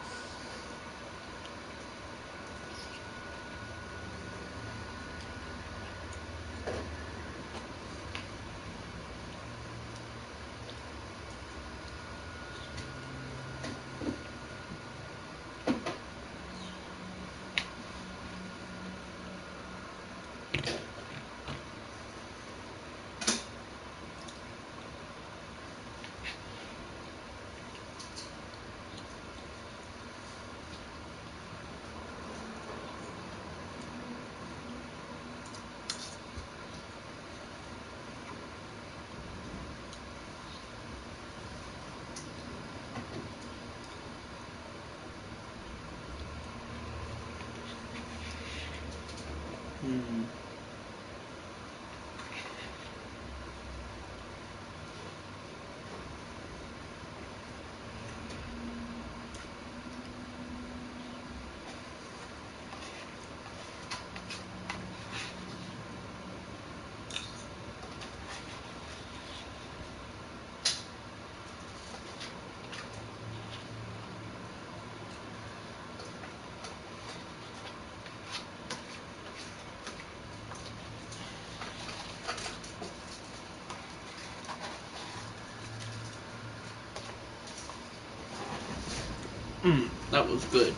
Speaker 1: That was good.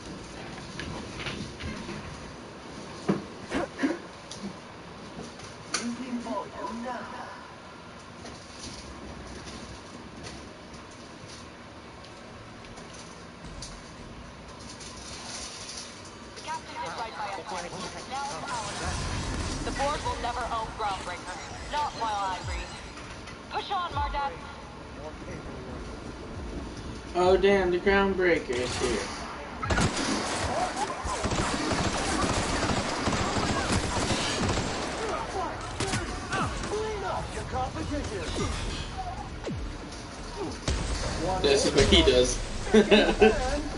Speaker 11: Using volume now.
Speaker 16: The captain did right by us. Now it's ours. The board will never own Groundbreaker. Not while I breathe. Push on, Mardat.
Speaker 1: Oh damn, the Groundbreaker is here.
Speaker 11: Clean up your competition.
Speaker 1: This is what he does.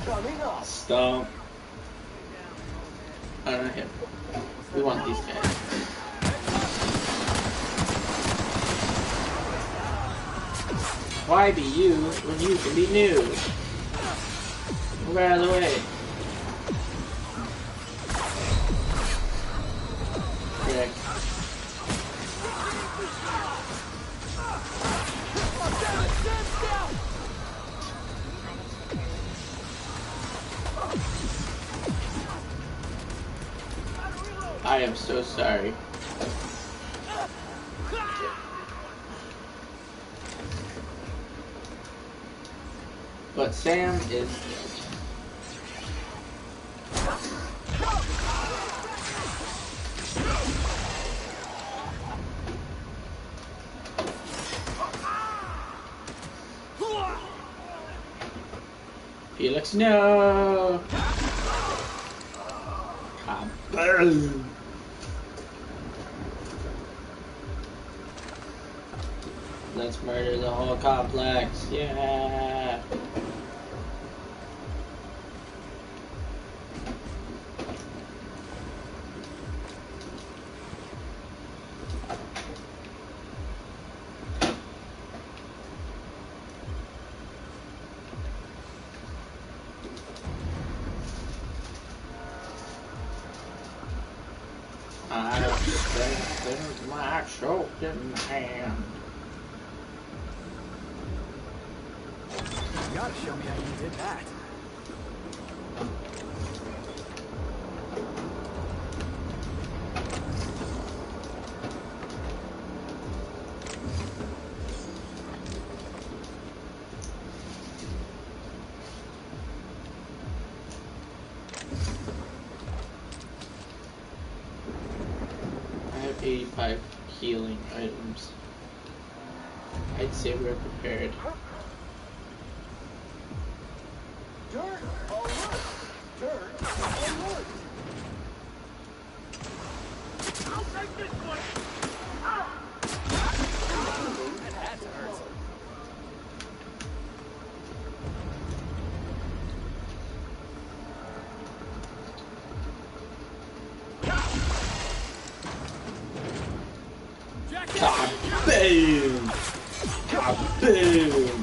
Speaker 11: Coming up.
Speaker 1: Stomp. I don't know him. We want these guys. Why be you when you can be new? Move out of the way. Correct. I am so sorry. But Sam is dead. Felix, no! Boom! Let's murder the whole complex. Yeah! I my choked in hand.
Speaker 2: gotta show me how you did that.
Speaker 1: I have 85 healing items. I'd say we're prepared.
Speaker 11: Dirt alert! Dirt alert!
Speaker 9: I'll take this one!
Speaker 2: That had to hurt.
Speaker 1: Kaboom! Kaboom!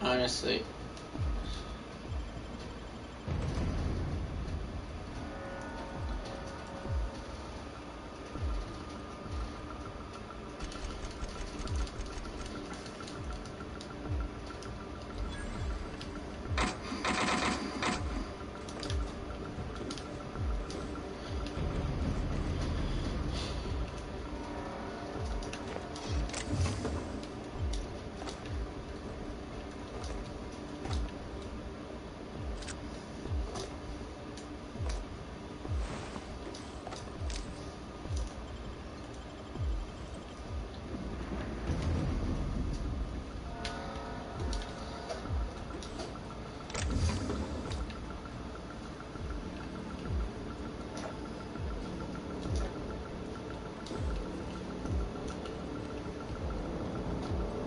Speaker 1: Honestly.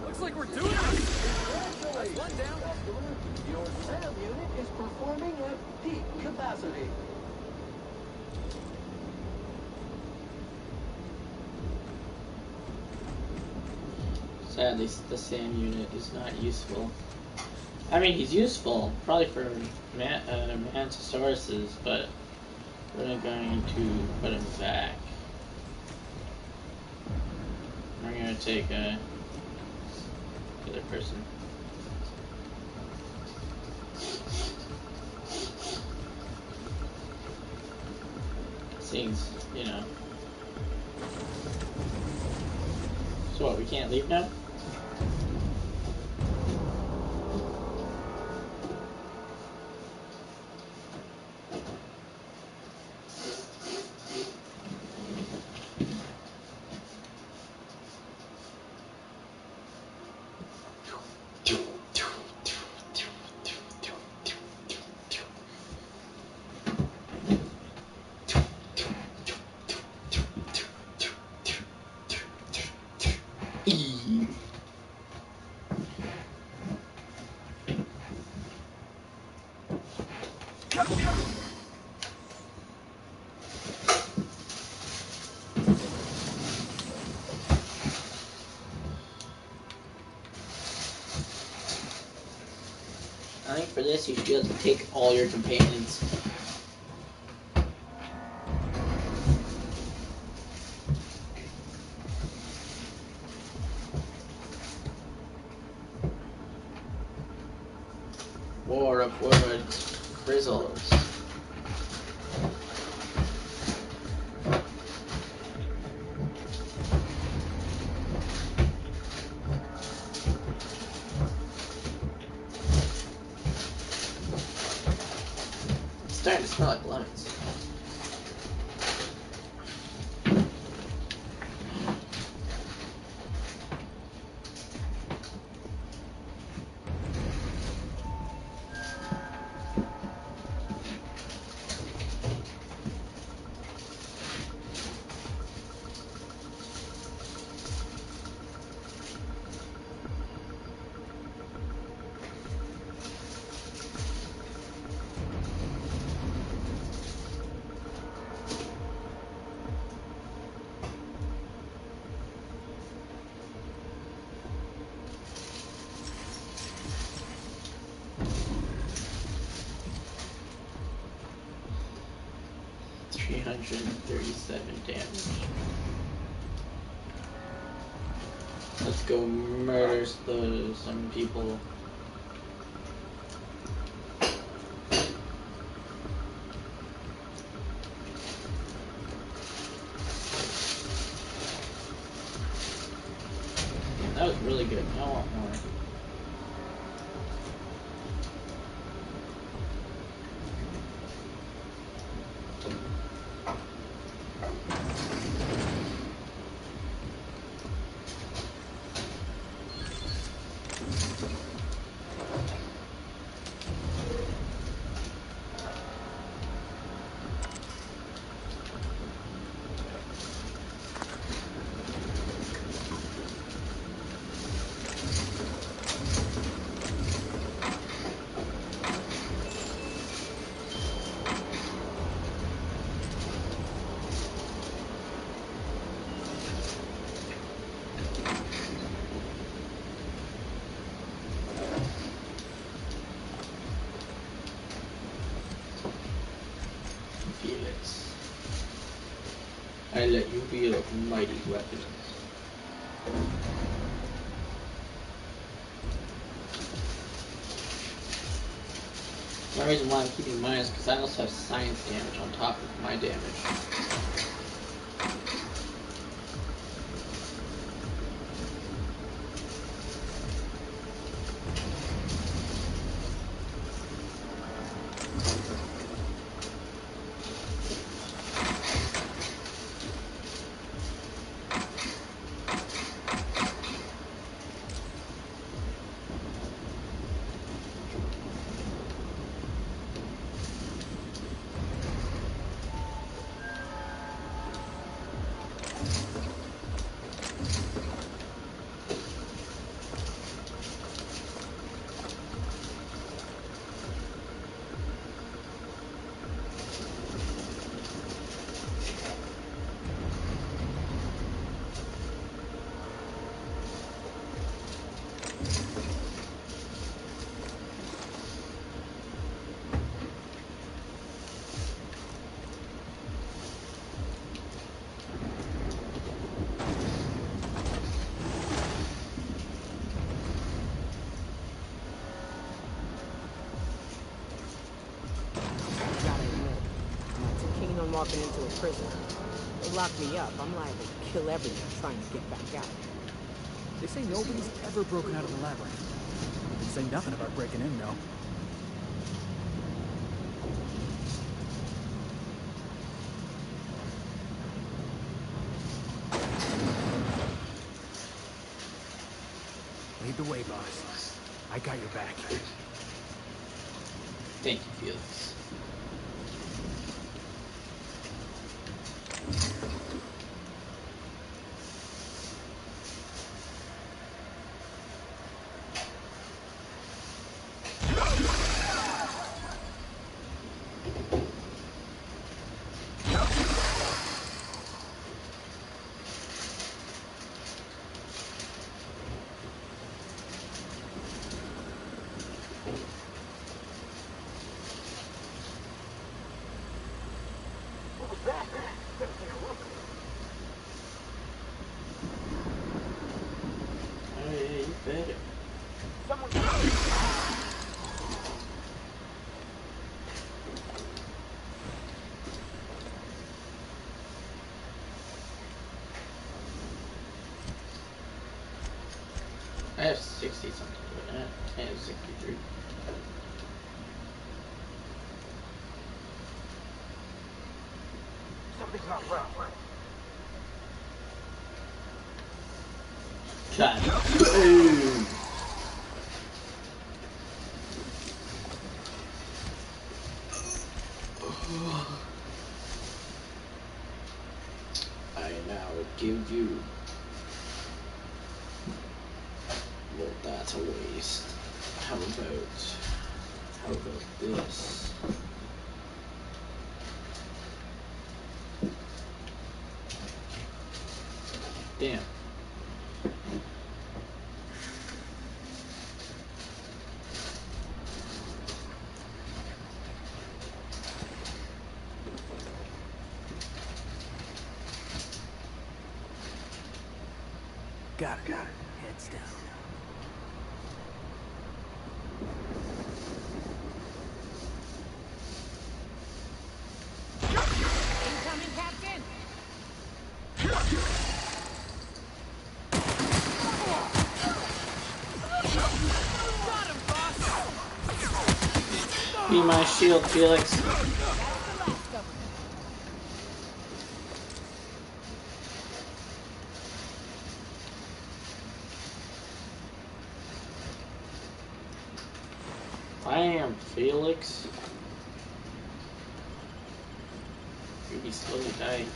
Speaker 2: Looks like we're doing it! That's one down.
Speaker 11: Customer, your SAM unit is performing at peak capacity.
Speaker 1: Sadly, the SAM unit is not useful. I mean, he's useful, probably for Mantosauruses, but we're not going to put him back. We're going to take a other person. Seems, you know. So what, we can't leave now? I think for this you should be able to take all your companions. War of Words, Grizzles. It's starting to smell like lemons. 137 damage. Let's go murder some people. That was really good. I want more. Felix, I let you wield mighty weapons. The reason why I'm keeping mine is because I also have science damage on top of my damage.
Speaker 3: Walking into a prison. They lock me up, I'm liable to kill everyone trying to get back out.
Speaker 2: They say nobody's ever broken out of the labyrinth. They say nothing about breaking in, though. Lead the way, boss. I got your back.
Speaker 1: Thank you, Felix. I have 60 something, but I have 63.
Speaker 9: Something's not right.
Speaker 1: God. Boom. I now give you. Well, that's a waste. How about this? Damn.
Speaker 2: Got it. Heads down.
Speaker 16: Incoming, Captain!
Speaker 1: Be my shield, Felix. Bam, Felix. You'd be slowly dying.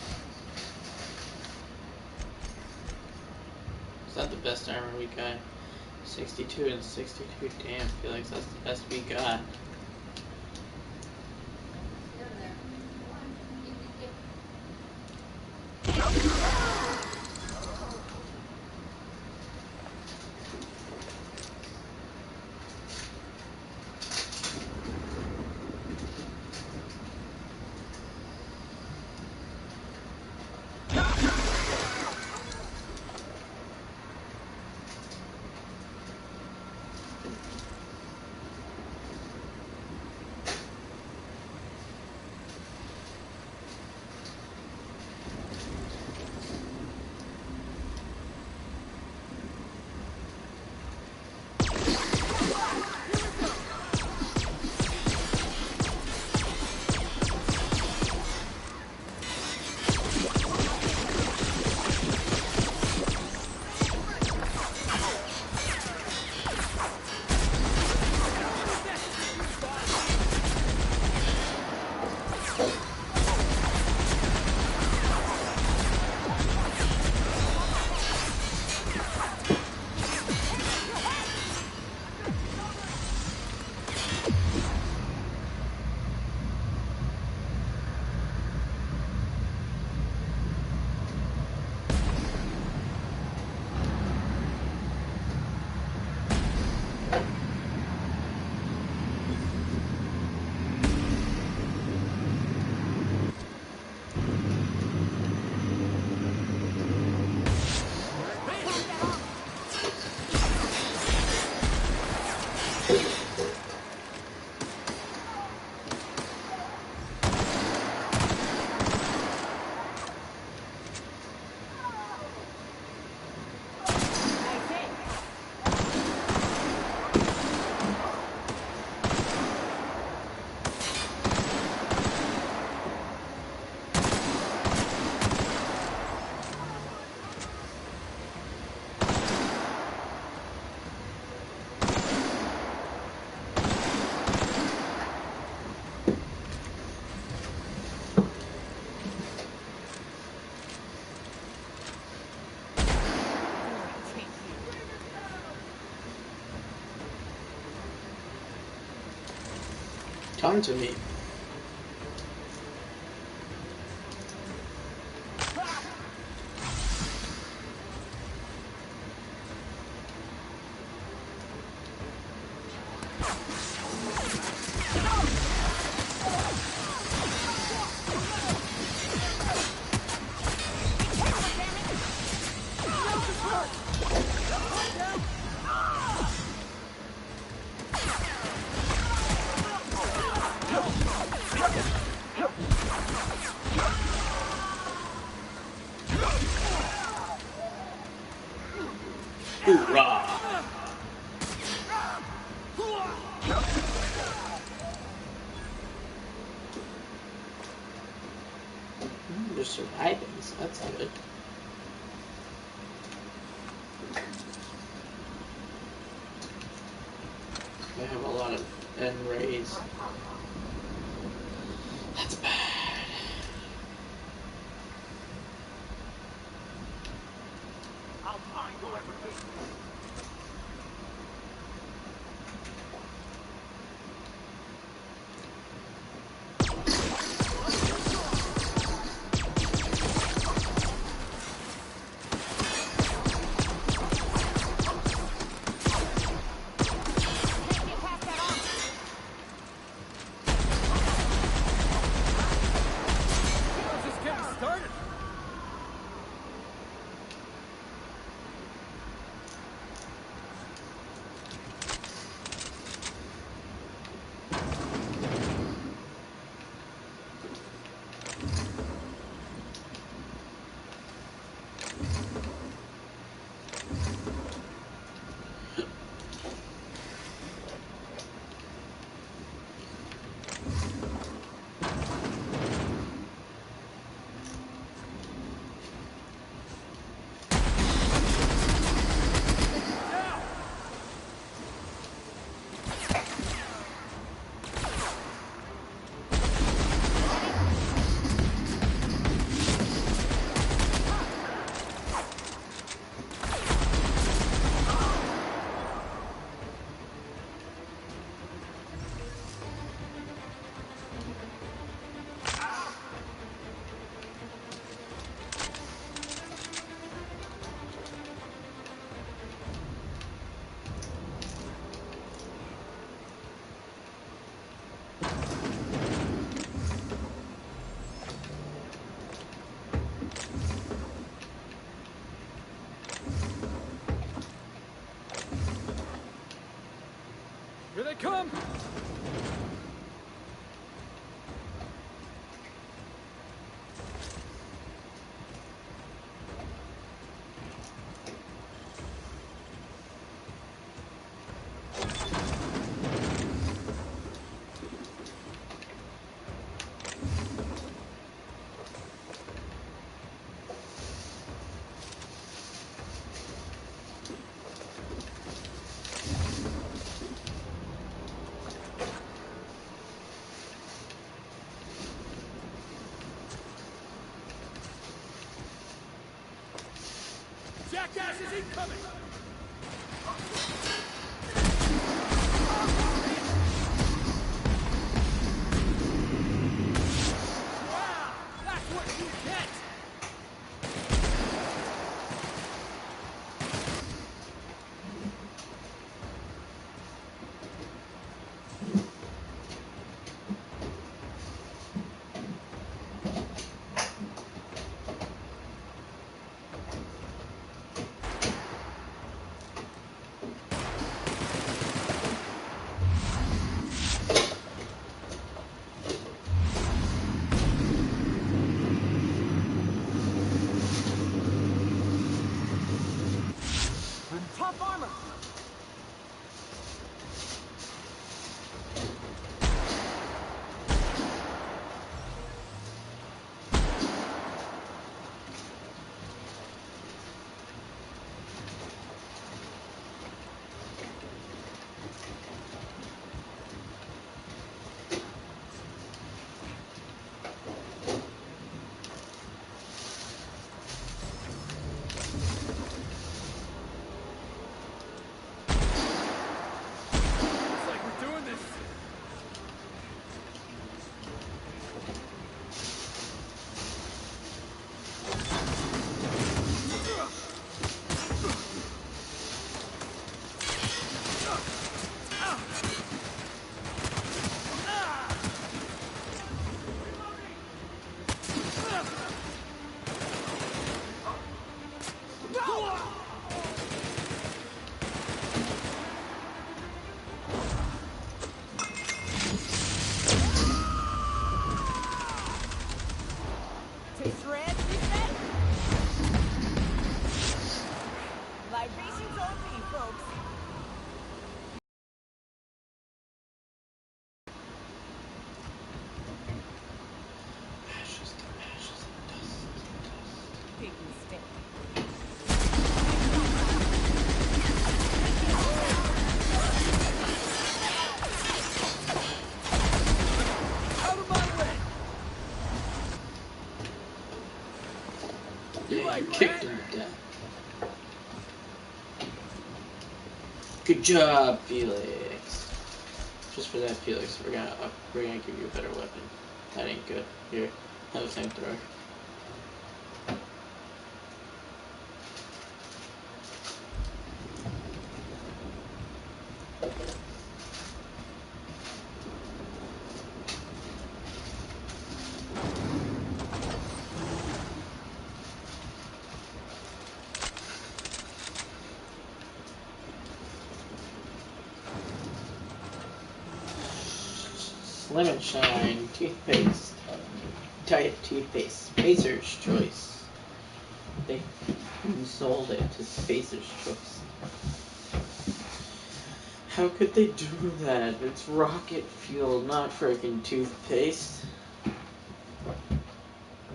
Speaker 1: Is that the best armor we got? 62 and 62. Damn, Felix, that's the best we got. Come to me. Hoorah! You're surviving, so that's good. I have a lot of end rays. That's bad.
Speaker 9: I'll find whoever did it.
Speaker 2: come! Jackass is incoming! Wow! That's what you get!
Speaker 3: Top armor!
Speaker 2: Looks like we're doing this.
Speaker 3: Taste red, reset? Libations on me, folks. Big mistake.
Speaker 2: Out of my way!
Speaker 1: Yeah, you kicked him to death. Good job, Felix. Just for that, Felix, we're gonna give you a better weapon. That ain't good. Here, have a flamethrower. Lemon Shine toothpaste. Diet toothpaste. Spacer's Choice. They sold it to Spacer's Choice. How could they do that? It's rocket fuel, not freaking toothpaste.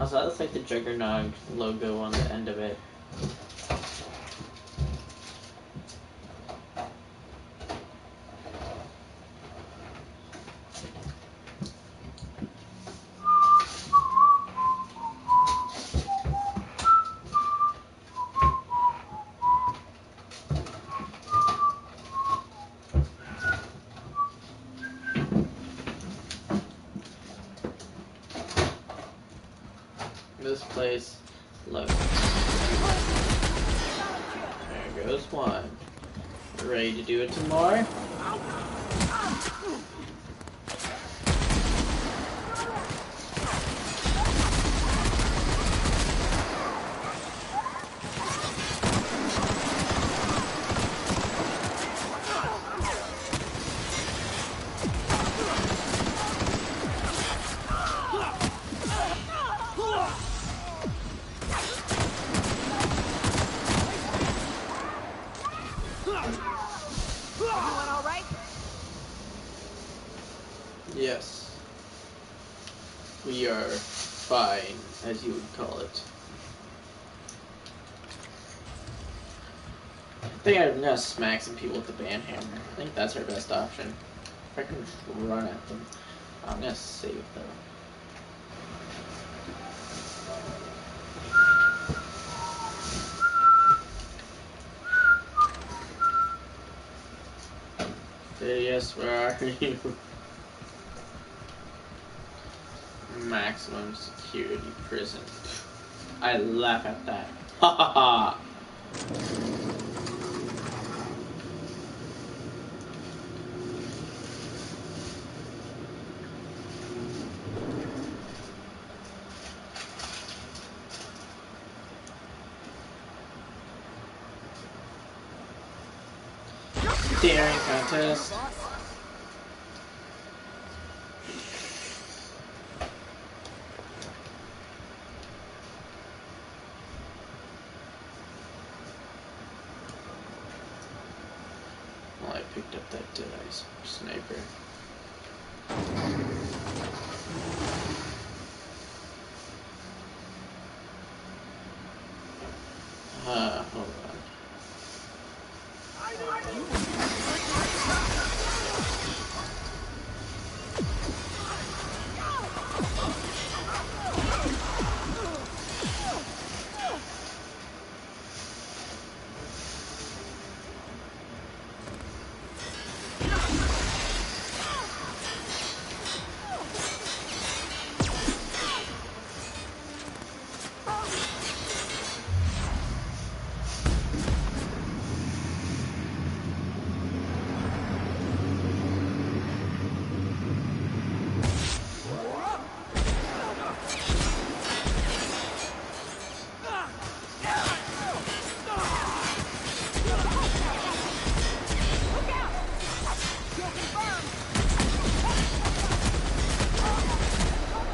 Speaker 1: Also, that looks like the Juggernaut logo on the end of it. This place looks. There goes one. Ready to do it some more? Yes. We are fine, as you would call it. I think I'm gonna smack some people with the band hammer. I think that's our best option. If I can just run at them. I'm gonna save them. Yes, where are you? Maximum security prison. I laugh at that. Ha ha ha! Daring contest. Well, I picked up that Deadeye sniper. Hold on.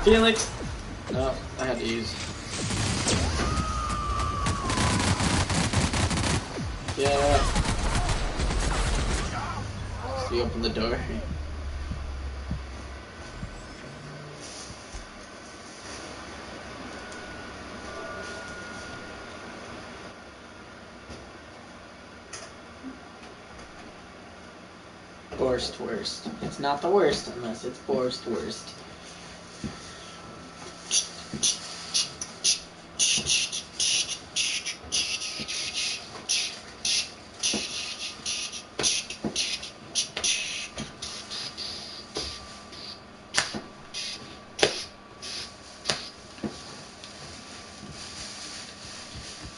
Speaker 1: Felix! No, I had to use. Yeah. So you open the door. Worst. It's not the worst unless it's worst.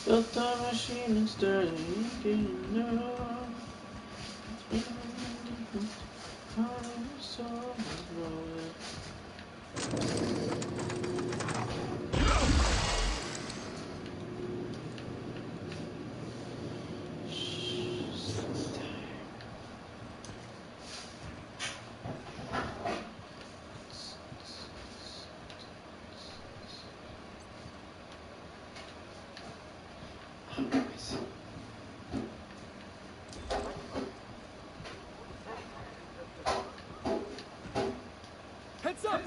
Speaker 1: Built the machine and started eating up.
Speaker 2: Heads up!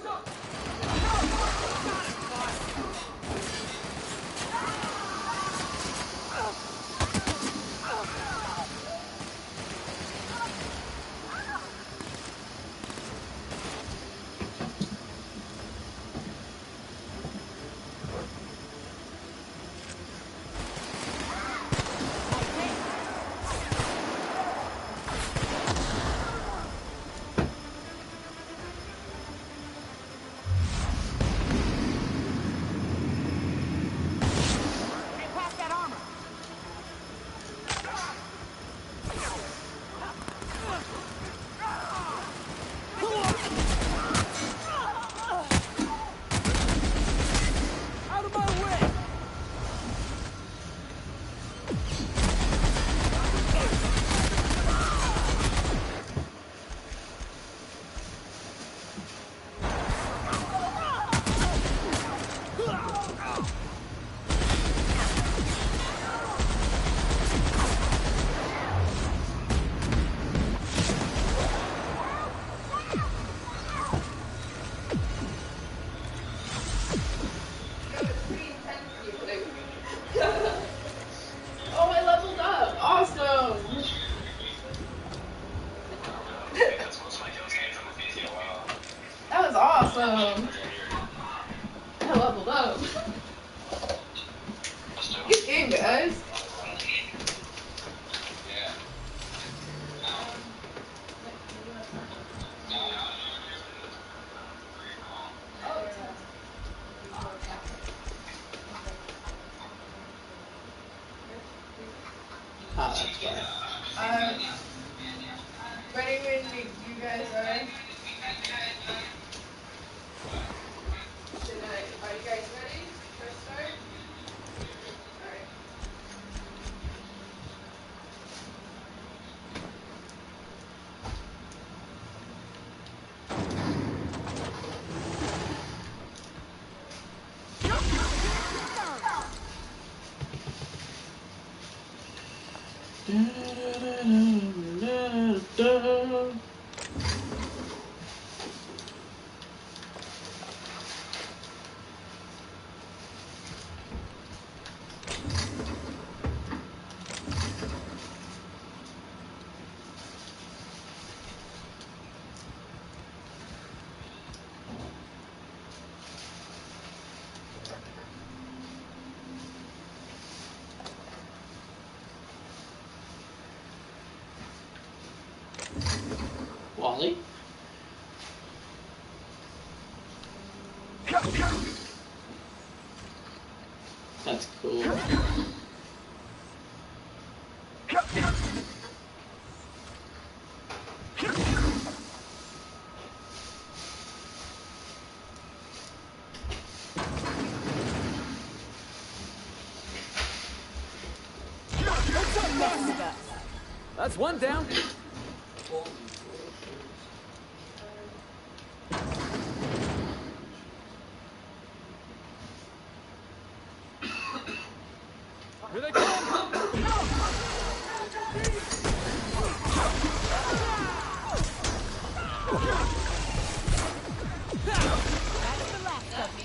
Speaker 4: guys?
Speaker 1: Ah, that's fine.
Speaker 4: Ready when you guys are. Are you guys ready for start? Alright.
Speaker 1: Wally? That's cool.
Speaker 2: That's one down. Here they come!
Speaker 16: That's the last of me.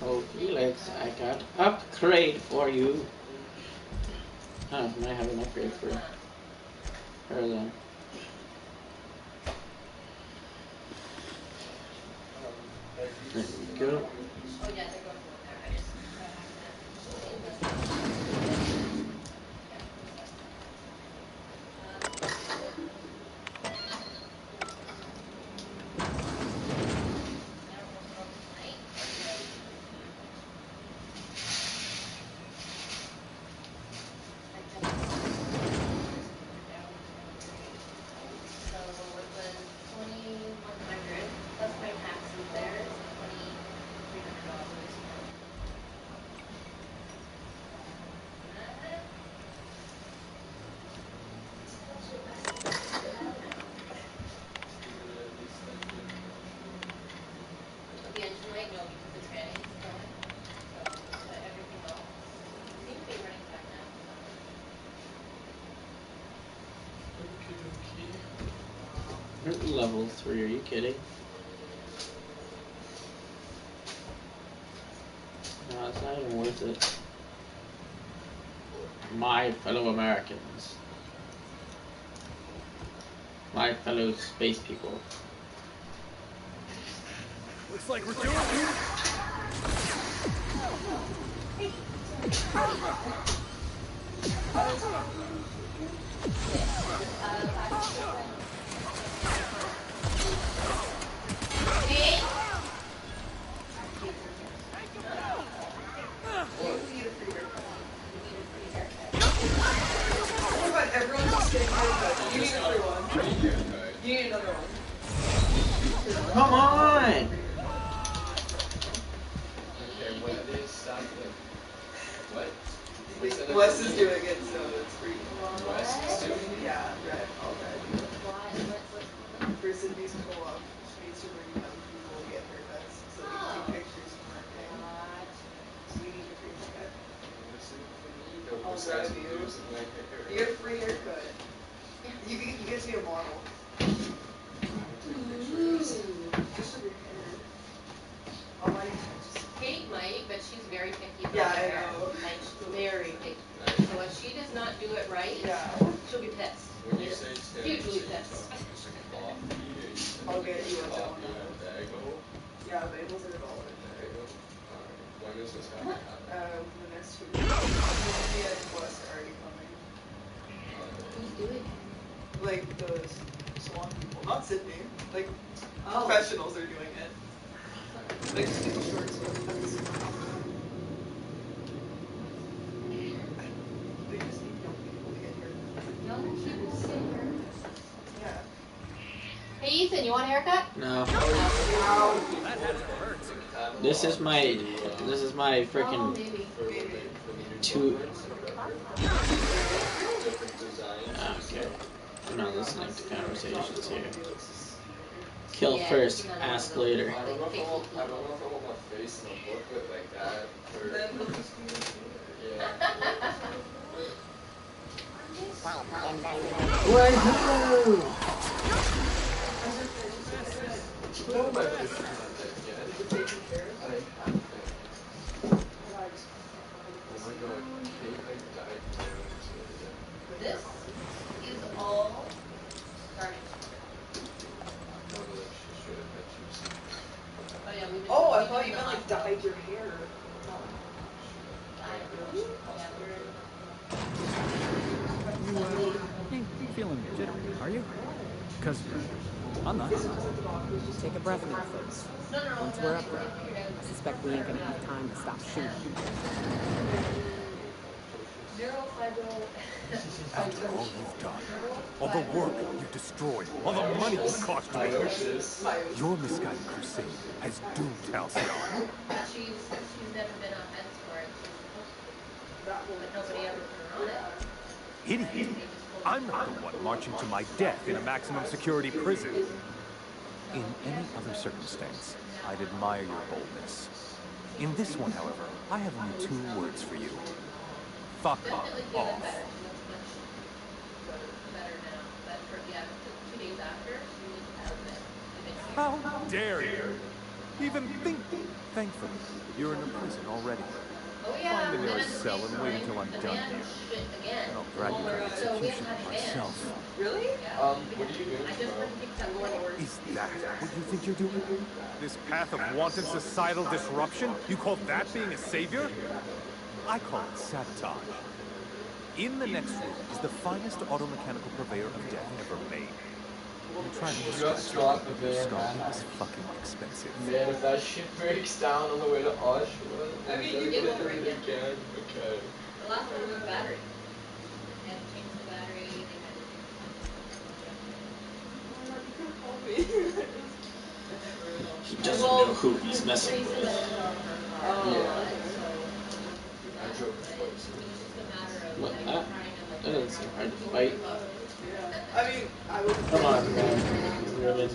Speaker 1: Oh, Felix, I got upgrade for you. Oh, I have an upgrade for her then. There we go.
Speaker 14: Oh yeah, they're going to work there. I just So it was 2,100 plus my taxes there is $2,300. The engine light, no, because the tranny is going. So, but everything else seems to be running fine now.
Speaker 1: Level 3, are you kidding? No, it's not even worth it. My fellow Americans. My fellow space people.
Speaker 2: Looks like we're doing it.
Speaker 17: What about everyone just getting haircuts? You need a free one. You need another one.
Speaker 1: Come on!
Speaker 18: Okay, what it is, stop it. What?
Speaker 17: Wes is doing it, so it's free.
Speaker 18: Wes is doing it?
Speaker 17: Yeah, red, all red. For Sydney's co-op, she needs to bring young people to get haircuts so they can take pictures for marketing. So you need a free haircut.
Speaker 18: What's it for me?
Speaker 17: drive you. You get a free haircut. You get to be a model.
Speaker 14: Kate might, but she's very picky about
Speaker 17: Yeah,
Speaker 14: her
Speaker 17: I
Speaker 14: hair.
Speaker 17: know.
Speaker 14: Like, she's very picky. So if she does not do it right, she'll be pissed.
Speaker 18: When you say
Speaker 14: Hugely pissed.
Speaker 17: I'll get you a donut. Yeah, bagels are $1.
Speaker 18: When is this happening?
Speaker 17: The next 2 weeks. Olivia and Wes are already coming.
Speaker 14: Who's doing it?
Speaker 17: Like the salon people, not Sydney. Like professionals are doing it. Like just doing short stuff. They just need young people to get here.
Speaker 14: Young people to get here.
Speaker 17: Yeah.
Speaker 14: Hey Ethan, you want a haircut?
Speaker 1: No.
Speaker 14: That has hurt.
Speaker 1: This is my freaking two. Okay. I'm not listening to conversations here. Kill first, ask later.
Speaker 18: I don't know if I want my face in a booklet like that.
Speaker 14: This is all garbage.
Speaker 17: Oh, I thought you meant like dyed your hair.
Speaker 2: Ain't feeling jittery, are you? Because I'm not.
Speaker 3: Take a breath now, folks. Once we're up there, I suspect we ain't gonna have time to stop shooting.
Speaker 9: After all you've done, all the work you've destroyed, all the money you've cost to your misguided crusade has doomed Halcyon.
Speaker 14: She's never been on med for it. But nobody ever put her on it.
Speaker 9: Idiot! I'm not the one marching to my death in a maximum security prison. In any other circumstance, I'd admire your boldness. In this one, however, I have only 2 words for you. Fuck off.
Speaker 14: Better now. But for, 2 days after, she was out of it.
Speaker 9: How dare you? Even think. Thankfully, you're in a prison already.
Speaker 14: Oh yeah,
Speaker 9: Find the nearest cell and wait until I'm done here.
Speaker 14: Again.
Speaker 9: And I'll drag you to execution myself.
Speaker 17: Really?
Speaker 18: What are you doing?
Speaker 9: Is that what you think you're doing? This path of wanton societal disruption? You call that being a savior? I call it sabotage. In the next room is the finest automechanical purveyor of death ever made. I'm trying to
Speaker 18: Just drop the van.
Speaker 9: It was fucking expensive.
Speaker 18: Man, if that shit breaks down on the way to Auschwitz,
Speaker 17: I mean, you get one right
Speaker 18: again. Okay.
Speaker 14: The last one was battery. They had to change the battery. They had to
Speaker 1: He doesn't know who he's messing with. What? That doesn't seem hard to fight.
Speaker 17: I mean, I would.
Speaker 1: Come on, man. Women.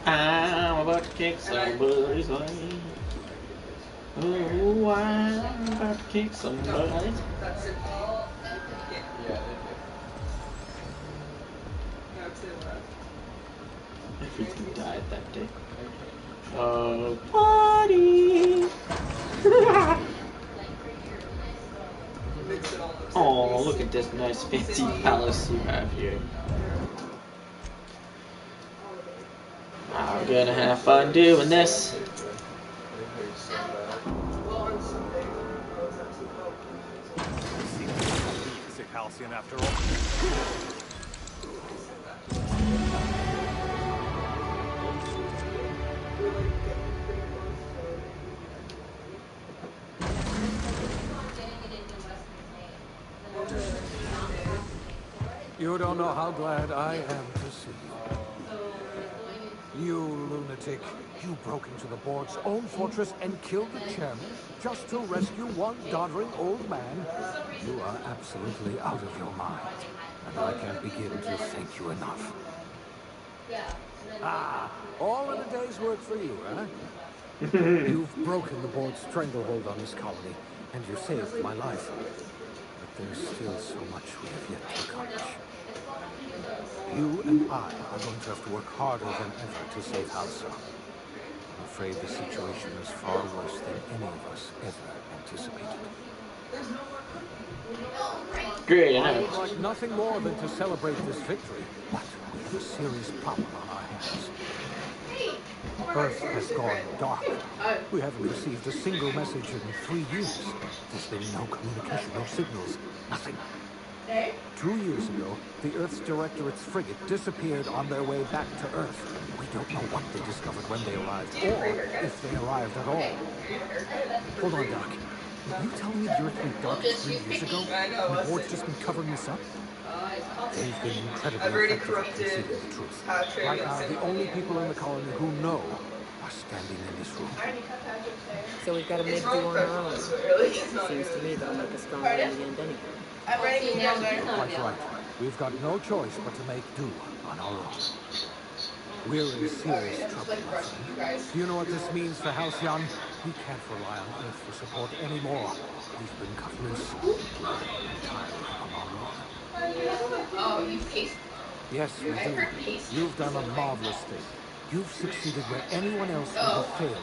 Speaker 1: I'm about to kick somebody's leg. Oh, I'm about to kick somebody.
Speaker 17: That's it. Yeah.
Speaker 1: Everything died that day. Oh, party! Oh, look at this nice fancy palace you have here. I'm gonna have fun doing this.
Speaker 9: Sick Halcyon after all. You don't know how glad I am to see you. You lunatic. You broke into the board's own fortress and killed the chairman just to rescue one doddering old man. You are absolutely out of your mind, and I can't begin to thank you enough. Ah, all in a day's work for you, huh? You've broken the board's stranglehold on this colony, and you saved my life. But there's still so much we have yet to accomplish. You and I are going to have to work harder than ever to save Halcyon. I'm afraid the situation is far worse than any of us ever anticipated.
Speaker 1: Great, I
Speaker 9: I
Speaker 1: know.
Speaker 9: would like nothing more than to celebrate this victory, but we have a serious problem on our hands. Earth has gone dark. We haven't received a single message in 3 years. There's been no communication, no signals, nothing. 2 years ago, the Earth's Directorate's frigate disappeared on their way back to Earth. We don't know what they discovered when they arrived, or if they arrived at all. Hold on, Doc. Are you telling me the Earth went dark 3 years ago? And the board's just been covering this up? They've been incredibly effective at concealing the truth. Right now, the only people in the colony who know are standing in this room.
Speaker 3: So we've got to make do on our own. Seems to me that'll make us stronger in the end anyway.
Speaker 4: I'm ready to go.
Speaker 9: You're quite right. We've got no choice but to make do on our own. We're in serious trouble, my friend. Do you know what this means for Halcyon? We can't rely on Earth for support anymore. We've been cut loose. We're entirely on our own.
Speaker 4: Oh, you paced.
Speaker 9: Yes, we do. You've done a marvelous thing. You've succeeded where anyone else would have failed,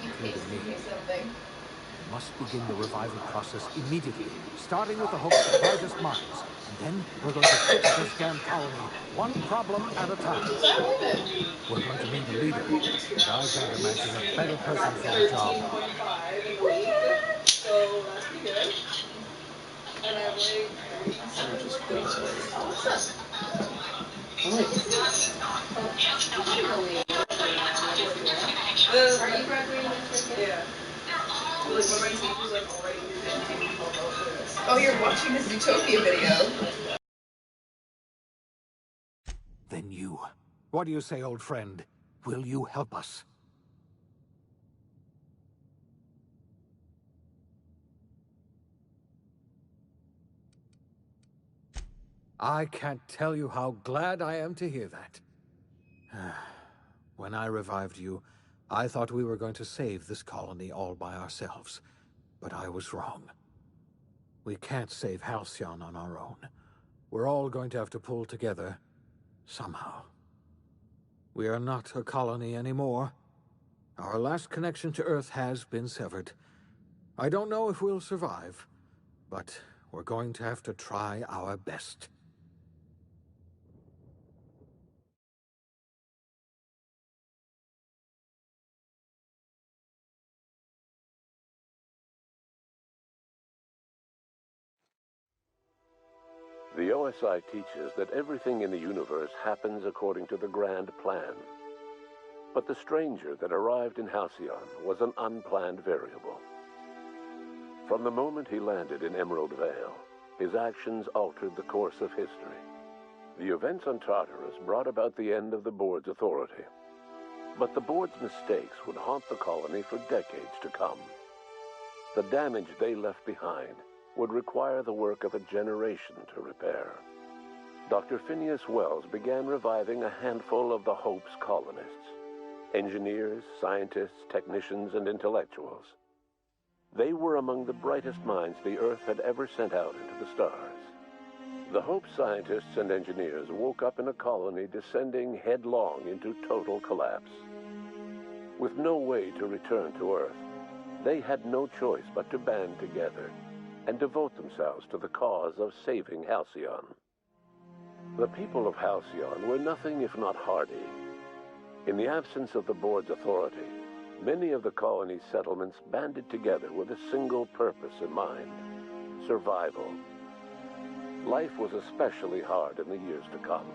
Speaker 9: including me. We must begin the revival process immediately, starting with the Hope's brightest minds. And then we're going to fix this damn colony, one problem at a time. We're going to need a leader, and I can't imagine a better person for the job.
Speaker 17: So that's pretty good. And I have like
Speaker 14: Are you graduating this year?
Speaker 17: Yeah. Like when my teacher's like already oh, you're watching this Zootopia video.
Speaker 9: Then you. What do you say, old friend? Will you help us? I can't tell you how glad I am to hear that. When I revived you, I thought we were going to save this colony all by ourselves. But I was wrong. We can't save Halcyon on our own. We're all going to have to pull together, somehow. We are not a colony anymore. Our last connection to Earth has been severed. I don't know if we'll survive, but we're going to have to try our best.
Speaker 19: The OSI teaches that everything in the universe happens according to the grand plan. But the stranger that arrived in Halcyon was an unplanned variable. From the moment he landed in Emerald Vale, his actions altered the course of history. The events on Tartarus brought about the end of the board's authority. But the board's mistakes would haunt the colony for decades to come. The damage they left behind would require the work of a generation to repair. Dr. Phineas Wells began reviving a handful of the Hope's colonists. Engineers, scientists, technicians, and intellectuals. They were among the brightest minds the Earth had ever sent out into the stars. The Hope scientists and engineers woke up in a colony descending headlong into total collapse. With no way to return to Earth, they had no choice but to band together and devote themselves to the cause of saving Halcyon. The people of Halcyon were nothing if not hardy. In the absence of the board's authority, many of the colony's settlements banded together with a single purpose in mind: survival. Life was especially hard in the years to come.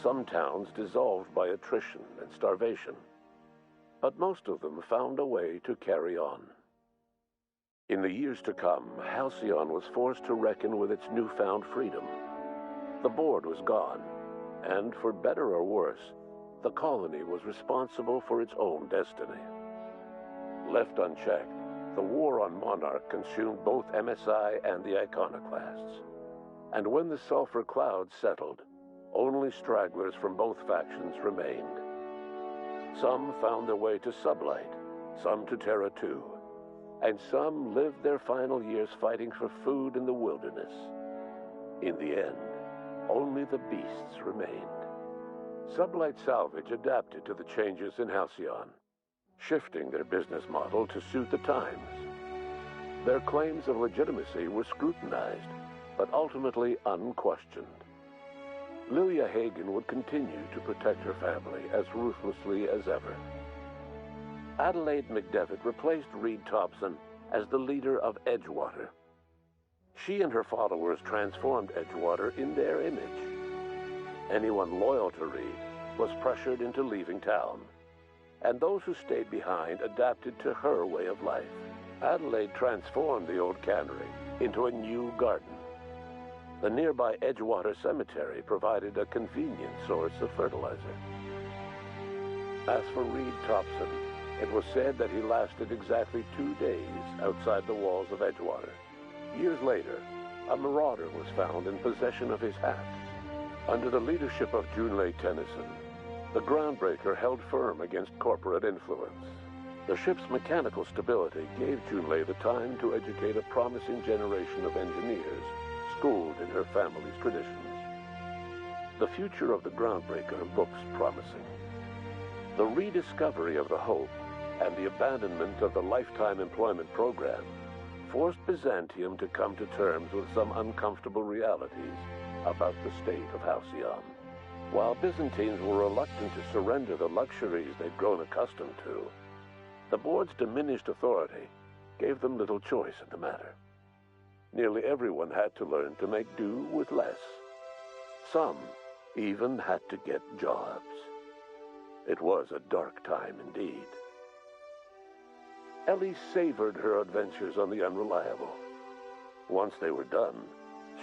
Speaker 19: Some towns dissolved by attrition and starvation, but most of them found a way to carry on. In the years to come, Halcyon was forced to reckon with its newfound freedom. The board was gone, and for better or worse, the colony was responsible for its own destiny. Left unchecked, the war on Monarch consumed both MSI and the Iconoclasts. And when the sulfur cloud settled, only stragglers from both factions remained. Some found their way to Sublight, some to Terra 2, and some lived their final years fighting for food in the wilderness. In the end, only the beasts remained. Sublight Salvage adapted to the changes in Halcyon, shifting their business model to suit the times. Their claims of legitimacy were scrutinized, but ultimately unquestioned. Lilia Hagen would continue to protect her family as ruthlessly as ever. Adelaide McDevitt replaced Reed Thompson as the leader of Edgewater. She and her followers transformed Edgewater in their image. Anyone loyal to Reed was pressured into leaving town, and those who stayed behind adapted to her way of life. Adelaide transformed the old cannery into a new garden. The nearby Edgewater Cemetery provided a convenient source of fertilizer. As for Reed Thompson, it was said that he lasted exactly 2 days outside the walls of Edgewater. Years later, a marauder was found in possession of his hat. Under the leadership of Junlei Tennyson, the Groundbreaker held firm against corporate influence. The ship's mechanical stability gave Junlei the time to educate a promising generation of engineers schooled in her family's traditions. The future of the Groundbreaker looks promising. The rediscovery of the Hope and the abandonment of the Lifetime Employment Program forced Byzantium to come to terms with some uncomfortable realities about the state of Halcyon. While Byzantines were reluctant to surrender the luxuries they'd grown accustomed to, the board's diminished authority gave them little choice in the matter. Nearly everyone had to learn to make do with less. Some even had to get jobs. It was a dark time indeed. Ellie savored her adventures on the Unreliable. Once they were done,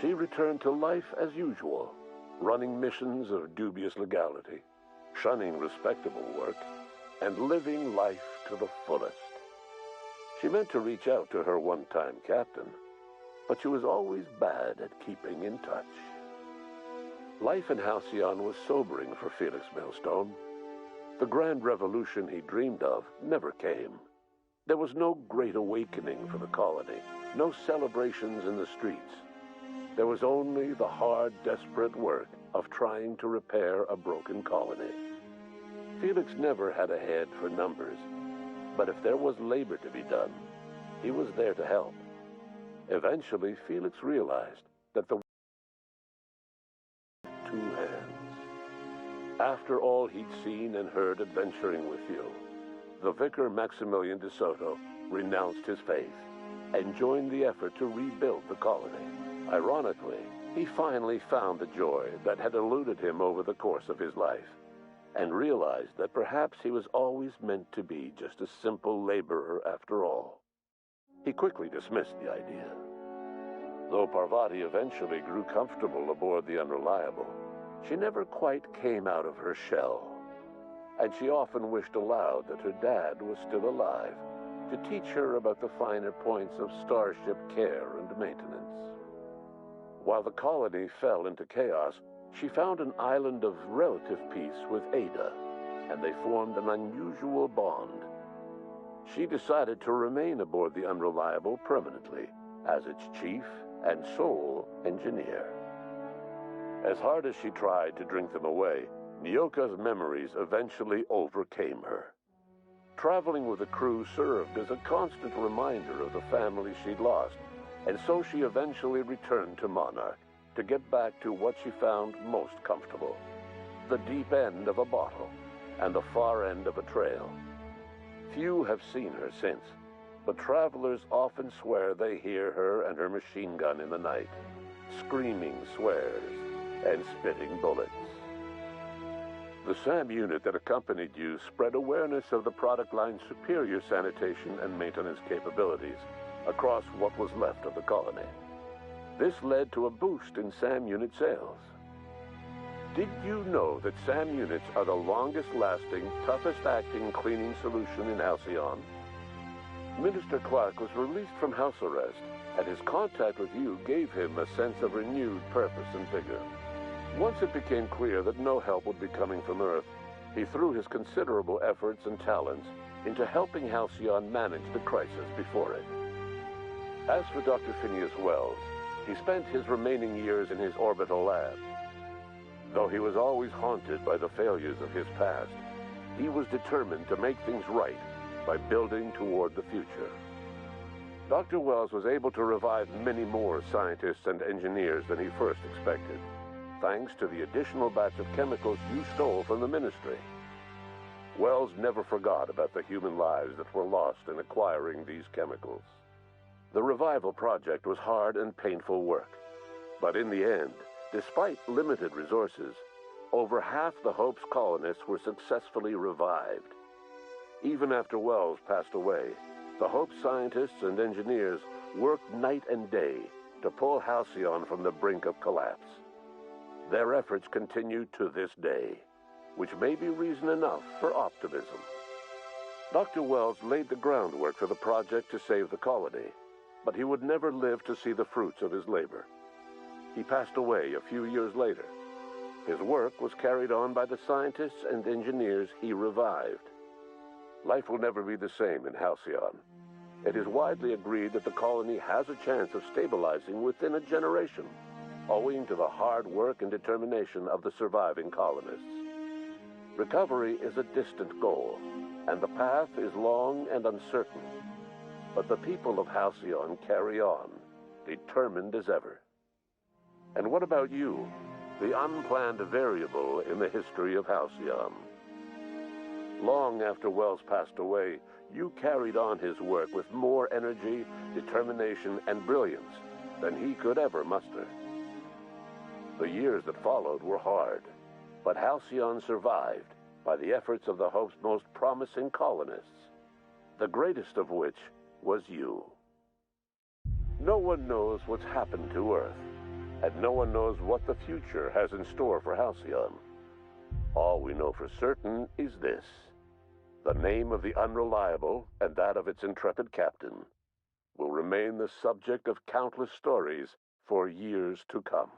Speaker 19: she returned to life as usual, running missions of dubious legality, shunning respectable work, and living life to the fullest. She meant to reach out to her one-time captain, but she was always bad at keeping in touch. Life in Halcyon was sobering for Felix Millstone. The grand revolution he dreamed of never came. There was no great awakening for the colony, no celebrations in the streets. There was only the hard, desperate work of trying to repair a broken colony. Felix never had a head for numbers, but if there was labor to be done, he was there to help. Eventually, Felix realized that the two hands. After all he'd seen and heard adventuring with you, the vicar Maximilian de Soto renounced his faith and joined the effort to rebuild the colony. Ironically, he finally found the joy that had eluded him over the course of his life, and realized that perhaps he was always meant to be just a simple laborer after all. He quickly dismissed the idea. Though Parvati eventually grew comfortable aboard the Unreliable, she never quite came out of her shell, and she often wished aloud that her dad was still alive to teach her about the finer points of starship care and maintenance. While the colony fell into chaos, she found an island of relative peace with Ada, and they formed an unusual bond. She decided to remain aboard the Unreliable permanently as its chief and sole engineer. As hard as she tried to drink them away, Nyoka's memories eventually overcame her. Traveling with the crew served as a constant reminder of the family she'd lost, and so she eventually returned to Monarch to get back to what she found most comfortable: the deep end of a bottle and the far end of a trail. Few have seen her since, but travelers often swear they hear her and her machine gun in the night, screaming swears and spitting bullets. The SAM unit that accompanied you spread awareness of the product line's superior sanitation and maintenance capabilities across what was left of the colony. This led to a boost in SAM unit sales. Did you know that SAM units are the longest-lasting, toughest-acting cleaning solution in Halcyon? Minister Clark was released from house arrest, and his contact with you gave him a sense of renewed purpose and vigor. Once it became clear that no help would be coming from Earth, he threw his considerable efforts and talents into helping Halcyon manage the crisis before it. As for Dr. Phineas Wells, he spent his remaining years in his orbital lab. Though he was always haunted by the failures of his past, he was determined to make things right by building toward the future. Dr. Wells was able to revive many more scientists and engineers than he first expected, thanks to the additional batch of chemicals you stole from the Ministry. Wells never forgot about the human lives that were lost in acquiring these chemicals. The revival project was hard and painful work, but in the end, despite limited resources, over half the Hope's colonists were successfully revived. Even after Wells passed away, the Hope scientists and engineers worked night and day to pull Halcyon from the brink of collapse. Their efforts continue to this day, which may be reason enough for optimism. Dr. Wells laid the groundwork for the project to save the colony, but he would never live to see the fruits of his labor. He passed away a few years later. His work was carried on by the scientists and engineers he revived. Life will never be the same in Halcyon. It is widely agreed that the colony has a chance of stabilizing within a generation, owing to the hard work and determination of the surviving colonists. Recovery is a distant goal, and the path is long and uncertain. But the people of Halcyon carry on, determined as ever. And what about you, the unplanned variable in the history of Halcyon? Long after Wells passed away, you carried on his work with more energy, determination, and brilliance than he could ever muster. The years that followed were hard, but Halcyon survived by the efforts of the Hope's most promising colonists, the greatest of which was you. No one knows what's happened to Earth, and no one knows what the future has in store for Halcyon. All we know for certain is this: the name of the Unreliable and that of its intrepid captain will remain the subject of countless stories for years to come.